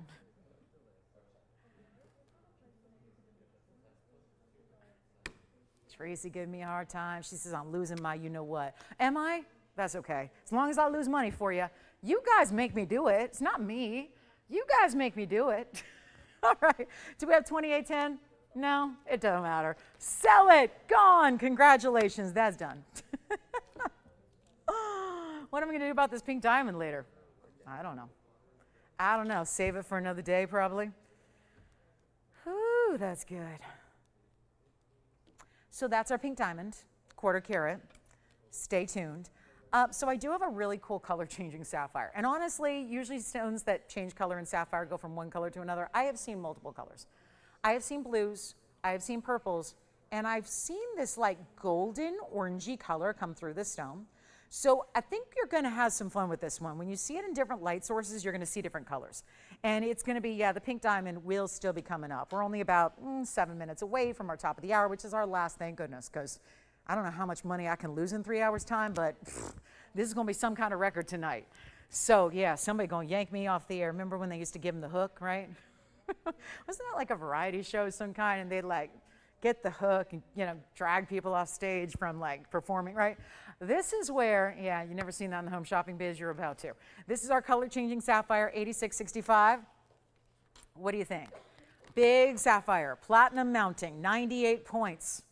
Speaker 1: Tracy giving me a hard time. She says, I'm losing my you-know-what. Am I? That's okay. As long as I lose money for you. You guys make me do it. It's not me. You guys make me do it. All right. Do we have 2810? No, it doesn't matter. Sell it. Gone. Congratulations. That's done. What am I going to do about this pink diamond later? I don't know. I don't know. Save it for another day, probably. Ooh, that's good. So that's our pink diamond, quarter carat. Stay tuned. So I do have a really cool color changing sapphire. And honestly, usually stones that change color in sapphire go from one color to another. I have seen multiple colors. I have seen blues, I have seen purples, and I've seen this like golden orangey color come through this stone. So I think you're going to have some fun with this one. When you see it in different light sources, you're going to see different colors. And it's going to be, yeah, the pink diamond will still be coming up. We're only about 7 minutes away from our top of the hour, which is our last, thank goodness, because I don't know how much money I can lose in 3 hours time, but this is going to be some kind of record tonight. So yeah, somebody going to yank me off the air. Remember when they used to give them the hook, right? Wasn't that like a variety show of some kind, and they'd like get the hook and, you know, drag people off stage from like performing, right? This is where, yeah, you've never seen that in the home shopping biz, you're about to. This is our color changing sapphire, 8665. What do you think? Big sapphire, platinum mounting, 98 points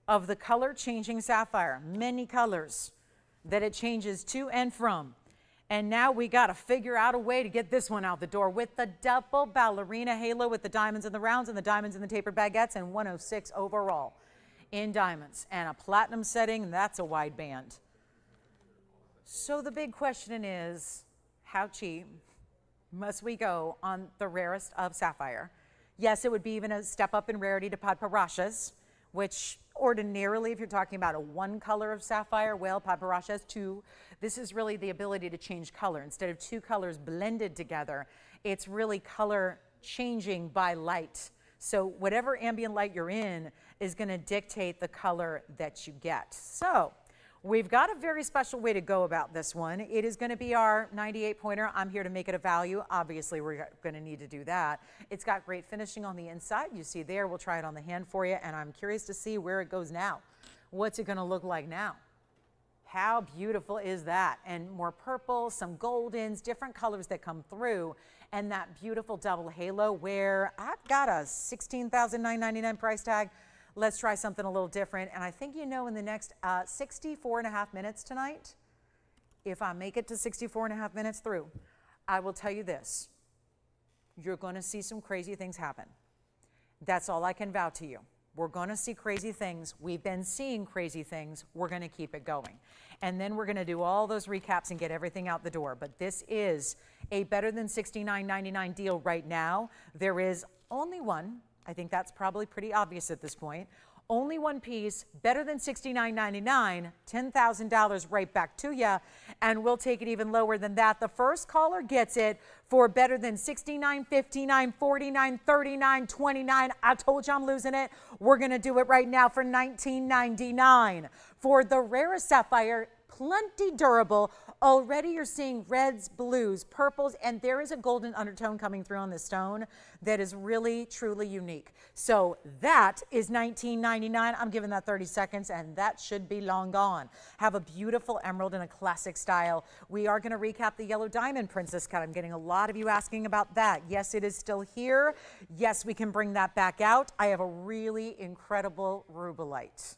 Speaker 1: of the color changing sapphire, many colors that it changes to and from. And now we got to figure out a way to get this one out the door with the double ballerina halo with the diamonds in the rounds and the diamonds in the tapered baguettes, and 106 overall in diamonds. And a platinum setting, that's a wide band. So the big question is, how cheap must we go on the rarest of sapphire? Yes, it would be even a step up in rarity to Padparashas, which ordinarily, if you're talking about a one color of sapphire, well, Padparasha has two. This is really the ability to change color. Instead of two colors blended together, it's really color changing by light. So whatever ambient light you're in is going to dictate the color that you get. So we've got a very special way to go about this one. It is going to be our 98 pointer. I'm here to make it a value. Obviously, we're going to need to do that. It's got great finishing on the inside. You see there, we'll try it on the hand for you, and I'm curious to see where it goes now. What's it going to look like now? How beautiful is that? And more purple, some goldens, different colors that come through, and that beautiful double halo where I've got a $16,999 price tag. Let's try something a little different. And I think, you know, in the next 64.5 minutes tonight, if I make it to 64.5 minutes through, I will tell you this. You're going to see some crazy things happen. That's all I can vow to you. We're going to see crazy things. We've been seeing crazy things. We're going to keep it going. And then we're going to do all those recaps and get everything out the door. But this is a better than $69.99 deal right now. There is only one. I think that's probably pretty obvious at this point. Only one piece, better than $69.99, $10,000 right back to you, and we'll take it even lower than that. The first caller gets it for better than $69, $59, $49, $39, $29. I told you I'm losing it. We're going to do it right now for $19.99. For the rarest sapphire, plenty durable. Already you're seeing reds, blues, purples, and there is a golden undertone coming through on this stone that is really, truly unique. So that is $19.99. I'm giving that 30 seconds, and that should be long gone. Have a beautiful emerald in a classic style. We are going to recap the yellow diamond princess cut. I'm getting a lot of you asking about that. Yes, it is still here. Yes, we can bring that back out. I have a really incredible rubellite.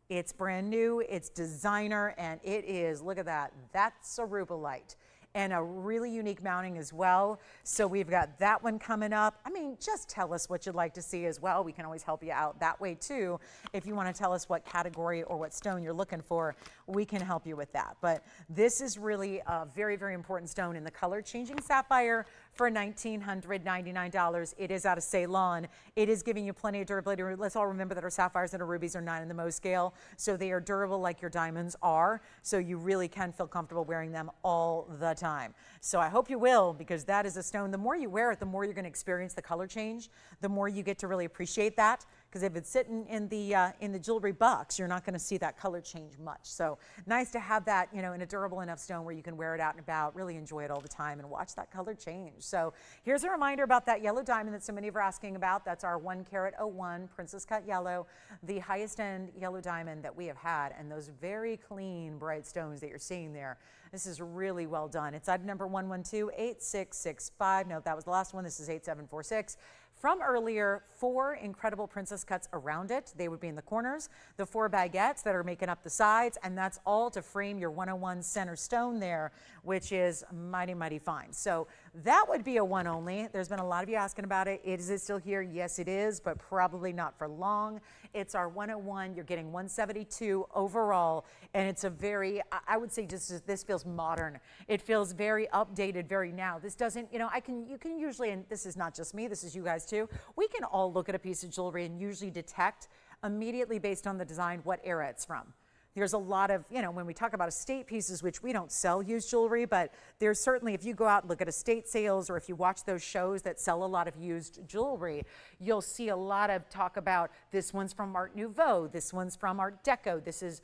Speaker 1: It's brand new, it's designer, and it is, look at that, that's a rubellite. And a really unique mounting as well. So we've got that one coming up. I mean, just tell us what you'd like to see as well. We can always help you out that way too. If you want to tell us what category or what stone you're looking for, we can help you with that. But this is really a very, very important stone in the color changing sapphire for $1,999. It is out of Ceylon. It is giving you plenty of durability. Let's all remember that our sapphires and our rubies are 9 in the Mohs scale, so they are durable like your diamonds are, so you really can feel comfortable wearing them all the time. So I hope you will, because that is a stone. The more you wear it, the more you're going to experience the color change, the more you get to really appreciate that. Because if it's sitting in the jewelry box, you're not going to see that color change much. So nice to have that, you know, in a durable enough stone where you can wear it out and about, really enjoy it all the time and watch that color change. So here's a reminder about that yellow diamond that so many of you are asking about. That's our 1 carat 01 princess cut yellow, the highest end yellow diamond that we have had, and those very clean, bright stones that you're seeing there. This is really well done. It's item number 1128665. No, that was the last one. This is 8746. from earlier, 4 incredible princess cuts around it. They would be in the corners, the 4 baguettes that are making up the sides, and that's all to frame your 101 center stone there, which is mighty, mighty fine. So that would be a one only. There's been a lot of you asking about it. Is it still here? Yes, it is, but probably not for long. It's our 101. You're getting 172 overall, and it's a very, I would say just this feels modern. It feels very updated, very now. This doesn't, you know, you can usually, and this is not just me, this is you guys too, we can all look at a piece of jewelry and usually detect immediately based on the design what era it's from. There's a lot of, you know, when we talk about estate pieces, which we don't sell used jewelry, but there's certainly, if you go out and look at estate sales or if you watch those shows that sell a lot of used jewelry, you'll see a lot of talk about this one's from Art Nouveau, this one's from Art Deco, this is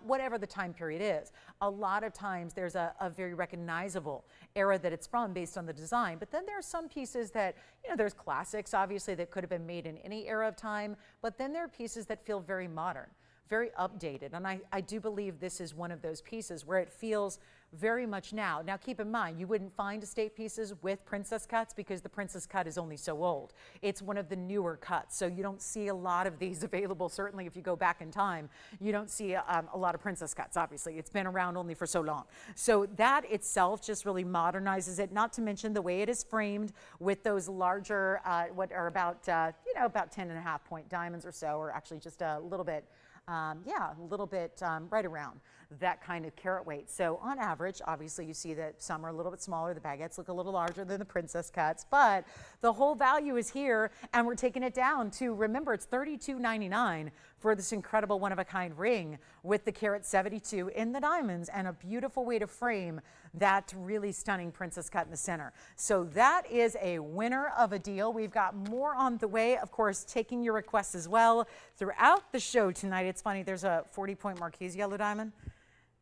Speaker 1: whatever the time period is. A lot of times there's a very recognizable era that it's from based on the design, but then there are some pieces that, you know, there's classics obviously that could have been made in any era of time, but then there are pieces that feel very modern, very updated. And I do believe this is one of those pieces where it feels very much now. Now keep in mind, you wouldn't find estate pieces with princess cuts because the princess cut is only so old. It's one of the newer cuts. So you don't see a lot of these available. Certainly if you go back in time, you don't see a lot of princess cuts, obviously. It's been around only for so long. So that itself just really modernizes it, not to mention the way it is framed with those larger, what are about, you know, about 10.5 point diamonds or so, or actually just a little bit, yeah, a little bit right around that kind of carat weight. So on average, obviously you see that some are a little bit smaller, the baguettes look a little larger than the princess cuts, but the whole value is here and we're taking it down to, remember, it's $32.99 for this incredible one-of-a-kind ring with the carat 72 in the diamonds and a beautiful way to frame that really stunning princess cut in the center. So that is a winner of a deal. We've got more on the way, of course, taking your requests as well throughout the show tonight. It's funny, there's a 40-point Marquise yellow diamond,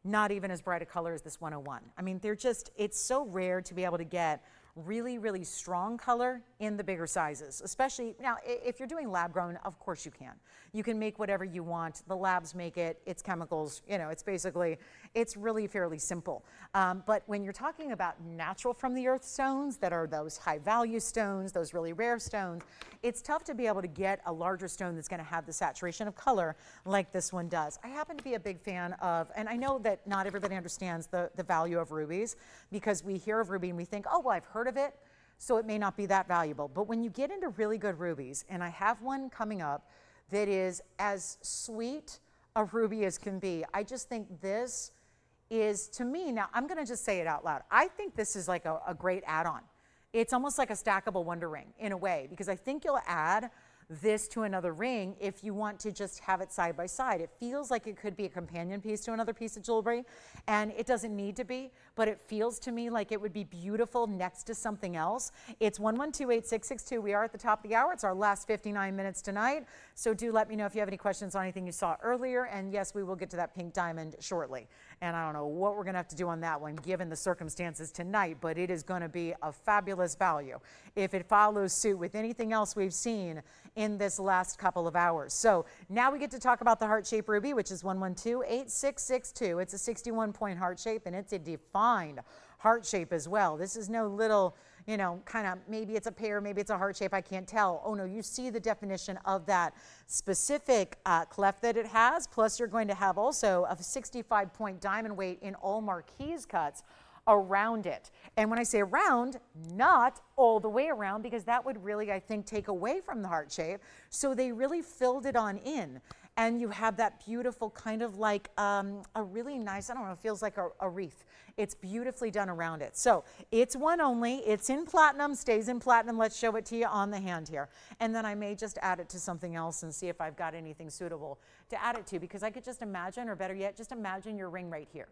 Speaker 1: not even as bright a color as this 101. I mean, they're just, it's so rare to be able to get really, really strong color in the bigger sizes, especially now if you're doing lab grown, of course you can. You can make whatever you want. The labs make it, it's chemicals, you know, it's basically, it's really fairly simple. But when you're talking about natural from the earth stones that are those high value stones, those really rare stones, it's tough to be able to get a larger stone that's gonna have the saturation of color like this one does. I happen to be a big fan of, and I know that not everybody understands the value of rubies because we hear of ruby and we think, oh, well, I've heard of it, so it may not be that valuable. But when you get into really good rubies, and I have one coming up that is as sweet a ruby as can be, I just think this is, to me, now I'm gonna just say it out loud, I think this is like a great add-on. It's almost like a stackable wonder ring in a way, because I think you'll add this to another ring if you want to just have it side by side. It feels like it could be a companion piece to another piece of jewelry, and it doesn't need to be, but it feels to me like it would be beautiful next to something else. It's 112-8662. We are at the top of the hour. It's our last 59 minutes tonight, so do let me know if you have any questions on anything you saw earlier, and yes, we will get to that pink diamond shortly. And I don't know what we're gonna have to do on that one given the circumstances tonight, but it is gonna be a fabulous value if it follows suit with anything else we've seen in this last couple of hours. So now we get to talk about the heart-shaped ruby, which is 112-8662. It's a 61-point heart shape, and it's a defined heart shape as well. This is no little, you know, kind of, maybe it's a pear, maybe it's a heart shape, I can't tell. Oh no, you see the definition of that specific cleft that it has, plus you're going to have also a 65-point diamond weight in all Marquise cuts around it. And when I say around, not all the way around, because that would really, I think, take away from the heart shape. So they really filled it on in. And you have that beautiful kind of like a really nice, I don't know, it feels like a wreath. It's beautifully done around it. So it's one only, it's in platinum, stays in platinum. Let's show it to you on the hand here. And then I may just add it to something else and see if I've got anything suitable to add it to, because I could just imagine, or better yet, just imagine your ring right here.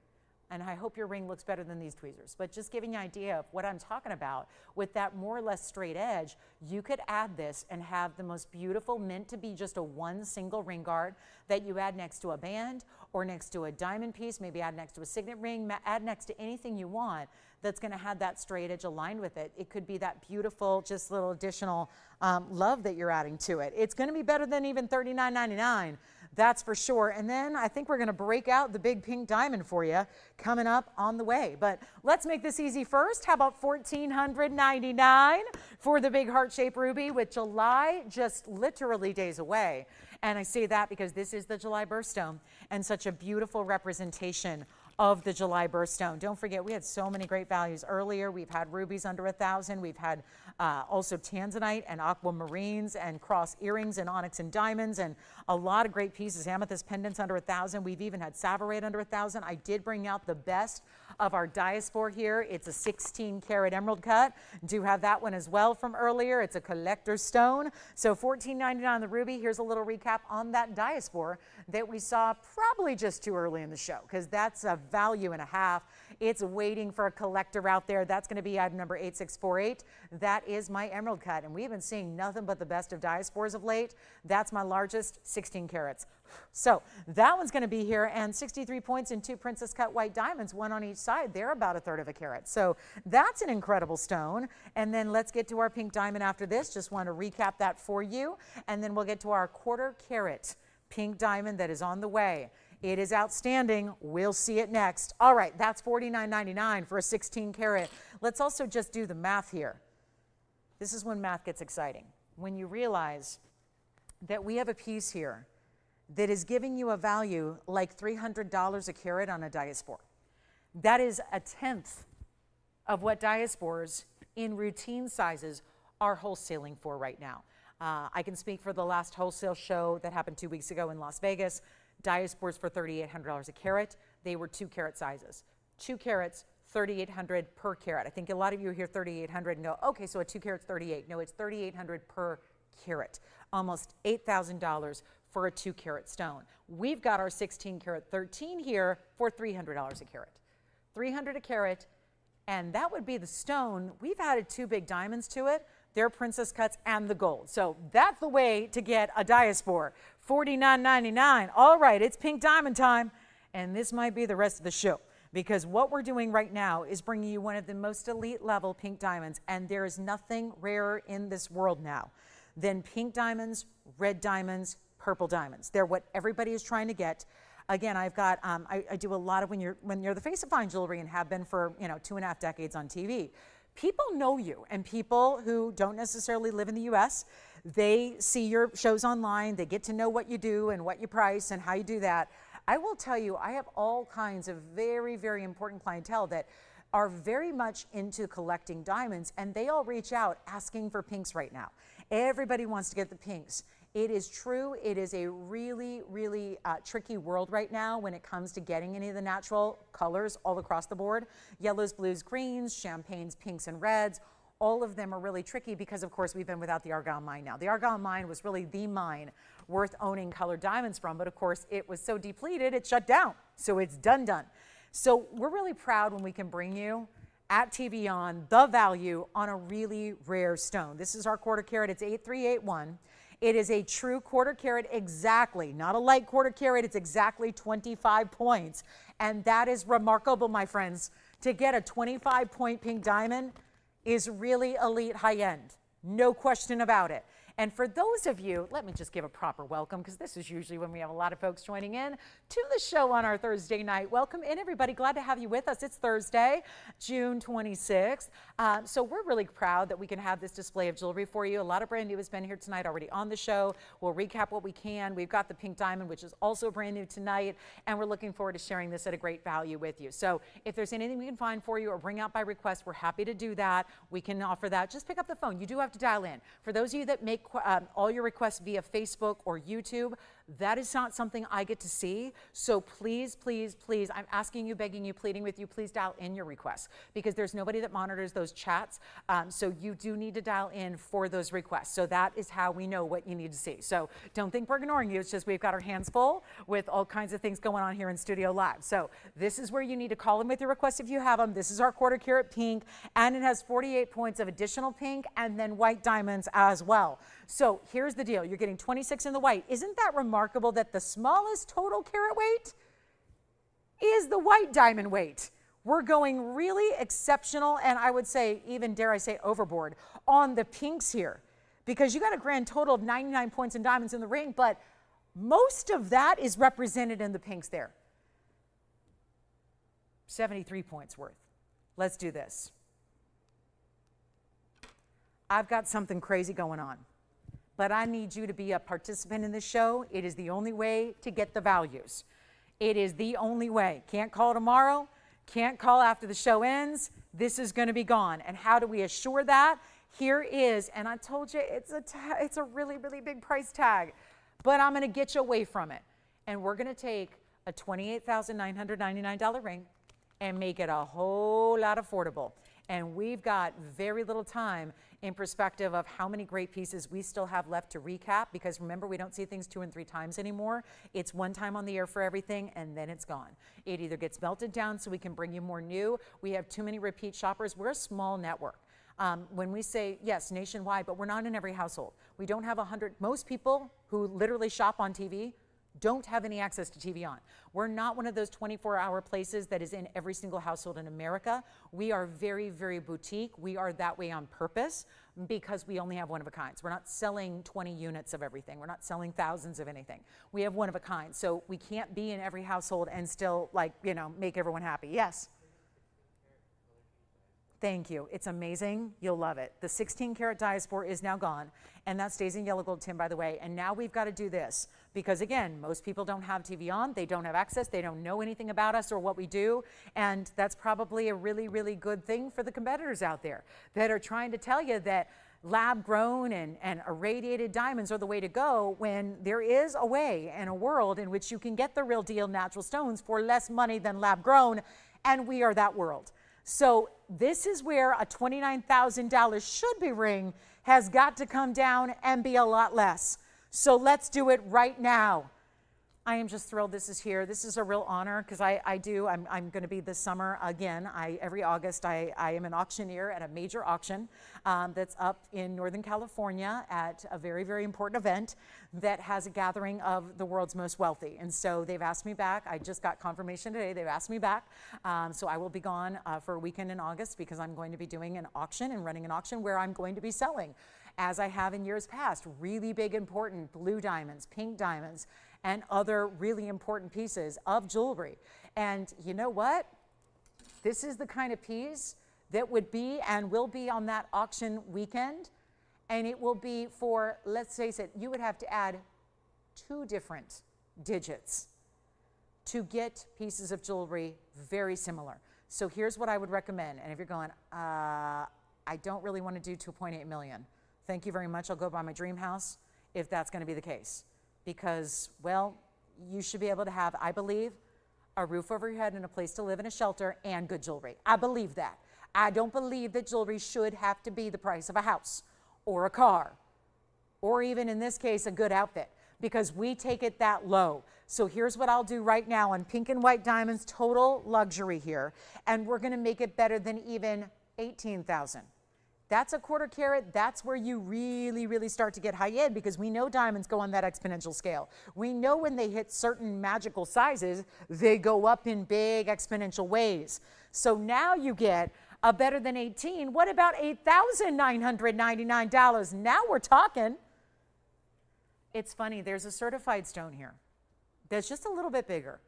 Speaker 1: And I hope your ring looks better than these tweezers, but just giving you an idea of what I'm talking about with that more or less straight edge, you could add this and have the most beautiful, meant to be just a one single ring guard that you add next to a band or next to a diamond piece, maybe add next to a signet ring, add next to anything you want that's gonna have that straight edge aligned with it. It could be that beautiful, just little additional love that you're adding to it. It's gonna be better than even $39.99. That's for sure. And then I think we're going to break out the big pink diamond for you coming up on the way. But let's make this easy first. How about $1,499 for the big heart-shaped ruby, with July just literally days away. And I say that because this is the July birthstone and such a beautiful representation of the July birthstone. Don't forget, we had so many great values earlier. We've had rubies under 1,000. We've had also tanzanite and aquamarines and cross earrings and onyx and diamonds and a lot of great pieces. Amethyst pendants under 1,000. We've even had savarite under 1,000. I did bring out the best of our diaspora here. It's a 16 karat emerald cut. Do have that one as well from earlier. It's a collector's stone. So $14.99 the ruby. Here's a little recap on that diaspora that we saw probably just too early in the show, because that's a value and a half. It's waiting for a collector out there. That's going to be item number 8648. That is my emerald cut, and we've been seeing nothing but the best of diasporas of late. That's my largest, 16 carats. So that one's going to be here, and 63 points in 2 princess cut white diamonds, 1 on each side. They're about 1/3 of a carat. So that's an incredible stone. And then let's get to our pink diamond after this. Just want to recap that for you, and then we'll get to our 1/4 carat pink diamond that is on the way. It is outstanding. We'll see it next. All right, that's $49.99 for a 16 karat. Let's also just do the math here. This is when math gets exciting. When you realize that we have a piece here that is giving you a value like $300 a carat on a diaspora. That is 1/10 of what diasporas in routine sizes are wholesaling for right now. I can speak for the last wholesale show that happened 2 weeks ago in Las Vegas. Diasporas for $3,800 a carat. They were 2 carat sizes. 2 carats, $3,800 per carat. I think a lot of you hear $3,800 and go, okay, so a 2 carat's 38. No, it's $3,800 per carat. Almost $8,000 for a 2 carat stone. We've got our 16 karat 13 here for $300 a carat. $300 a carat, and that would be the stone. We've added 2 big diamonds to it. They're princess cuts and the gold. So that's the way to get a diaspora. $49.99. All right, it's pink diamond time, and this might be the rest of the show, because what we're doing right now is bringing you one of the most elite level pink diamonds, and there is nothing rarer in this world now than pink diamonds, red diamonds, purple diamonds. They're what everybody is trying to get. Again, I've got, I do a lot of when you're the face of fine jewelry and have been for 2.5 decades on TV. People know you, and people who don't necessarily live in the U.S., they see your shows online, they get to know what you do and what you price and how you do that. I will tell you, I have all kinds of very, very important clientele that are very much into collecting diamonds, and they all reach out asking for pinks right now. Everybody wants to get the pinks. It is true, it is a really, really tricky world right now when it comes to getting any of the natural colors all across the board. Yellows, blues, greens, champagnes, pinks, and reds. All of them are really tricky because, of course, we've been without the Argyle mine now. The Argyle mine was really the mine worth owning colored diamonds from, but of course it was so depleted it shut down. So it's done. So we're really proud when we can bring you at TVON the value on a really rare stone. This is our 1/4 carat. It's 8381. It is a true 1/4 carat exactly, not a light 1/4 carat. It's exactly 25 points. And that is remarkable, my friends. To get a 25-point pink diamond is really elite high-end. No question about it. And for those of you, let me just give a proper welcome, because this is usually when we have a lot of folks joining in to the show on our Thursday night. Welcome in, everybody. Glad to have you with us. It's Thursday, June 26th. So we're really proud that we can have this display of jewelry for you. A lot of brand new has been here tonight already on the show. We'll recap what we can. We've got the pink diamond, which is also brand new tonight, and we're looking forward to sharing this at a great value with you. So if there's anything we can find for you or bring out by request, we're happy to do that. We can offer that. Just pick up the phone. You do have to dial in. For those of you that make all your requests via Facebook or YouTube, that is not something I get to see. So please, please, please, I'm asking you, begging you, pleading with you, please dial in your requests, because there's nobody that monitors those chats. So you do need to dial in for those requests. So that is how we know what you need to see. So don't think we're ignoring you. It's just we've got our hands full with all kinds of things going on here in Studio Live. So this is where you need to call in with your requests if you have them. This is our 1/4 carat pink, and it has 48 points of additional pink and then white diamonds as well. So here's the deal. You're getting 26 in the white. Isn't that remarkable that the smallest total carat weight is the white diamond weight? We're going really exceptional, and I would say, even dare I say, overboard on the pinks here, because you got a grand total of 99 points in diamonds in the ring, but most of that is represented in the pinks there. 73 points worth. Let's do this. I've got something crazy going on, but I need you to be a participant in this show. It is the only way to get the values. It is the only way. Can't call tomorrow, can't call after the show ends. This is going to be gone. And how do we assure that? Here is, and I told you it's a really, really big price tag, but I'm going to get you away from it. And we're going to take a $28,999 ring and make it a whole lot affordable. And we've got very little time in perspective of how many great pieces we still have left to recap, because remember, we don't see things 2 and 3 times anymore. It's one time on the air for everything, and then it's gone. It either gets melted down so we can bring you more new. We have too many repeat shoppers. We're a small network. When we say, yes, nationwide, but we're not in every household. We don't have 100. Most people who literally shop on TV don't have any access to TVON. We're not one of those 24-hour places that is in every single household in America. We are very, very boutique. We are that way on purpose because we only have one of a kind. We're not selling 20 units of everything. We're not selling thousands of anything. We have one of a kind. So we can't be in every household and still, like, you know, make everyone happy. Yes? Thank you. It's amazing. You'll love it. The 16-karat diaspora is now gone, and that stays in yellow gold tin, by the way. And now we've got to do this because, again, most people don't have TVON. They don't have access. They don't know anything about us or what we do, and that's probably a really, really good thing for the competitors out there that are trying to tell you that lab-grown and irradiated diamonds are the way to go, when there is a way and a world in which you can get the real deal natural stones for less money than lab-grown, and we are that world. So this is where a $29,000 should-be ring has got to come down and be a lot less. So let's do it right now. I am just thrilled this is here. This is a real honor because I'm going to be this summer again. Every August I am an auctioneer at a major auction that's up in Northern California at a very, very important event that has a gathering of the world's most wealthy. And so they've asked me back. I just got confirmation today. They've asked me back. So I will be gone for a weekend in August because I'm going to be doing an auction and running an auction where I'm going to be selling, as I have in years past, really big, important blue diamonds, pink diamonds, and other really important pieces of jewelry. And you know what? This is the kind of piece that would be and will be on that auction weekend. And it will be for, let's face it, you would have to add 2 different digits to get pieces of jewelry very similar. So here's what I would recommend. And if you're going, I don't really want to do 2.8 million. Thank you very much. I'll go buy my dream house if that's going to be the case. Because, well, you should be able to have, I believe, a roof over your head and a place to live and a shelter and good jewelry. I believe that. I don't believe that jewelry should have to be the price of a house or a car or even, in this case, a good outfit, because we take it that low. So here's what I'll do right now on pink and white diamonds, total luxury here, and we're going to make it better than even 18,000. That's a 1/4 carat. That's where you really, really start to get high end, because we know diamonds go on that exponential scale. We know when they hit certain magical sizes, they go up in big exponential ways. So now you get a better than 18. What about $8,999? Now we're talking. It's funny, there's a certified stone here that's just a little bit bigger.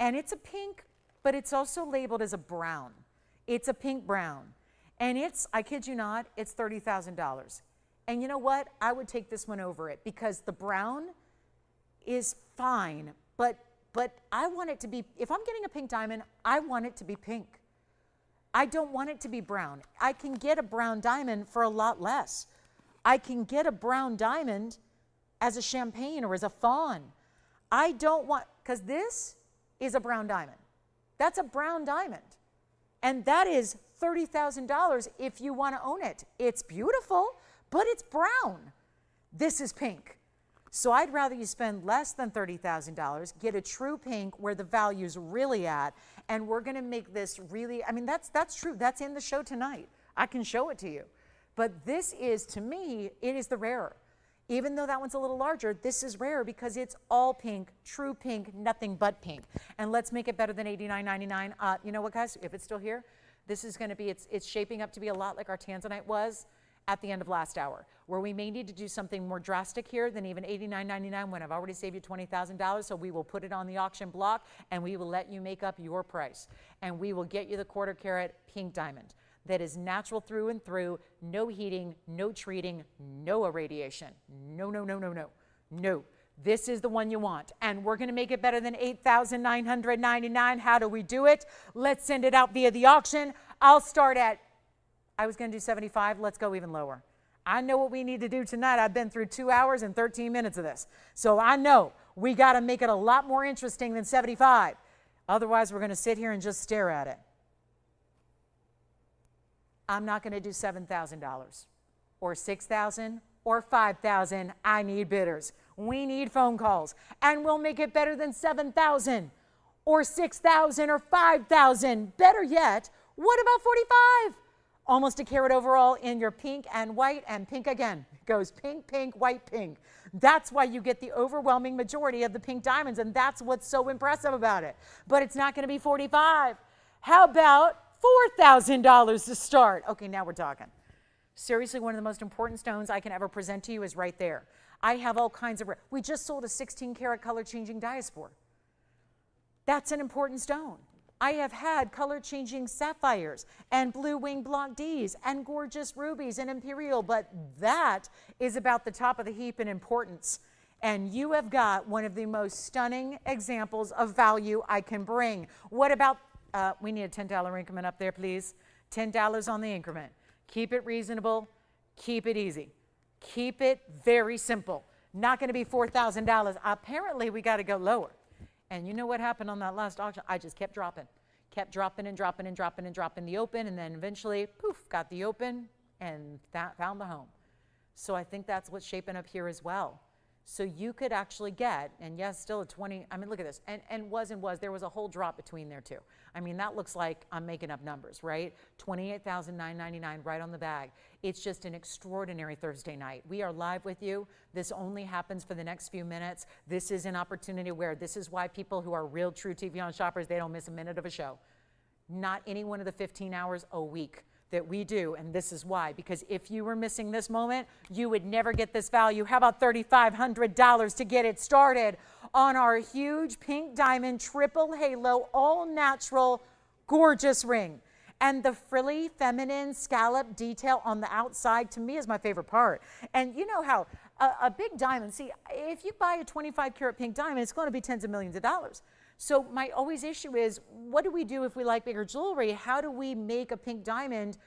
Speaker 1: And it's a pink, but it's also labeled as a brown. It's a pink brown. And it's, I kid you not, it's $30,000. And you know what? I would take this one over it, because the brown is fine, but I want it to be, if I'm getting a pink diamond, I want it to be pink. I don't want it to be brown. I can get a brown diamond for a lot less. I can get a brown diamond as a champagne or as a fawn. I don't want, because this is a brown diamond. That's a brown diamond. And that is $30,000 if you want to own it. It's beautiful, but it's brown. This is pink. So I'd rather you spend less than $30,000, get a true pink where the value's really at, and we're going to make this really, I mean, that's true. That's in the show tonight. I can show it to you. But this is, to me, it is the rarer. Even though that one's a little larger, this is rare because it's all pink, true pink, nothing but pink. And let's make it better than $89.99. You know what, guys? If it's still here, this is going to be, it's shaping up to be a lot like our Tanzanite was at the end of last hour, where we may need to do something more drastic here than even $89.99 when I've already saved you $20,000. So we will put it on the auction block and we will let you make up your price. And we will get you the 1/4 carat pink diamond. that is natural through and through, no heating, no treating, no irradiation. No, no, no, no, no, no. This is the one you want, and we're going to make it better than $8,999. How do we do it? Let's send it out via the auction. I'll start at, I was going to do 75. Let's go even lower. I know what we need to do tonight. I've been through 2 hours and 13 minutes of this. So I know we got to make it a lot more interesting than 75. Otherwise, we're going to sit here and just stare at it. I'm not going to do $7,000 or $6,000 or $5,000. I need bidders. We need phone calls, and we'll make it better than $7,000 or $6,000 or $5,000. Better yet, what about 45? Almost a carat overall in your pink and white and pink again. It goes pink, pink, white, pink. That's why you get the overwhelming majority of the pink diamonds, and that's what's so impressive about it. But it's not going to be 45. How about $4,000 to start? Okay, now we're talking. Seriously, one of the most important stones I can ever present to you is right there. I have all kinds of, we just sold a 16 karat color changing diaspore. That's an important stone. I have had color changing sapphires and blue wing block Ds and gorgeous rubies and imperial, but that is about the top of the heap in importance. And you have got one of the most stunning examples of value I can bring. What about, we need a $10 increment up there, please. $10 on the increment. Keep it reasonable, keep it easy. Keep it very simple. Not going to be $4,000. Apparently, we got to go lower. And you know what happened on that last auction? I just kept dropping and dropping and dropping and dropping the open, and then eventually, poof, got the open and found the home. So I think that's what's shaping up here as well. So you could actually get, and yes, still a 20, I mean, look at this, and there was a whole drop between there too. I mean, that looks like I'm making up numbers, right? $28,999 right on the bag. It's just an extraordinary Thursday night. We are live with you. This only happens for the next few minutes. This is an opportunity where this is why people who are real true TVON shoppers, they don't miss a minute of a show. Not any one of the 15 hours a week that we do, and this is why, because if you were missing this moment, you would never get this value. How about $3,500 to get it started on our huge pink diamond triple halo all natural gorgeous ring? And the frilly feminine scallop detail on the outside to me is my favorite part. And you know how a big diamond, see, if you buy a 25 karat pink diamond, it's going to be tens of millions of dollars. So my always issue is, what do we do if we like bigger jewelry? How do we make a pink diamond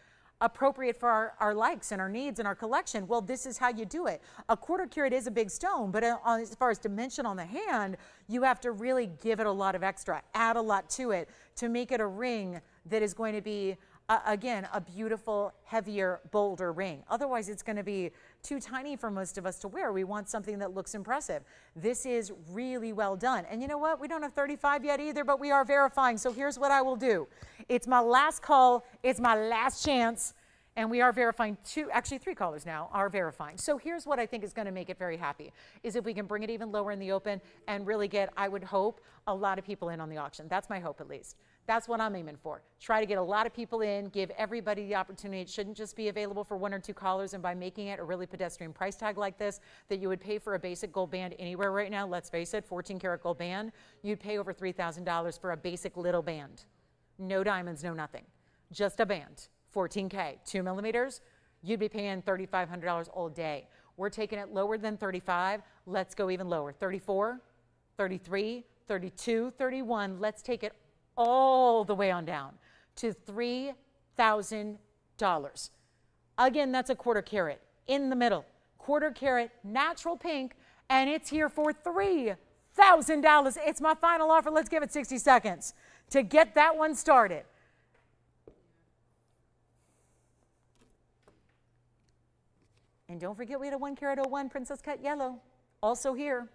Speaker 1: appropriate for our likes and our needs and our collection? Well, this is how you do it. A quarter carat is a big stone, but as far as dimension on the hand, you have to really give it a lot of extra, add a lot to it to make it a ring that is going to be, again, a beautiful, heavier, bolder ring. Otherwise, it's going to be too tiny for most of us to wear. We want something that looks impressive. This is really well done. And you know what? We don't have 35 yet either, but we are verifying. So here's what I will do. It's my last call. It's my last chance. And we are verifying actually three callers now are verifying. So here's what I think is going to make it very happy, is if we can bring it even lower in the open and really get, I would hope, a lot of people in on the auction. That's my hope, at least. That's what I'm aiming for. Try to get a lot of people in, give everybody the opportunity. It shouldn't just be available for one or two callers, and by making it a really pedestrian price tag like this, that you would pay for a basic gold band anywhere right now, let's face it, 14 karat gold band, you'd pay over $3,000 for a basic little band. No diamonds, no nothing. Just a band, 14K, 2 millimeters, you'd be paying $3,500 all day. We're taking it lower than 35. Let's go even lower. 34, 33, 32, 31. Let's take it all the way on down to $3,000. Again, that's a quarter carat in the middle. Quarter carat, natural pink, and it's here for $3,000. It's my final offer. Let's give it 60 seconds to get that one started. And don't forget, we had a 1 carat 01 princess cut yellow, also here.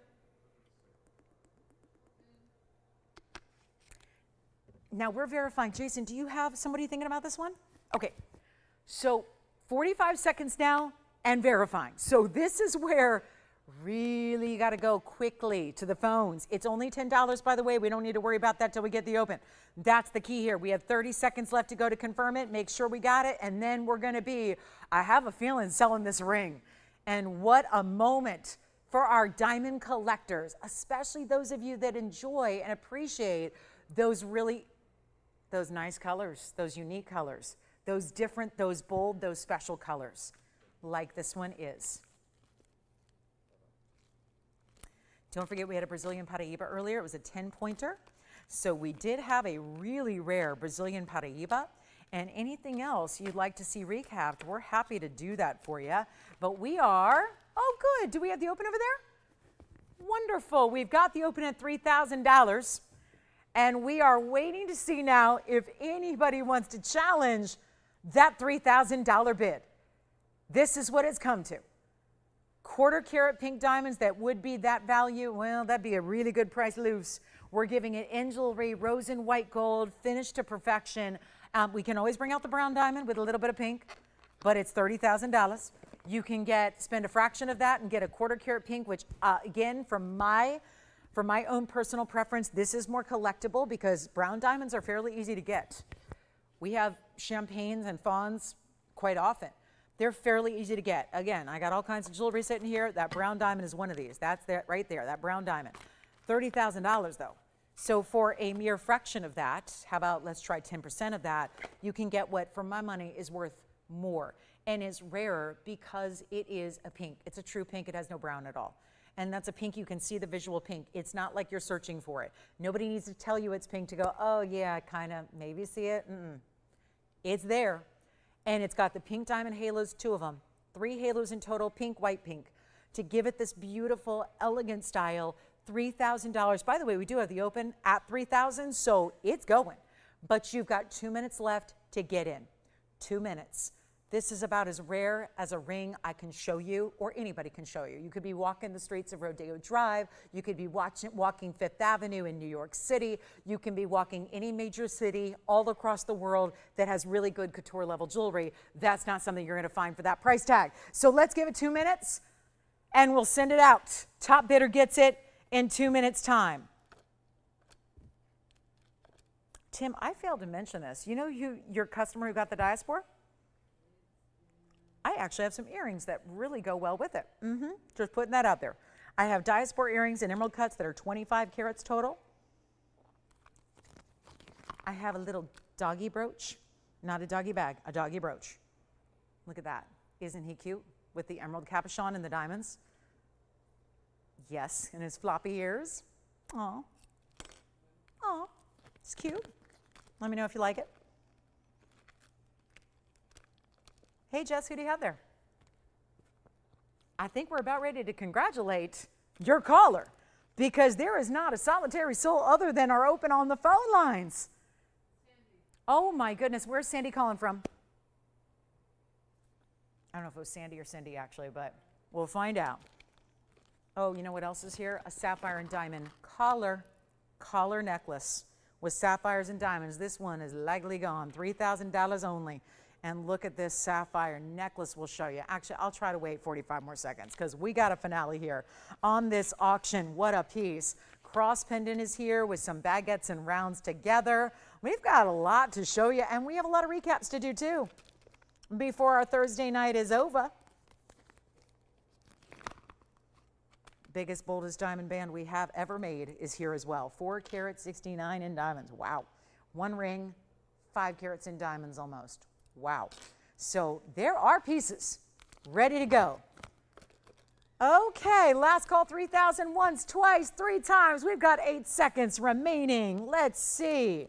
Speaker 1: Now we're verifying. Jason, do you have somebody thinking about this one? Okay, so 45 seconds now and verifying. So this is where really you got to go quickly to the phones. It's only $10, by the way. We don't need to worry about that till we get the open. That's the key here. We have 30 seconds left to go to confirm it, make sure we got it, and then we're going to be, I have a feeling, selling this ring. And what a moment for our diamond collectors, especially those of you that enjoy and appreciate those nice colors, those unique colors, those different, those bold, those special colors, like this one is. Don't forget we had a Brazilian Paraíba earlier. It was a 10-pointer. So we did have a really rare Brazilian Paraíba. And anything else you'd like to see recapped, we're happy to do that for you. But we are, oh good, do we have the open over there? Wonderful, we've got the open at $3,000. And we are waiting to see now if anybody wants to challenge that $3,000 bid. This is what it's come to. Quarter carat pink diamonds that would be that value, well, that'd be a really good price loose. We're giving it in jewelry, rose and white gold, finished to perfection. We can always bring out the brown diamond with a little bit of pink, but it's $30,000. You can spend a fraction of that and get a quarter carat pink, which again, for my own personal preference, this is more collectible because brown diamonds are fairly easy to get. We have champagnes and fawns quite often. They're fairly easy to get. Again, I got all kinds of jewelry sitting here. That brown diamond is one of these. That's that right there, that brown diamond. $30,000 though. So for a mere fraction of that, how about let's try 10% of that, you can get what, for my money, is worth more and is rarer because it is a pink. It's a true pink. It has no brown at all. And that's a pink. You can see the visual pink. It's not like you're searching for it. Nobody needs to tell you it's pink to go, oh yeah, kind of maybe see it. It's there. And it's got the pink diamond halos, 2 of them, 3 halos in total, pink, white, pink, to give it this beautiful, elegant style. $3,000. By the way, we do have the open at $3,000, so it's going. But you've got 2 minutes left to get in. 2 minutes. This is about as rare as a ring I can show you, or anybody can show you. You could be walking the streets of Rodeo Drive. You could be walking Fifth Avenue in New York City. You can be walking any major city all across the world that has really good couture level jewelry. That's not something you're going to find for that price tag. So let's give it 2 minutes, and we'll send it out. Top bidder gets it in 2 minutes' time. Tim, I failed to mention this. You know your customer who got the diaspora? I actually have some earrings that really go well with it. Just putting that out there. I have diaspora earrings in emerald cuts that are 25 carats total. I have a little doggy brooch, not a doggy bag, a doggy brooch. Look at that. Isn't he cute with the emerald capuchon and the diamonds? Yes, and his floppy ears. Aw. Aw, it's cute. Let me know if you like it. Hey, Jess, who do you have there? I think we're about ready to congratulate your caller because there is not a solitary soul other than our open on the phone lines. Sandy. Oh, my goodness. Where's Sandy calling from? I don't know if it was Sandy or Cindy, actually, but we'll find out. Oh, you know what else is here? A sapphire and diamond collar necklace with sapphires and diamonds. This one is likely gone. $3,000 only. And look at this sapphire necklace we'll show you. Actually, I'll try to wait 45 more seconds because we got a finale here on this auction. What a piece. Cross pendant is here with some baguettes and rounds together. We've got a lot to show you, and we have a lot of recaps to do too before our Thursday night is over. Biggest, boldest diamond band we have ever made is here as well. 4 carat 69 in diamonds. Wow. 1 ring, 5 carats in diamonds almost. Wow. So there are pieces ready to go. Okay, last call, 3,000 once, twice, 3 times. We've got 8 seconds remaining. Let's see.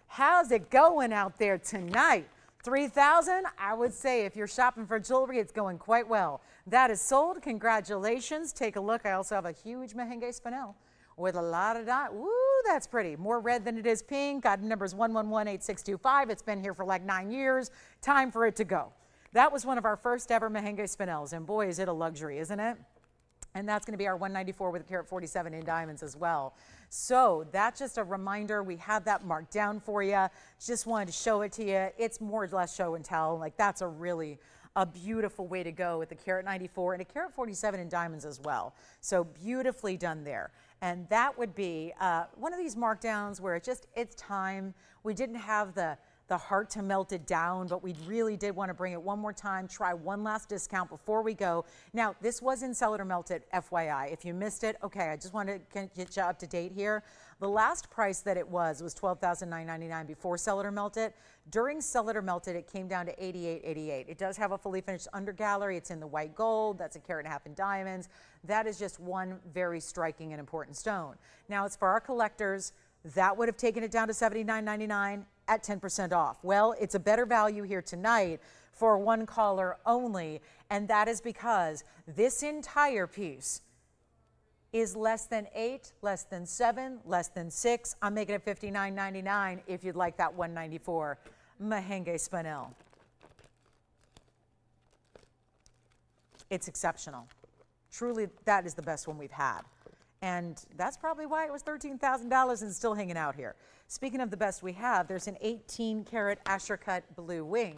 Speaker 1: How's it going out there tonight? 3,000, I would say if you're shopping for jewelry, it's going quite well. That is sold. Congratulations. Take a look. I also have a huge Merengue spinel with a lot of diamonds. Woo, that's pretty. More red than it is pink. Got numbers 1118625. It's been here for like 9 years. Time for it to go. That was one of our first ever Merengue spinels, and boy, is it a luxury, isn't it? And that's going to be our 194 with a carat 47 in diamonds as well. So that's just a reminder. We have that marked down for you. Just wanted to show it to you. It's more or less show and tell. Like that's a beautiful way to go with the carat 94 and a carat 47 in diamonds as well. So beautifully done there. And that would be one of these markdowns where it's time. We didn't have the the heart to melt it down, but we really did want to bring it one more time, try one last discount before we go. Now, this was in Sell It or Melt It, FYI. If you missed it, okay, I just want to get you up to date here. The last price that it was $12,999 before Sell It or Melt It. During Sell It or Melt It, it came down to $88.88. It does have a fully finished under gallery. It's in the white gold. That's 1.5 carats in diamonds. That is just one very striking and important stone. Now, it's for our collectors. That would have taken it down to $79.99 at 10% off. Well, it's a better value here tonight for one caller only, and that is because this entire piece is less than 8, less than 7, less than 6. I'm making it $59.99 if you'd like that $194 Mahenge Spinel. It's exceptional. Truly, that is the best one we've had. And that's probably why it was $13,000 and still hanging out here. Speaking of the best we have, there's an 18-carat Asher-cut blue wing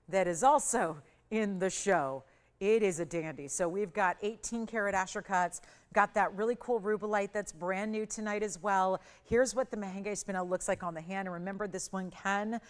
Speaker 1: that is also in the show. It is a dandy. So we've got 18-carat Asher-cuts, got that really cool rubellite that's brand new tonight as well. Here's what the Mahenge Spinel looks like on the hand. And remember, this one can.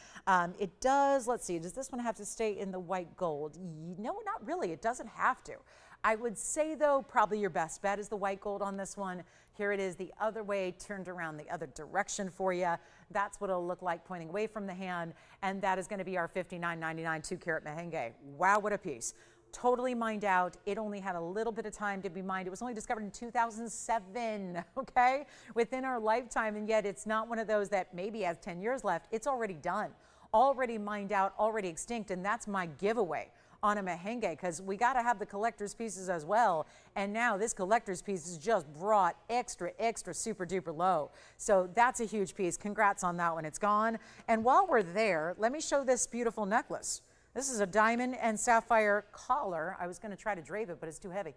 Speaker 1: It does, let's see, does this one have to stay in the white gold? No, not really. It doesn't have to. I would say, though, probably your best bet is the white gold on this one. Here it is the other way, turned around the other direction for you. That's what it'll look like pointing away from the hand. And that is going to be our $59.99 2-carat Mahenge. Wow, what a piece. Totally mined out. It only had a little bit of time to be mined. It was only discovered in 2007, okay? Within our lifetime, and yet it's not one of those that maybe has 10 years left. It's already done, already mined out, already extinct, and that's my giveaway on a Mahenge, because we got to have the collector's pieces as well. And now this collector's piece is just brought extra super duper low. So that's a huge piece. Congrats on that one. It's gone. And while we're there, let me show this beautiful necklace. This is a diamond and sapphire collar. I was going to try to drape it, but it's too heavy.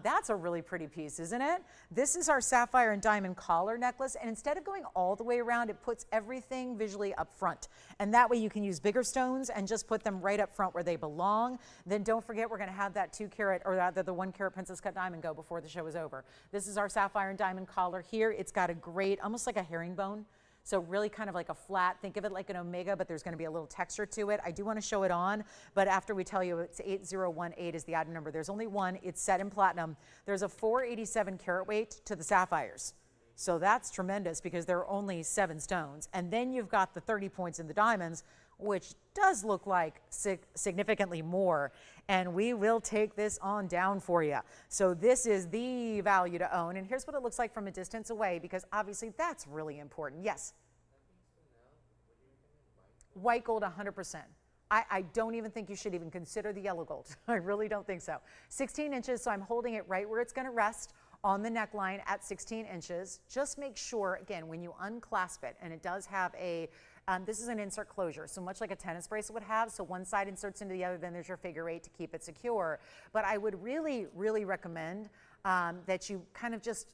Speaker 1: That's a really pretty piece, isn't it? This is our sapphire and diamond collar necklace, and instead of going all the way around, it puts everything visually up front. And that way you can use bigger stones and just put them right up front where they belong. Then don't forget, we're going to have that 2-carat or the 1-carat princess cut diamond go before the show is over. This is our sapphire and diamond collar here. It's got a great, almost like a herringbone. So really kind of like a flat, think of it like an omega, but there's going to be a little texture to it. I do want to show it on, but after we tell you it's 8018 is the item number. There's only one. It's set in platinum. There's a 487 carat weight to the sapphires. So that's tremendous because there are only 7 stones. And then you've got the 30 points in the diamonds, which does look like significantly more. And we will take this on down for you. So this is the value to own. And here's what it looks like from a distance away, because obviously that's really important. Yes? White gold, 100%. I don't even think you should even consider the yellow gold. I really don't think so. 16 inches, so I'm holding it right where it's going to rest on the neckline at 16 inches. Just make sure, again, when you unclasp it, and it does have a, this is an insert closure, so much like a tennis bracelet would have. So one side inserts into the other, then there's your figure 8 to keep it secure. But I would really, really recommend that you kind of just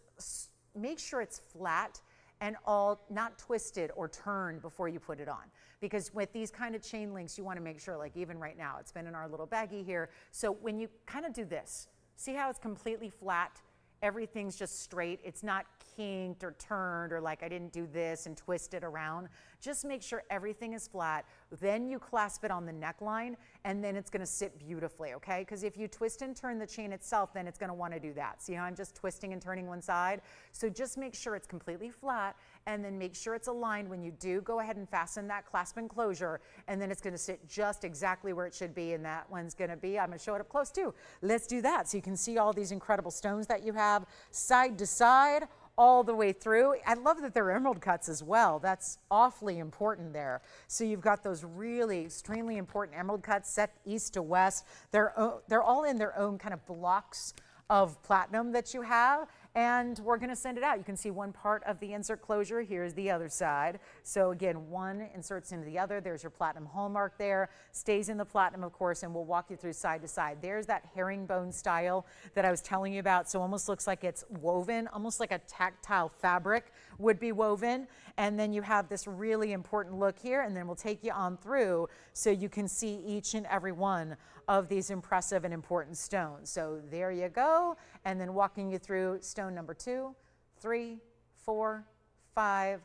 Speaker 1: make sure it's flat and all not twisted or turned before you put it on. Because with these kind of chain links, you want to make sure, like even right now, it's been in our little baggie here. So when you kind of do this, see how it's completely flat? Everything's just straight. It's not kinked or turned or like I didn't do this and twist it around. Just make sure everything is flat. Then you clasp it on the neckline, and then it's going to sit beautifully, okay? Because if you twist and turn the chain itself, then it's going to want to do that. See how I'm just twisting and turning one side? So just make sure it's completely flat, and then make sure it's aligned when you do go ahead and fasten that clasp and closure, and then it's going to sit just exactly where it should be, and that one's going to be, I'm going to show it up close too. Let's do that so you can see all these incredible stones that you have side to side, all the way through. I love that they're emerald cuts as well. That's awfully important there. So you've got those really extremely important emerald cuts set east to west. They're all in their own kind of blocks of platinum that you have, and we're going to send it out. You can see one part of the insert closure. Here's the other side. So again, one inserts into the other. There's your platinum hallmark there. Stays in the platinum, of course, and we'll walk you through side to side. There's that herringbone style that I was telling you about. So almost looks like it's woven, almost like a tactile fabric would be woven. And then you have this really important look here, and then we'll take you on through so you can see each and every one of these impressive and important stones. So there you go. And then walking you through stone number 2, 3, 4, 5,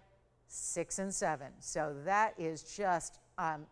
Speaker 1: 6, and 7. So that is just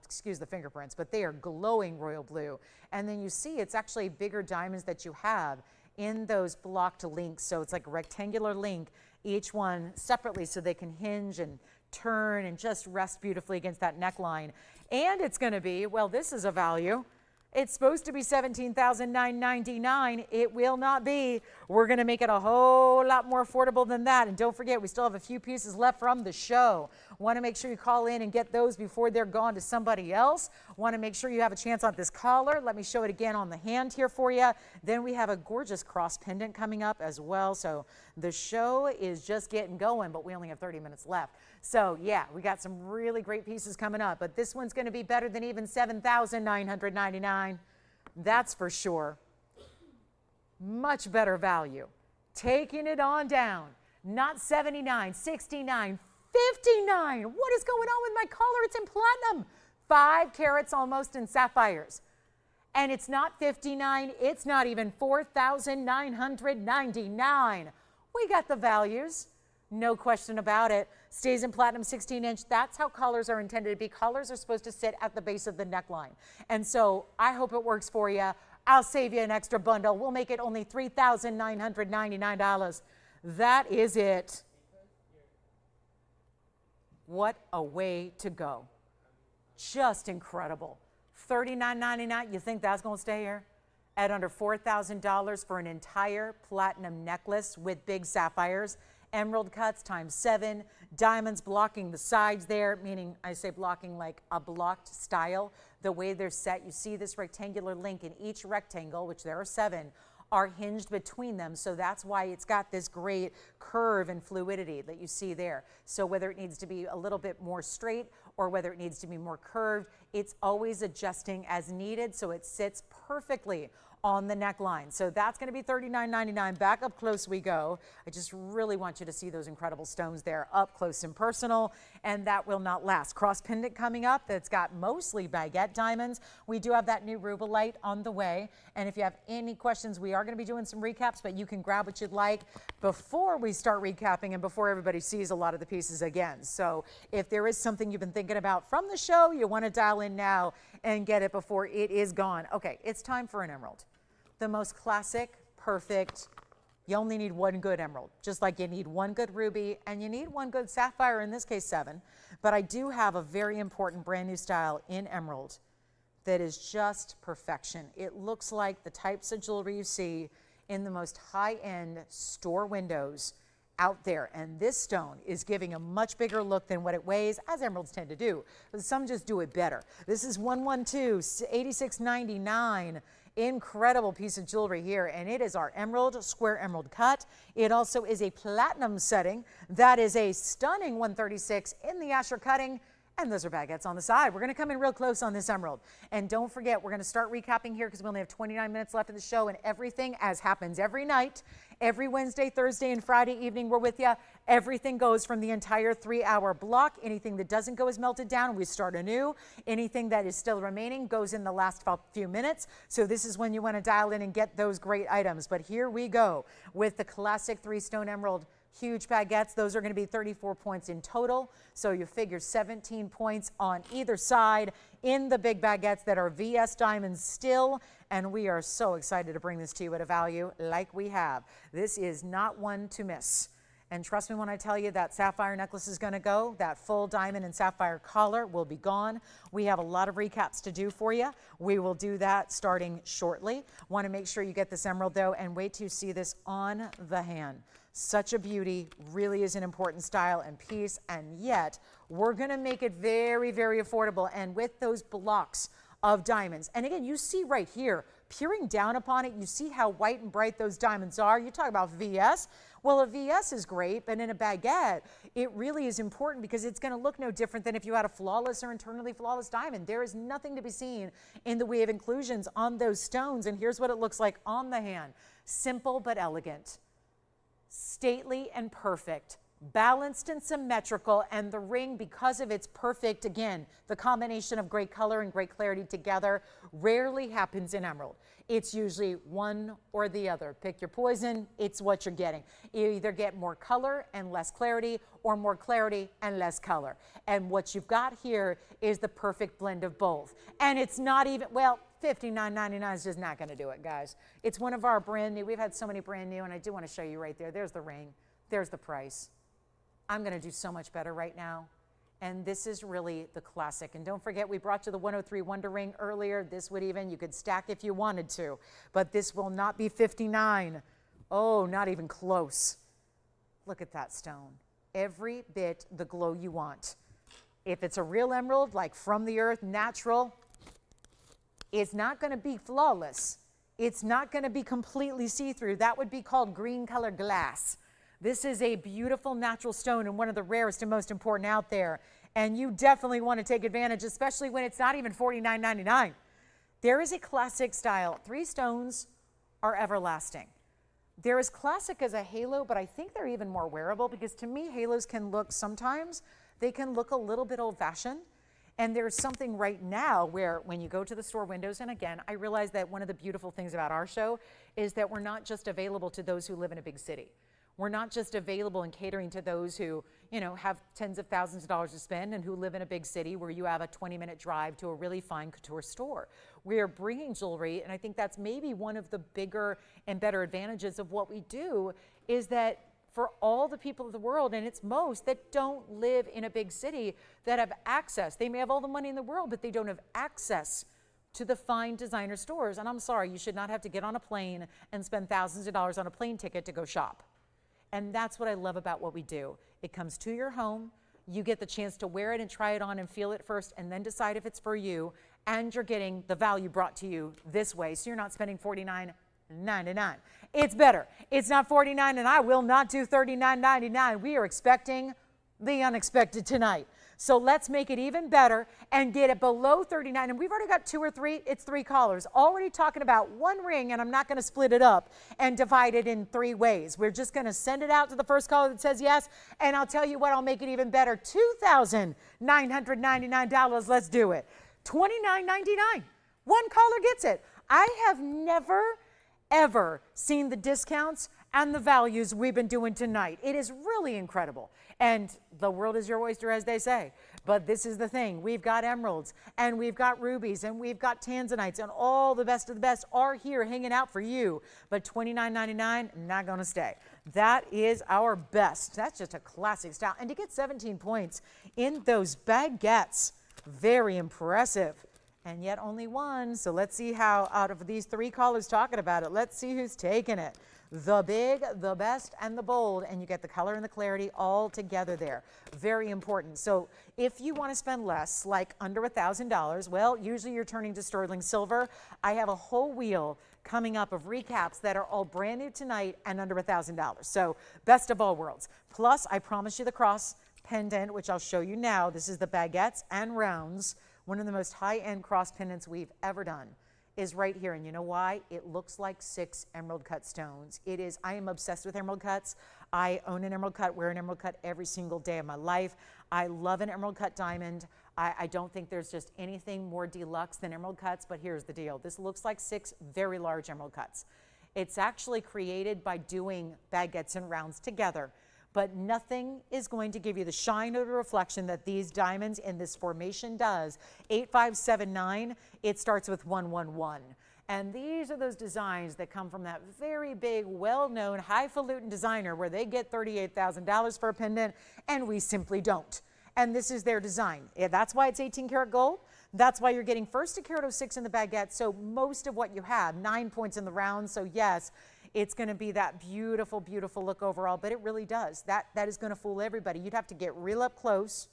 Speaker 1: excuse the fingerprints, but they are glowing royal blue. And then you see it's actually bigger diamonds that you have in those blocked links. So it's like a rectangular link, each one separately, so they can hinge and turn and just rest beautifully against that neckline. And it's going to be, well, this is a value. It's supposed to be $17,999. It will not be. We're going to make it a whole lot more affordable than that. And don't forget, we still have a few pieces left from the show. Want to make sure you call in and get those before they're gone to somebody else. Want to make sure you have a chance on this collar. Let me show it again on the hand here for you. Then we have a gorgeous cross pendant coming up as well. So the show is just getting going, but we only have 30 minutes left. So yeah, we got some really great pieces coming up, but this one's going to be better than even $7,999. That's for sure. Much better value. Taking it on down. Not 79, 69, 59. What is going on with my collar? It's in platinum. 5 carats almost in sapphires. And it's not 59. It's not even 4,999. We got the values. No question about it. Stays in platinum 16-inch. That's how collars are intended to be. Collars are supposed to sit at the base of the neckline. And so I hope it works for you. I'll save you an extra bundle. We'll make it only $3,999. That is it. What a way to go. Just incredible. $39.99. You think that's going to stay here? At under $4,000 for an entire platinum necklace with big sapphires. Emerald cuts times 7, diamonds blocking the sides there, meaning I say blocking like a blocked style. The way they're set, you see this rectangular link in each rectangle, which there are 7, are hinged between them. So that's why it's got this great curve and fluidity that you see there. So whether it needs to be a little bit more straight or whether it needs to be more curved, it's always adjusting as needed. So it sits perfectly on the neckline. So that's going to be $39.99. Back up close we go. I just really want you to see those incredible stones there up close and personal, and that will not last. Cross pendant coming up that's got mostly baguette diamonds. We do have that new rubelite on the way, and if you have any questions, we are going to be doing some recaps, but you can grab what you'd like before we start recapping and before everybody sees a lot of the pieces again. So if there is something you've been thinking about from the show, you want to dial in now and get it before it is gone. Okay, it's time for an emerald. The most classic, perfect, you only need one good emerald, just like you need one good ruby and you need one good sapphire, in this case 7. But I do have a very important brand new style in emerald that is just perfection. It looks like the types of jewelry you see in the most high-end store windows out there. And this stone is giving a much bigger look than what it weighs, as emeralds tend to do. But some just do it better. This is 112, $86.99. Incredible piece of jewelry here, and it is our emerald, square emerald cut. It also is a platinum setting. That is a stunning 136 in the Asher cutting, and those are baguettes on the side. We're going to come in real close on this emerald. And don't forget, we're going to start recapping here because we only have 29 minutes left of the show, and everything, as happens every night, every Wednesday, Thursday, and Friday evening, we're with you. Everything goes from the entire 3-hour block. Anything that doesn't go is melted down. We start anew. Anything that is still remaining goes in the last few minutes. So this is when you want to dial in and get those great items. But here we go with the classic 3-stone emerald. Huge baguettes. Those are going to be 34 points in total. So you figure 17 points on either side in the big baguettes that are VS diamonds still. And we are so excited to bring this to you at a value like we have. This is not one to miss. And trust me when I tell you that sapphire necklace is going to go. That full diamond and sapphire collar will be gone. We have a lot of recaps to do for you. We will do that starting shortly. Want to make sure you get this emerald though, and wait till you see this on the hand. Such a beauty, really is an important style and piece, and yet we're going to make it very, very affordable, and with those blocks of diamonds. And again, you see right here, peering down upon it, you see how white and bright those diamonds are. You talk about VS. Well, a VS is great, but in a baguette, it really is important because it's going to look no different than if you had a flawless or internally flawless diamond. There is nothing to be seen in the way of inclusions on those stones, and here's what it looks like on the hand. Simple but elegant. Stately and perfect, balanced and symmetrical, and the ring, because of its perfect, again, the combination of great color and great clarity together, rarely happens in emerald. It's usually one or the other. Pick your poison, it's what you're getting. You either get more color and less clarity, or more clarity and less color. And what you've got here is the perfect blend of both. And it's not even, well, $59.99 is just not gonna do it, guys. It's one of our brand new, we've had so many brand new, and I do wanna show you right there. There's the ring, there's the price. I'm gonna do so much better right now. And this is really the classic. And don't forget, we brought you the 103 Wonder Ring earlier. This would even, you could stack if you wanted to, but this will not be $59. Oh, not even close. Look at that stone. Every bit the glow you want. If it's a real emerald, like from the earth, natural, it's not gonna be flawless. It's not gonna be completely see-through. That would be called green color glass. This is a beautiful natural stone and one of the rarest and most important out there. And you definitely want to take advantage, especially when it's not even $49.99. There is a classic style. 3 stones are everlasting. They're as classic as a halo, but I think they're even more wearable, because to me, halos can look, sometimes they can look a little bit old-fashioned. And there's something right now where when you go to the store windows, and again, I realize that one of the beautiful things about our show is that we're not just available to those who live in a big city. We're not just available and catering to those who, you know, have tens of thousands of dollars to spend and who live in a big city where you have a 20-minute drive to a really fine couture store. We are bringing jewelry, and I think that's maybe one of the bigger and better advantages of what we do, is that for all the people of the world, and it's most that don't live in a big city, that have access. They may have all the money in the world, but they don't have access to the fine designer stores. And I'm sorry, you should not have to get on a plane and spend thousands of dollars on a plane ticket to go shop. And that's what I love about what we do. It comes to your home, you get the chance to wear it and try it on and feel it first, and then decide if it's for you, and you're getting the value brought to you this way, so you're not spending $49.99. It's better. It's not $49, and I will not do $39.99. We are expecting the unexpected tonight. So let's make it even better and get it below $39. And we've already got 2 or 3, it's 3 callers. Already talking about one ring, and I'm not going to split it up and divide it in 3 ways. We're just going to send it out to the first caller that says yes. And I'll tell you what, I'll make it even better. $2,999. Let's do it. $29.99. One caller gets it. I have never, ever seen the discounts and the values we've been doing tonight. It is really incredible. And the world is your oyster, as they say. But this is the thing. We've got emeralds, and we've got rubies, and we've got tanzanites, and all the best of the best are here hanging out for you. But $29.99, not going to stay. That is our best. That's just a classic style. And to get 17 points in those baguettes, very impressive. And yet only one. So let's see how, out of these 3 callers talking about it, let's see who's taking it. The big, the best, and the bold, and you get the color and the clarity all together there. Very important. So if you want to spend less, like under $1,000, well, usually you're turning to sterling silver. I have a whole wheel coming up of recaps that are all brand new tonight and under $1,000. So best of all worlds. Plus, I promise you the cross pendant, which I'll show you now. This is the baguettes and rounds. One of the most high-end cross pendants we've ever done is right here. And you know why? It looks like 6 emerald cut stones. It is, I am obsessed with emerald cuts. I own an emerald cut, wear an emerald cut every single day of my life. I love an emerald cut diamond. I don't think there's just anything more deluxe than emerald cuts, but here's the deal. This looks like 6 very large emerald cuts. It's actually created by doing baguettes and rounds together, but nothing is going to give you the shine or the reflection that these diamonds in this formation does. 8579, it starts with 111. And these are those designs that come from that very big, well-known, highfalutin designer where they get $38,000 for a pendant, and we simply don't. And this is their design. That's why it's 18 karat gold. That's why you're getting first a carat 06 in the baguette. So most of what you have, 9 points in the round. So yes, it's going to be that beautiful, beautiful look overall, but it really does. That is going to fool everybody. You'd have to get real up close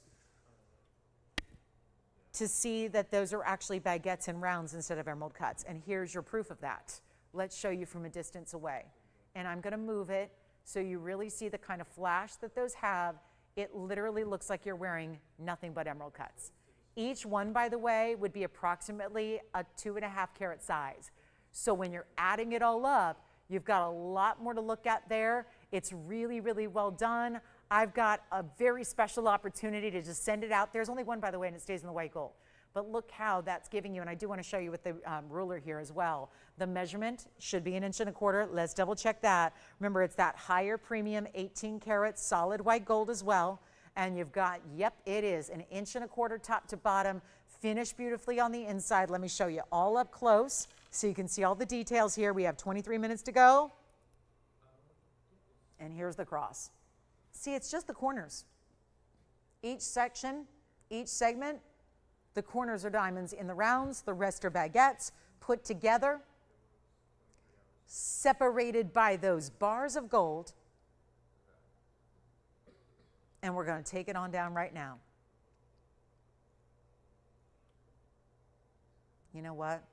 Speaker 1: to see that those are actually baguettes and rounds instead of emerald cuts. And here's your proof of that. Let's show you from a distance away. And I'm going to move it so you really see the kind of flash that those have. It literally looks like you're wearing nothing but emerald cuts. Each one, by the way, would be approximately a 2.5 carat size. So when you're adding it all up, you've got a lot more to look at there. It's really, really well done. I've got a very special opportunity to just send it out. There's only one, by the way, and it stays in the white gold. but look how that's giving you, and I do want to show you with the ruler here as well. The measurement should be 1 1/4 inches. Let's double check that. Remember, it's that higher premium 18 karat solid white gold as well. And you've got, yep, it is 1 1/4 inches top to bottom, finished beautifully on the inside. Let me show you all up close so you can see all the details here. We have 23 minutes to go. And here's the cross. See, it's just the corners. Each section, each segment, the corners are diamonds in the rounds, the rest are baguettes put together, separated by those bars of gold. And we're going to take it on down right now. You know what?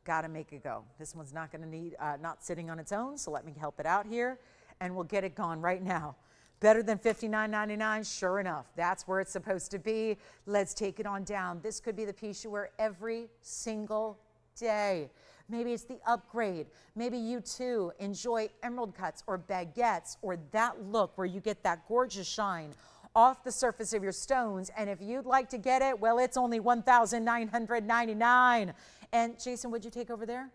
Speaker 1: Got to make it go. This one's not going to need, not sitting on its own, so let me help it out here, and we'll get it gone right now. Better than $59.99, sure enough. That's where it's supposed to be. Let's take it on down. This could be the piece you wear every single day. Maybe it's the upgrade. Maybe you too enjoy emerald cuts or baguettes or that look where you get that gorgeous shine off the surface of your stones. And if you'd like to get it, well, it's only $1,999. And Jason, would you take over there?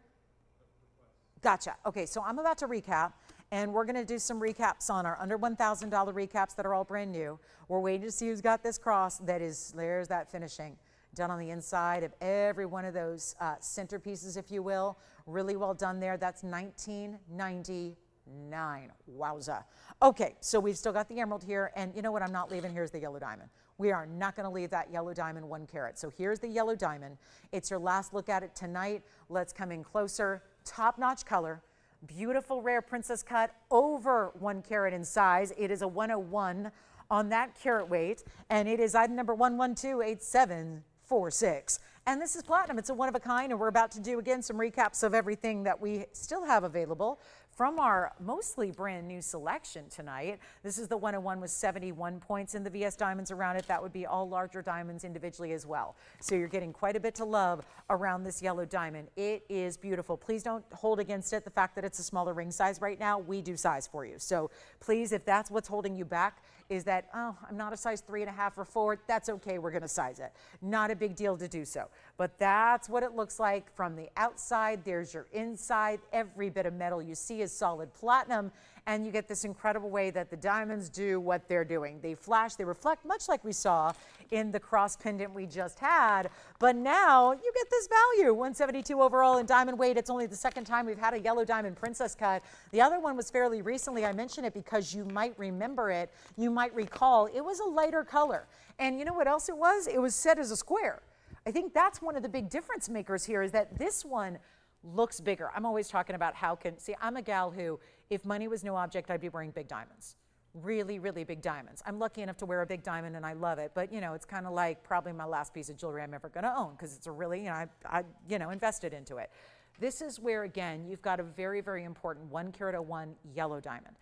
Speaker 1: Gotcha. Okay, so I'm about to recap. And we're going to do some recaps on our under $1,000 recaps that are all brand new. We're waiting to see who's got this cross. There's that finishing done on the inside of every one of those centerpieces, if you will. Really well done there. That's $19.99. Wowza. Okay, so we've still got the emerald here. And you know what I'm not leaving? Here's the yellow diamond. We are not going to leave that yellow diamond 1 carat. So here's the yellow diamond. It's your last look at it tonight. Let's come in closer. Top-notch color. Beautiful rare princess cut, over 1 carat in size. It is a 101 on that carat weight, and it is item number 1128746. And this is platinum. It's a one of a kind, and we're about to do again some recaps of everything that we still have available from our mostly brand new selection tonight. This is the 101 with 71 points in the VS diamonds around it. That would be all larger diamonds individually as well. So you're getting quite a bit to love around this yellow diamond. It is beautiful. Please don't hold against it the fact that it's a smaller ring size right now. We do size for you. So please, if that's what's holding you back, is that, oh, I'm not a size 3.5 or 4, that's okay, we're gonna size it. Not a big deal to do so. But that's what it looks like from the outside. There's your inside. Every bit of metal you see is solid platinum, and you get this incredible way that the diamonds do what they're doing. They flash, they reflect, much like we saw in the cross pendant we just had, but now you get this value, 172 overall in diamond weight. It's only the second time we've had a yellow diamond princess cut. The other one was fairly recently. I mention it because you might remember it, you might recall, it was a lighter color. And you know what else it was? It was set as a square. I think that's one of the big difference makers here, is that this one looks bigger. I'm always talking about see, I'm a gal who, if money was no object, I'd be wearing big diamonds. Really, really big diamonds. I'm lucky enough to wear a big diamond and I love it, but you know, it's kind of like probably my last piece of jewelry I'm ever gonna own, because it's a really, you know, I invested into it. This is where, again, you've got a very, very important 1 carat 01 yellow diamond.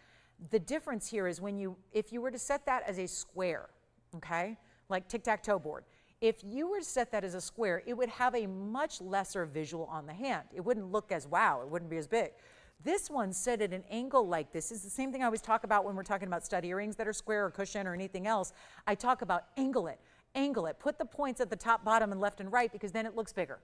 Speaker 1: The difference here is if you were to set that as a square, okay, like tic-tac-toe board, if you were to set that as a square, it would have a much lesser visual on the hand. It wouldn't look as wow, it wouldn't be as big. This one set at an angle like this is the same thing I always talk about when we're talking about stud earrings that are square or cushion or anything else. I talk about angle it, put the points at the top, bottom, and left and right, because then it looks bigger.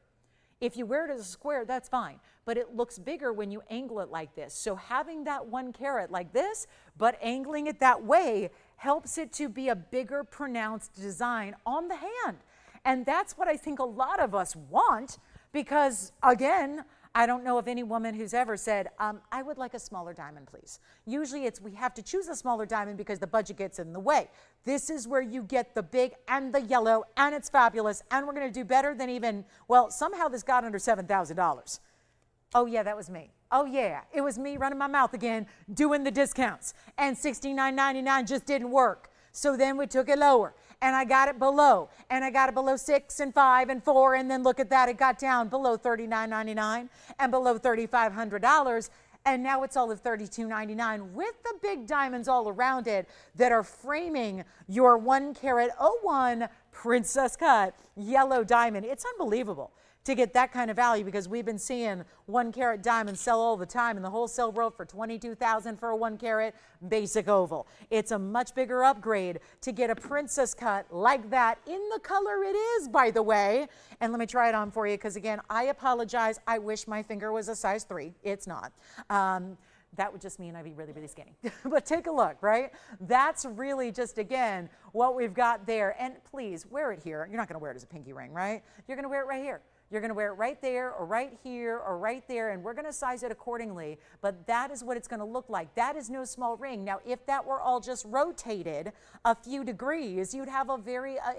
Speaker 1: If you wear it as a square, that's fine, but it looks bigger when you angle it like this. So having that 1 carat like this, but angling it that way, helps it to be a bigger, pronounced design on the hand. And that's what I think a lot of us want, because again, I don't know of any woman who's ever said, I would like a smaller diamond, please. Usually it's we have to choose a smaller diamond because the budget gets in the way. This is where you get the big and the yellow, and it's fabulous, and we're gonna do better than even, well, somehow this got under $7,000. Oh yeah, that was me. Oh yeah, it was me running my mouth again, doing the discounts, and $69.99 just didn't work. So then we took it lower, and I got it below, and I got it below 6 and 5 and 4, and then look at that, it got down below $39.99 and below $3,500, and now it's all of $32.99 with the big diamonds all around it that are framing your 1 carat 01 princess cut yellow diamond. It's unbelievable. to get that kind of value, because we've been seeing 1 carat diamonds sell all the time in the wholesale world for $22,000 for a 1 carat basic oval. It's a much bigger upgrade to get a princess cut like that in the color it is, by the way. And let me try it on for you, because again, I apologize. I wish my finger was a size 3. It's not. That would just mean I'd be really, really skinny. But take a look, right? That's really just, again, what we've got there. And please wear it here. You're not going to wear it as a pinky ring, right? You're going to wear it right here. You're going to wear it right there or right here or right there, and we're going to size it accordingly. But that is what it's going to look like. That is no small ring. Now, if that were all just rotated a few degrees, you'd have a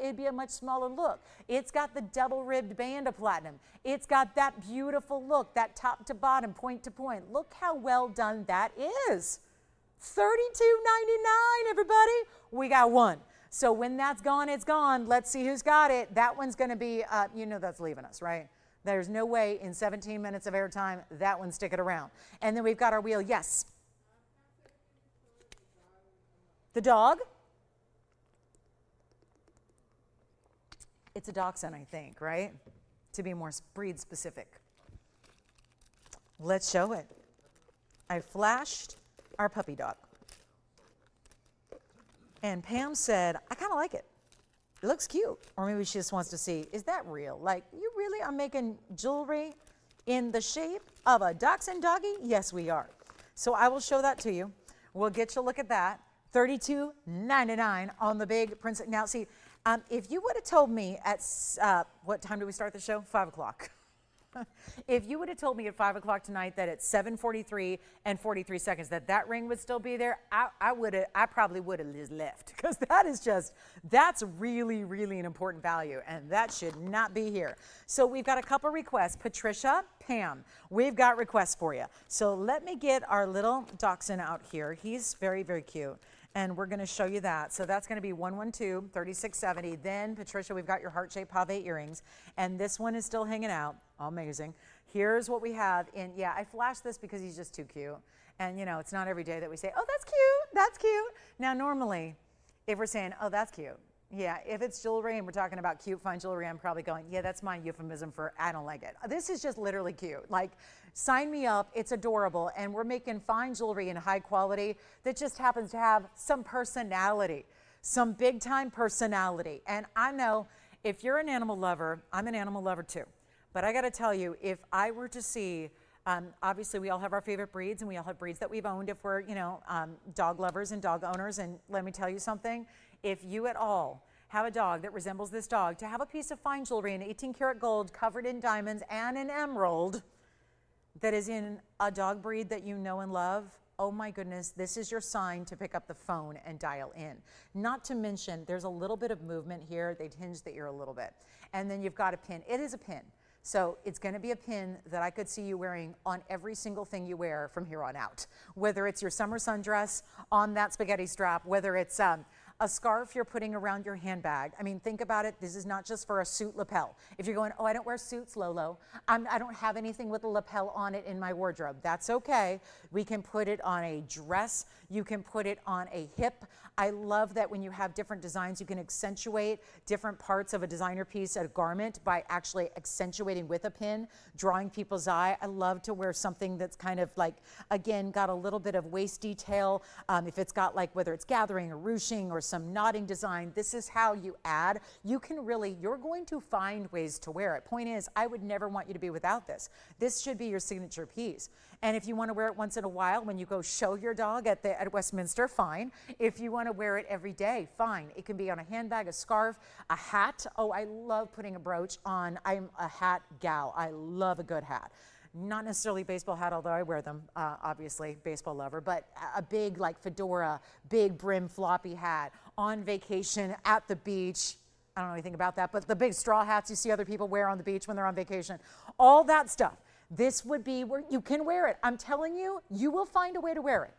Speaker 1: it'd be a much smaller look. It's got the double-ribbed band of platinum. It's got that beautiful look, that top to bottom, point to point. Look how well done that is. $32.99, everybody. We got one. So when that's gone, it's gone. Let's see who's got it. That one's going to be, you know that's leaving us, right? There's no way in 17 minutes of airtime that one's sticking around. And then we've got our wheel. Yes. The dog. It's a dachshund, I think, right? To be more breed specific. Let's show it. I flashed our puppy dog. And Pam said, I kind of like it. It looks cute. Or maybe she just wants to see, is that real? Like, you really are making jewelry in the shape of a dachshund doggy? Yes, we are. So I will show that to you. We'll get you a look at that. $32.99 on the big princess. Now, see, if you would have told me at, what time do we start the show? 5 o'clock. If you would have told me at 5 o'clock tonight that at 7:43 and 43 seconds that ring would still be there, I probably would have just left, because that's really, really an important value, and that should not be here. So we've got a couple requests. Patricia, Pam, we've got requests for you. So let me get our little dachshund out here. He's very, very cute. And we're going to show you that. So that's going to be 112, 3670. Then, Patricia, we've got your heart-shaped pave earrings. And this one is still hanging out. Amazing. Here's what we have in, yeah, I flashed this because he's just too cute. And, you know, it's not every day that we say, oh, that's cute, that's cute. Now, normally, if we're saying, oh, that's cute, yeah, if it's jewelry and we're talking about cute, fine jewelry, I'm probably going, yeah, that's my euphemism for I don't like it. This is just literally cute. Like, sign me up. It's adorable. And we're making fine jewelry in high quality that just happens to have some personality, some big time personality. And I know if you're an animal lover, I'm an animal lover too. But I got to tell you, if I were to see, obviously we all have our favorite breeds, and we all have breeds that we've owned if we're, you know, dog lovers and dog owners. And let me tell you something. If you at all have a dog that resembles this dog, to have a piece of fine jewelry in 18 karat gold covered in diamonds and an emerald that is in a dog breed that you know and love, oh my goodness, this is your sign to pick up the phone and dial in. Not to mention, there's a little bit of movement here. They hinge the ear a little bit. And then you've got a pin. It is a pin. So it's going to be a pin that I could see you wearing on every single thing you wear from here on out. Whether it's your summer sundress on that spaghetti strap, whether it's a scarf you're putting around your handbag. I mean, think about it. This is not just for a suit lapel. If you're going, oh, I don't wear suits, Lolo. I don't have anything with a lapel on it in my wardrobe. That's okay. We can put it on a dress. You can put it on a hip. I love that when you have different designs, you can accentuate different parts of a designer piece, a garment, by actually accentuating with a pin, drawing people's eye. I love to wear something that's kind of like, again, got a little bit of waist detail. If it's got like, whether it's gathering or ruching or some knotting design, this is how you add. You can really, you're going to find ways to wear it. Point is, I would never want you to be without this. This should be your signature piece. And if you want to wear it once in a while when you go show your dog at Westminster, fine. If you want to wear it every day, fine. It can be on a handbag, a scarf, a hat. Oh, I love putting a brooch on. I'm a hat gal. I love a good hat. Not necessarily baseball hat, although I wear them, obviously, baseball lover, but a big like fedora, big brim floppy hat, on vacation, at the beach. I don't know anything about that, but the big straw hats you see other people wear on the beach when they're on vacation, all that stuff. This would be where you can wear it. I'm telling you, you will find a way to wear it.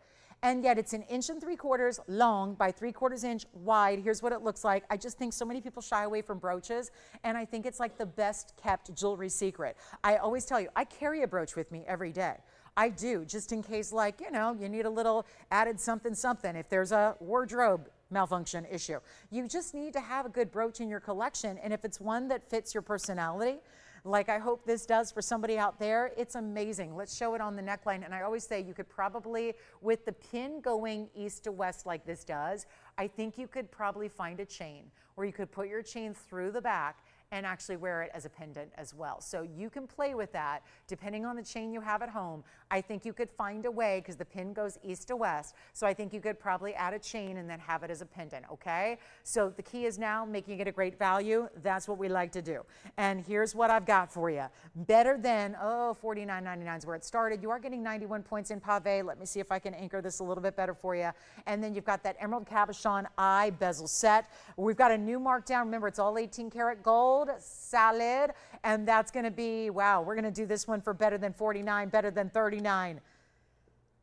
Speaker 1: And yet it's 1 3/4 inches long by 3/4 inch wide. Here's what it looks like. I just think so many people shy away from brooches, and I think it's like the best kept jewelry secret. I always tell you, I carry a brooch with me every day. I do, just in case, like, you know, you need a little added something, if there's a wardrobe malfunction issue. You just need to have a good brooch in your collection, and if it's one that fits your personality, like I hope this does for somebody out there. It's amazing. Let's show it on the neckline. And I always say you could probably, with the pin going east to west like this does, I think you could probably find a chain where you could put your chain through the back and actually wear it as a pendant as well. So you can play with that depending on the chain you have at home. I think you could find a way, because the pin goes east to west, so I think you could probably add a chain and then have it as a pendant, okay? So the key is now making it a great value. That's what we like to do. And here's what I've got for you. Better than, $49.99 is where it started. You are getting 91 points in pave. Let me see if I can anchor this a little bit better for you. And then you've got that emerald cabochon eye bezel set. We've got a new markdown. Remember, it's all 18 karat gold, solid, and that's going to be, wow, we're going to do this one for better than 49, better than 39.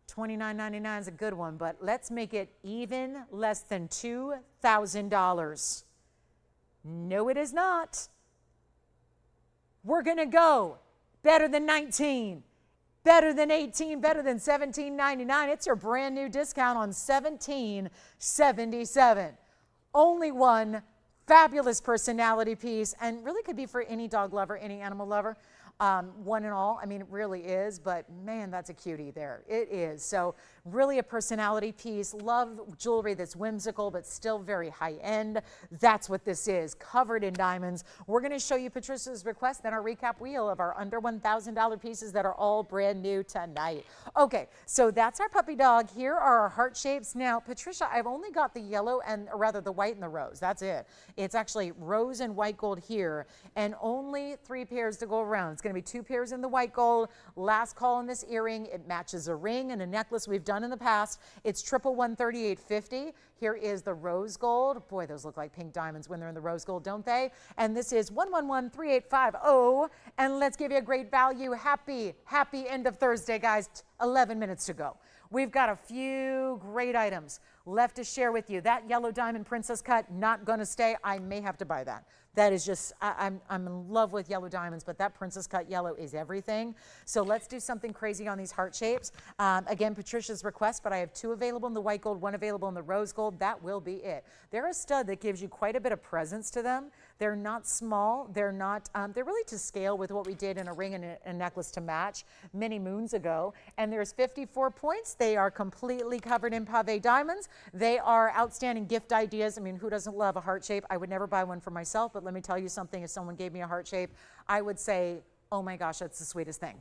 Speaker 1: $29.99 is a good one, but let's make it even less than $2,000. No, it is not. We're going to go better than 19, better than 18, better than $17.99. It's your brand new discount on $17.77. Only one fabulous personality piece, and really could be for any dog lover, any animal lover. One and all, I mean, it really is, but man, that's a cutie there. It is. So really a personality piece. Love jewelry that's whimsical, but still very high end. That's what this is, covered in diamonds. We're going to show you Patricia's request, then our recap wheel of our under $1,000 pieces that are all brand new tonight. Okay, so that's our puppy dog. Here are our heart shapes. Now, Patricia, I've only got the yellow and, or rather the white and the rose. That's it. It's actually rose and white gold here, and only 3 pairs to go around. It's going to be 2 pairs in the white gold. Last call on this earring. It matches a ring and a necklace we've done in the past. It's 1113850. Here is the rose gold. Boy, those look like pink diamonds when they're in the rose gold, don't they? And this is 1113850. And let's give you a great value. Happy end of Thursday, guys. 11 minutes to go. We've got a few great items left to share with you. That yellow diamond princess cut, not going to stay. I may have to buy that. That is just, I'm in love with yellow diamonds, but that princess cut yellow is everything. So let's do something crazy on these heart shapes. Again, Patricia's request, but I have 2 available in the white gold, 1 available in the rose gold. That will be it. They're a stud that gives you quite a bit of presence to them. They're not small. They're not, they're really to scale with what we did in a ring and a necklace to match many moons ago. And there's 54 points. They are completely covered in pave diamonds. They are outstanding gift ideas. I mean, who doesn't love a heart shape? I would never buy one for myself, but let me tell you something. If someone gave me a heart shape, I would say, oh my gosh, that's the sweetest thing.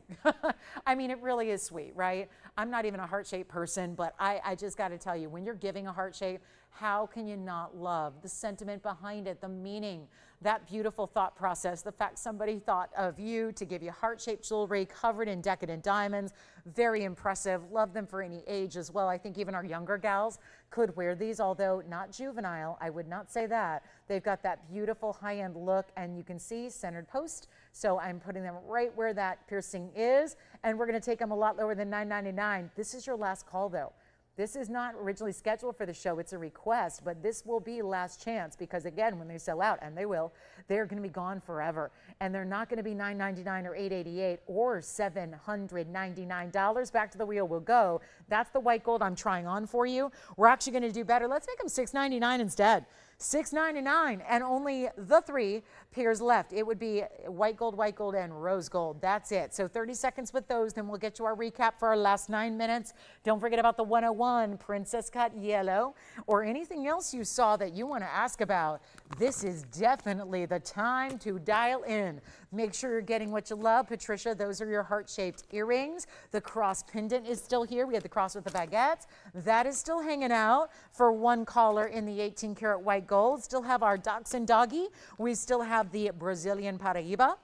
Speaker 1: I mean, it really is sweet, right? I'm not even a heart shape person, but I just got to tell you, when you're giving a heart shape, how can you not love the sentiment behind it, the meaning, that beautiful thought process, the fact somebody thought of you to give you heart-shaped jewelry covered in decadent diamonds. Very impressive. Love them for any age as well. I think even our younger gals could wear these, although not juvenile. I would not say that. They've got that beautiful high-end look, and you can see centered post. So I'm putting them right where that piercing is, and we're going to take them a lot lower than $9.99. This is your last call, though. This is not originally scheduled for the show. It's a request, but this will be last chance because, again, when they sell out, and they will, they're going to be gone forever. And they're not going to be $9.99 or $8.88 or $799. Back to the wheel we'll go. That's the white gold I'm trying on for you. We're actually going to do better. Let's make them $6.99 instead. $6.99, and only the 3 pairs left. It would be white gold, and rose gold. That's it. So 30 seconds with those, then we'll get to our recap for our last 9 minutes. Don't forget about the 101 princess cut yellow or anything else you saw that you want to ask about. This is definitely the time to dial in. Make sure you're getting what you love. Patricia, those are your heart-shaped earrings. The cross pendant is still here. We had the cross with the baguettes. That is still hanging out for one caller in the 18-karat white gold. Still have our dachshund doggy. We still have the Brazilian Paraíba.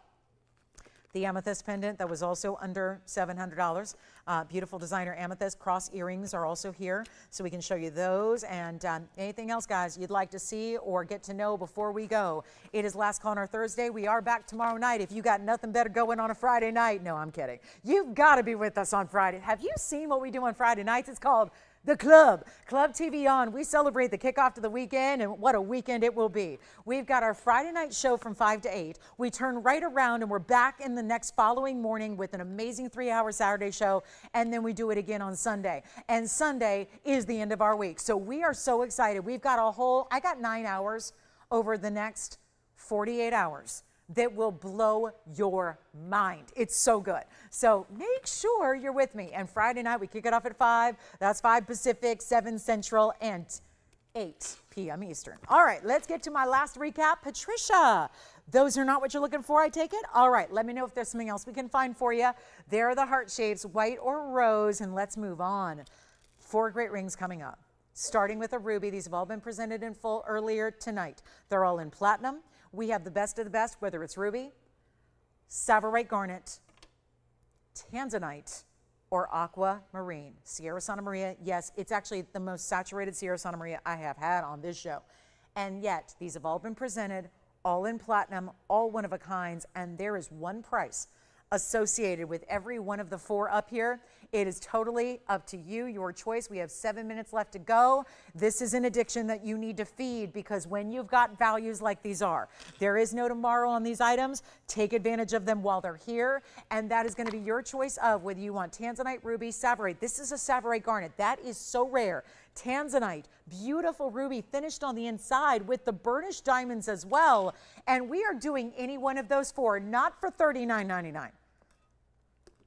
Speaker 1: The amethyst pendant that was also under $700. Beautiful designer amethyst cross earrings are also here, so we can show you those. And anything else, guys, you'd like to see or get to know before we go. It is last call on our Thursday. We are back tomorrow night. If you got nothing better going on a Friday night, no, I'm kidding. You've got to be with us on Friday. Have you seen what we do on Friday nights? It's called The Club TVON. We celebrate the kickoff to the weekend, and what a weekend it will be. We've got our Friday night show from 5 to 8. We turn right around, and we're back in the next following morning with an amazing 3-hour Saturday show, and then we do it again on Sunday. And Sunday is the end of our week. So we are so excited. We've got I got 9 hours over the next 48 hours. that will blow your mind. It's so good. So make sure you're with me. And Friday night, we kick it off at 5. That's 5 Pacific, 7 Central, and 8 p.m. Eastern. All right, let's get to my last recap. Patricia, those are not what you're looking for, I take it? All right, let me know if there's something else we can find for you. There are the heart shapes, white or rose, and let's move on. 4 great rings coming up. Starting with a ruby. These have all been presented in full earlier tonight. They're all in platinum. We have the best of the best, whether it's ruby, savarite garnet, tanzanite, or aquamarine. Sierra Santa Maria, yes, it's actually the most saturated Sierra Santa Maria I have had on this show. And yet, these have all been presented, all in platinum, all one of a kinds, and there is one price associated with every one of the 4 up here. It is totally up to you, your choice. We have 7 minutes left to go. This is an addiction that you need to feed, because when you've got values like these are, there is no tomorrow on these items. Take advantage of them while they're here, and that is going to be your choice of whether you want tanzanite, ruby, savarite. This is a savarite garnet. That is so rare. Tanzanite, beautiful ruby finished on the inside with the burnished diamonds as well. And we are doing any one of those 4, not for $39.99.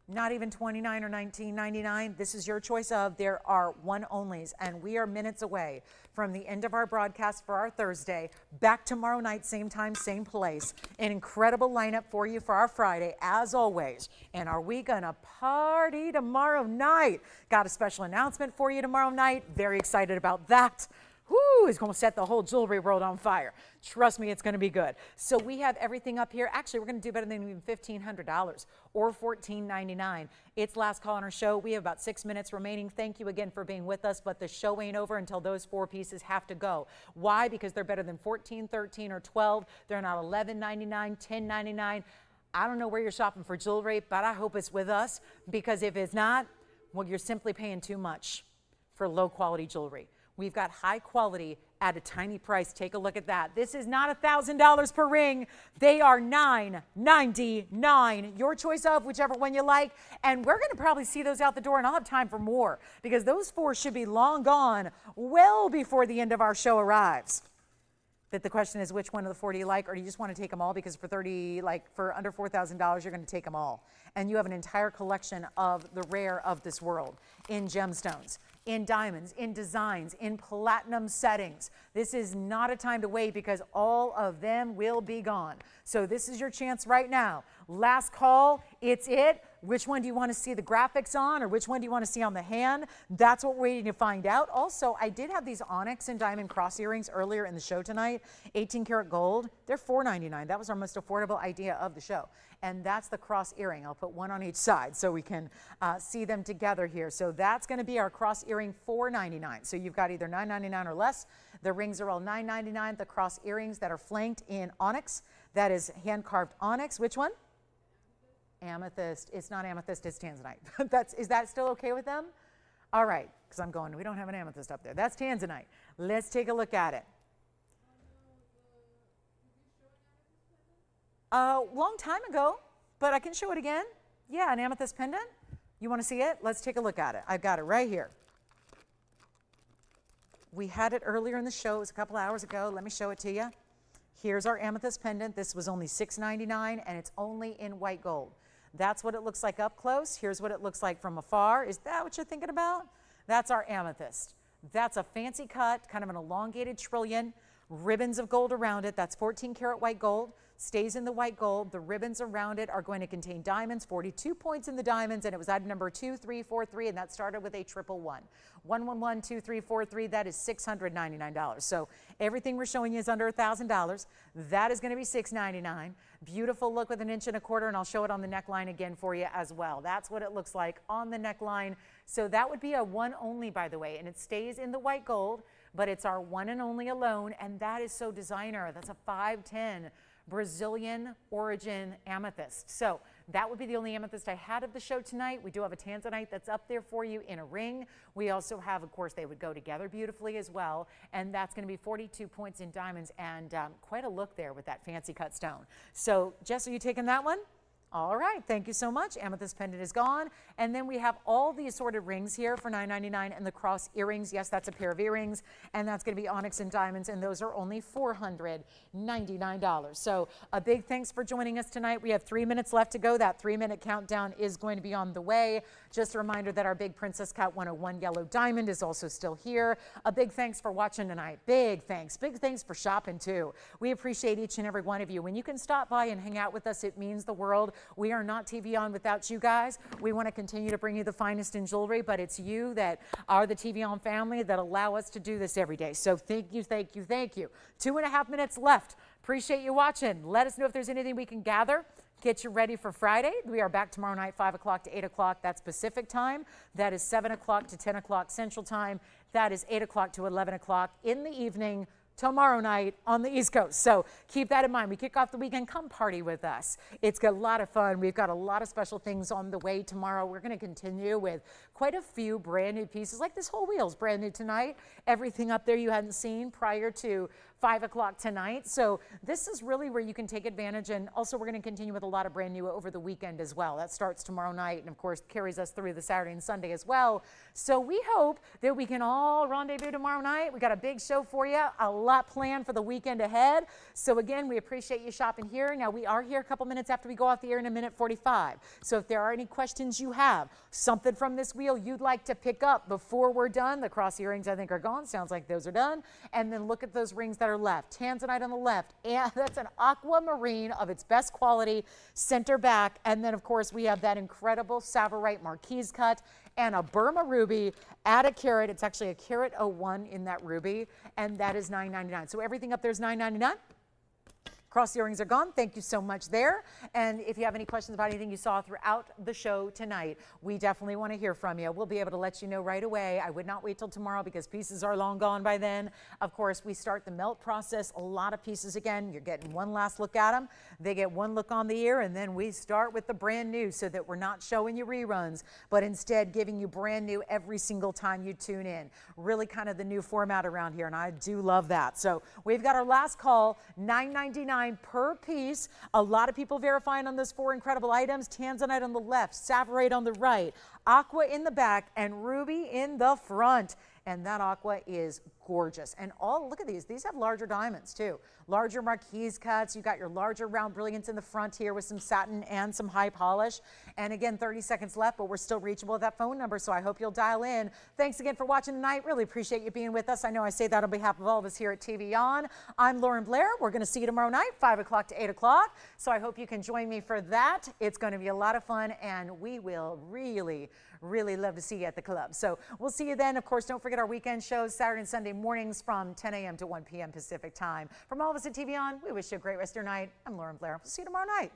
Speaker 1: Not even $29 or $19.99. This is your choice of. There are one onlys, and we are minutes away from the end of our broadcast for our Thursday. Back tomorrow night, same time, same place. An incredible lineup for you for our Friday, as always. And are we gonna party tomorrow night? Got a special announcement for you tomorrow night. Very excited about that. Whoo, it's going to set the whole jewelry world on fire. Trust me, it's going to be good. So we have everything up here. Actually, we're going to do better than even $1,500 or $1,499. It's last call on our show. We have about 6 minutes remaining. Thank you again for being with us, but the show ain't over until those 4 pieces have to go. Why? Because they're better than $14, $13, or $12. They're not $11.99, $10.99. I don't know where you're shopping for jewelry, but I hope it's with us, because if it's not, well, you're simply paying too much for low quality jewelry. We've got high quality at a tiny price. Take a look at that. This is not $1,000 per ring. They are $9.99. Your choice of whichever one you like. And we're going to probably see those out the door, and I'll have time for more, because those 4 should be long gone well before the end of our show arrives. That the question is, which one of the 4 do you like, or do you just want to take them all? Because for under $4,000, you're going to take them all. And you have an entire collection of the rare of this world in gemstones, in diamonds, in designs, in platinum settings. This is not a time to wait, because all of them will be gone. So this is your chance right now. Last call, it's it. Which one do you want to see the graphics on, or which one do you want to see on the hand? That's what we're waiting to find out. Also, I did have these onyx and diamond cross earrings earlier in the show tonight, 18 karat gold. They're $4.99. That was our most affordable idea of the show. And that's the cross earring. I'll put one on each side so we can see them together here. So that's going to be our cross earring, $4.99. So you've got either $9.99 or less. The rings are all $9.99. The cross earrings that are flanked in onyx, that is hand-carved onyx. Which one? Amethyst. It's not amethyst, it's tanzanite. Is that still okay with them? All right, because I'm going, we don't have an amethyst up there. That's tanzanite. Let's take a look at it. Long time ago, but I can show it again. Yeah, an amethyst pendant. You want to see it? Let's take a look at it. I've got it right here. We had it earlier in the show. It was a couple hours ago. Let me show it to you. Here's our amethyst pendant. This was only $6.99, and it's only in white gold. That's what it looks like up close. Here's what it looks like from afar. Is that what you're thinking about? That's our amethyst. That's a fancy cut, kind of an elongated trillion, ribbons of gold around it. That's 14 karat white gold. Stays in the white gold. The ribbons around it are going to contain diamonds, 42 points in the diamonds, and it was item number 2343, and that started with a 111. 1112343, that is $699. So everything we're showing you is under $1,000. That is going to be $699. Beautiful look with 1 1/4 inch, and I'll show it on the neckline again for you as well. That's what it looks like on the neckline. So that would be a one only, by the way, and it stays in the white gold, but it's our one and only alone, and that is so designer. That's a 510 Brazilian origin amethyst. So that would be the only amethyst I had of the show tonight. We do have a tanzanite that's up there for you in a ring. We also have, of course, they would go together beautifully as well, and that's going to be 42 points in diamonds, and quite a look there with that fancy cut stone. So Jess, are you taking that one? All right, thank you so much. Amethyst pendant is gone. And then we have all the assorted rings here for $9.99 and the cross earrings. Yes, that's a pair of earrings, and that's going to be onyx and diamonds, and those are only $499. So a big thanks for joining us tonight. We have 3 minutes left to go. That 3-minute countdown is going to be on the way. Just a reminder that our big Princess Cut 101 yellow diamond is also still here. A big thanks for watching tonight. Big thanks. Big thanks for shopping too. We appreciate each and every one of you. When you can stop by and hang out with us, it means the world. We are not TVON without you guys. We want to continue to bring you the finest in jewelry, but it's you that are the TVON family that allow us to do this every day. So thank you, thank you, thank you. 2.5 minutes left. Appreciate you watching. Let us know if there's anything we can gather. Get you ready for Friday. We are back tomorrow night, 5 o'clock to 8 o'clock. That's Pacific time. That is 7 o'clock to 10 o'clock Central time. That is 8 o'clock to 11 o'clock in the evening tomorrow night on the East Coast. So keep that in mind. We kick off the weekend. Come party with us. It's got a lot of fun. We've got a lot of special things on the way tomorrow. We're going to continue with quite a few brand new pieces, like this whole wheel's brand new tonight. Everything up there you hadn't seen prior to 5 o'clock tonight. So this is really where you can take advantage. And also we're going to continue with a lot of brand new over the weekend as well. That starts tomorrow night and of course carries us through the Saturday and Sunday as well. So we hope that we can all rendezvous tomorrow night. We got a big show for you, a lot planned for the weekend ahead. So again, we appreciate you shopping here. Now we are here a couple minutes after we go off the air in 1:45. So if there are any questions you have, something from this wheel you'd like to pick up before we're done, the cross earrings I think are gone. Sounds like those are done. And then look at those rings that are left. Tanzanite on the left, and that's an aquamarine of its best quality, center back. And then of course we have that incredible Savorite Marquise cut and a Burma ruby at a carat. It's actually a carat 01 in that ruby, and that is $9.99. So everything up there is $9.99. Cross earrings are gone. Thank you so much there. And if you have any questions about anything you saw throughout the show tonight, we definitely want to hear from you. We'll be able to let you know right away. I would not wait till tomorrow because pieces are long gone by then. Of course, we start the melt process. A lot of pieces again. You're getting one last look at them. They get one look on the ear, and then we start with the brand new so that we're not showing you reruns, but instead giving you brand new every single time you tune in. Really kind of the new format around here, and I do love that. So we've got our last call, $9.99 per piece. A lot of people verifying on those 4 incredible items. Tanzanite on the left, Savorite on the right, aqua in the back, and ruby in the front. And that aqua is gorgeous. And look at these. These have larger diamonds too. Larger Marquise cuts. You got your larger round brilliance in the front here with some satin and some high polish. And again, 30 seconds left, but we're still reachable at that phone number, so I hope you'll dial in. Thanks again for watching tonight. Really appreciate you being with us. I know I say that on behalf of all of us here at TVON. I'm Lauren Blair. We're going to see you tomorrow night, 5 o'clock to 8 o'clock. So I hope you can join me for that. It's going to be a lot of fun, and we will really love to see you at the club. So we'll see you then. Of course, don't forget our weekend shows Saturday and Sunday mornings from 10 a.m. to 1 p.m. Pacific time. From all of us at TVON, we wish you a great rest of your night. I'm Lauren Blair. We'll see you tomorrow night.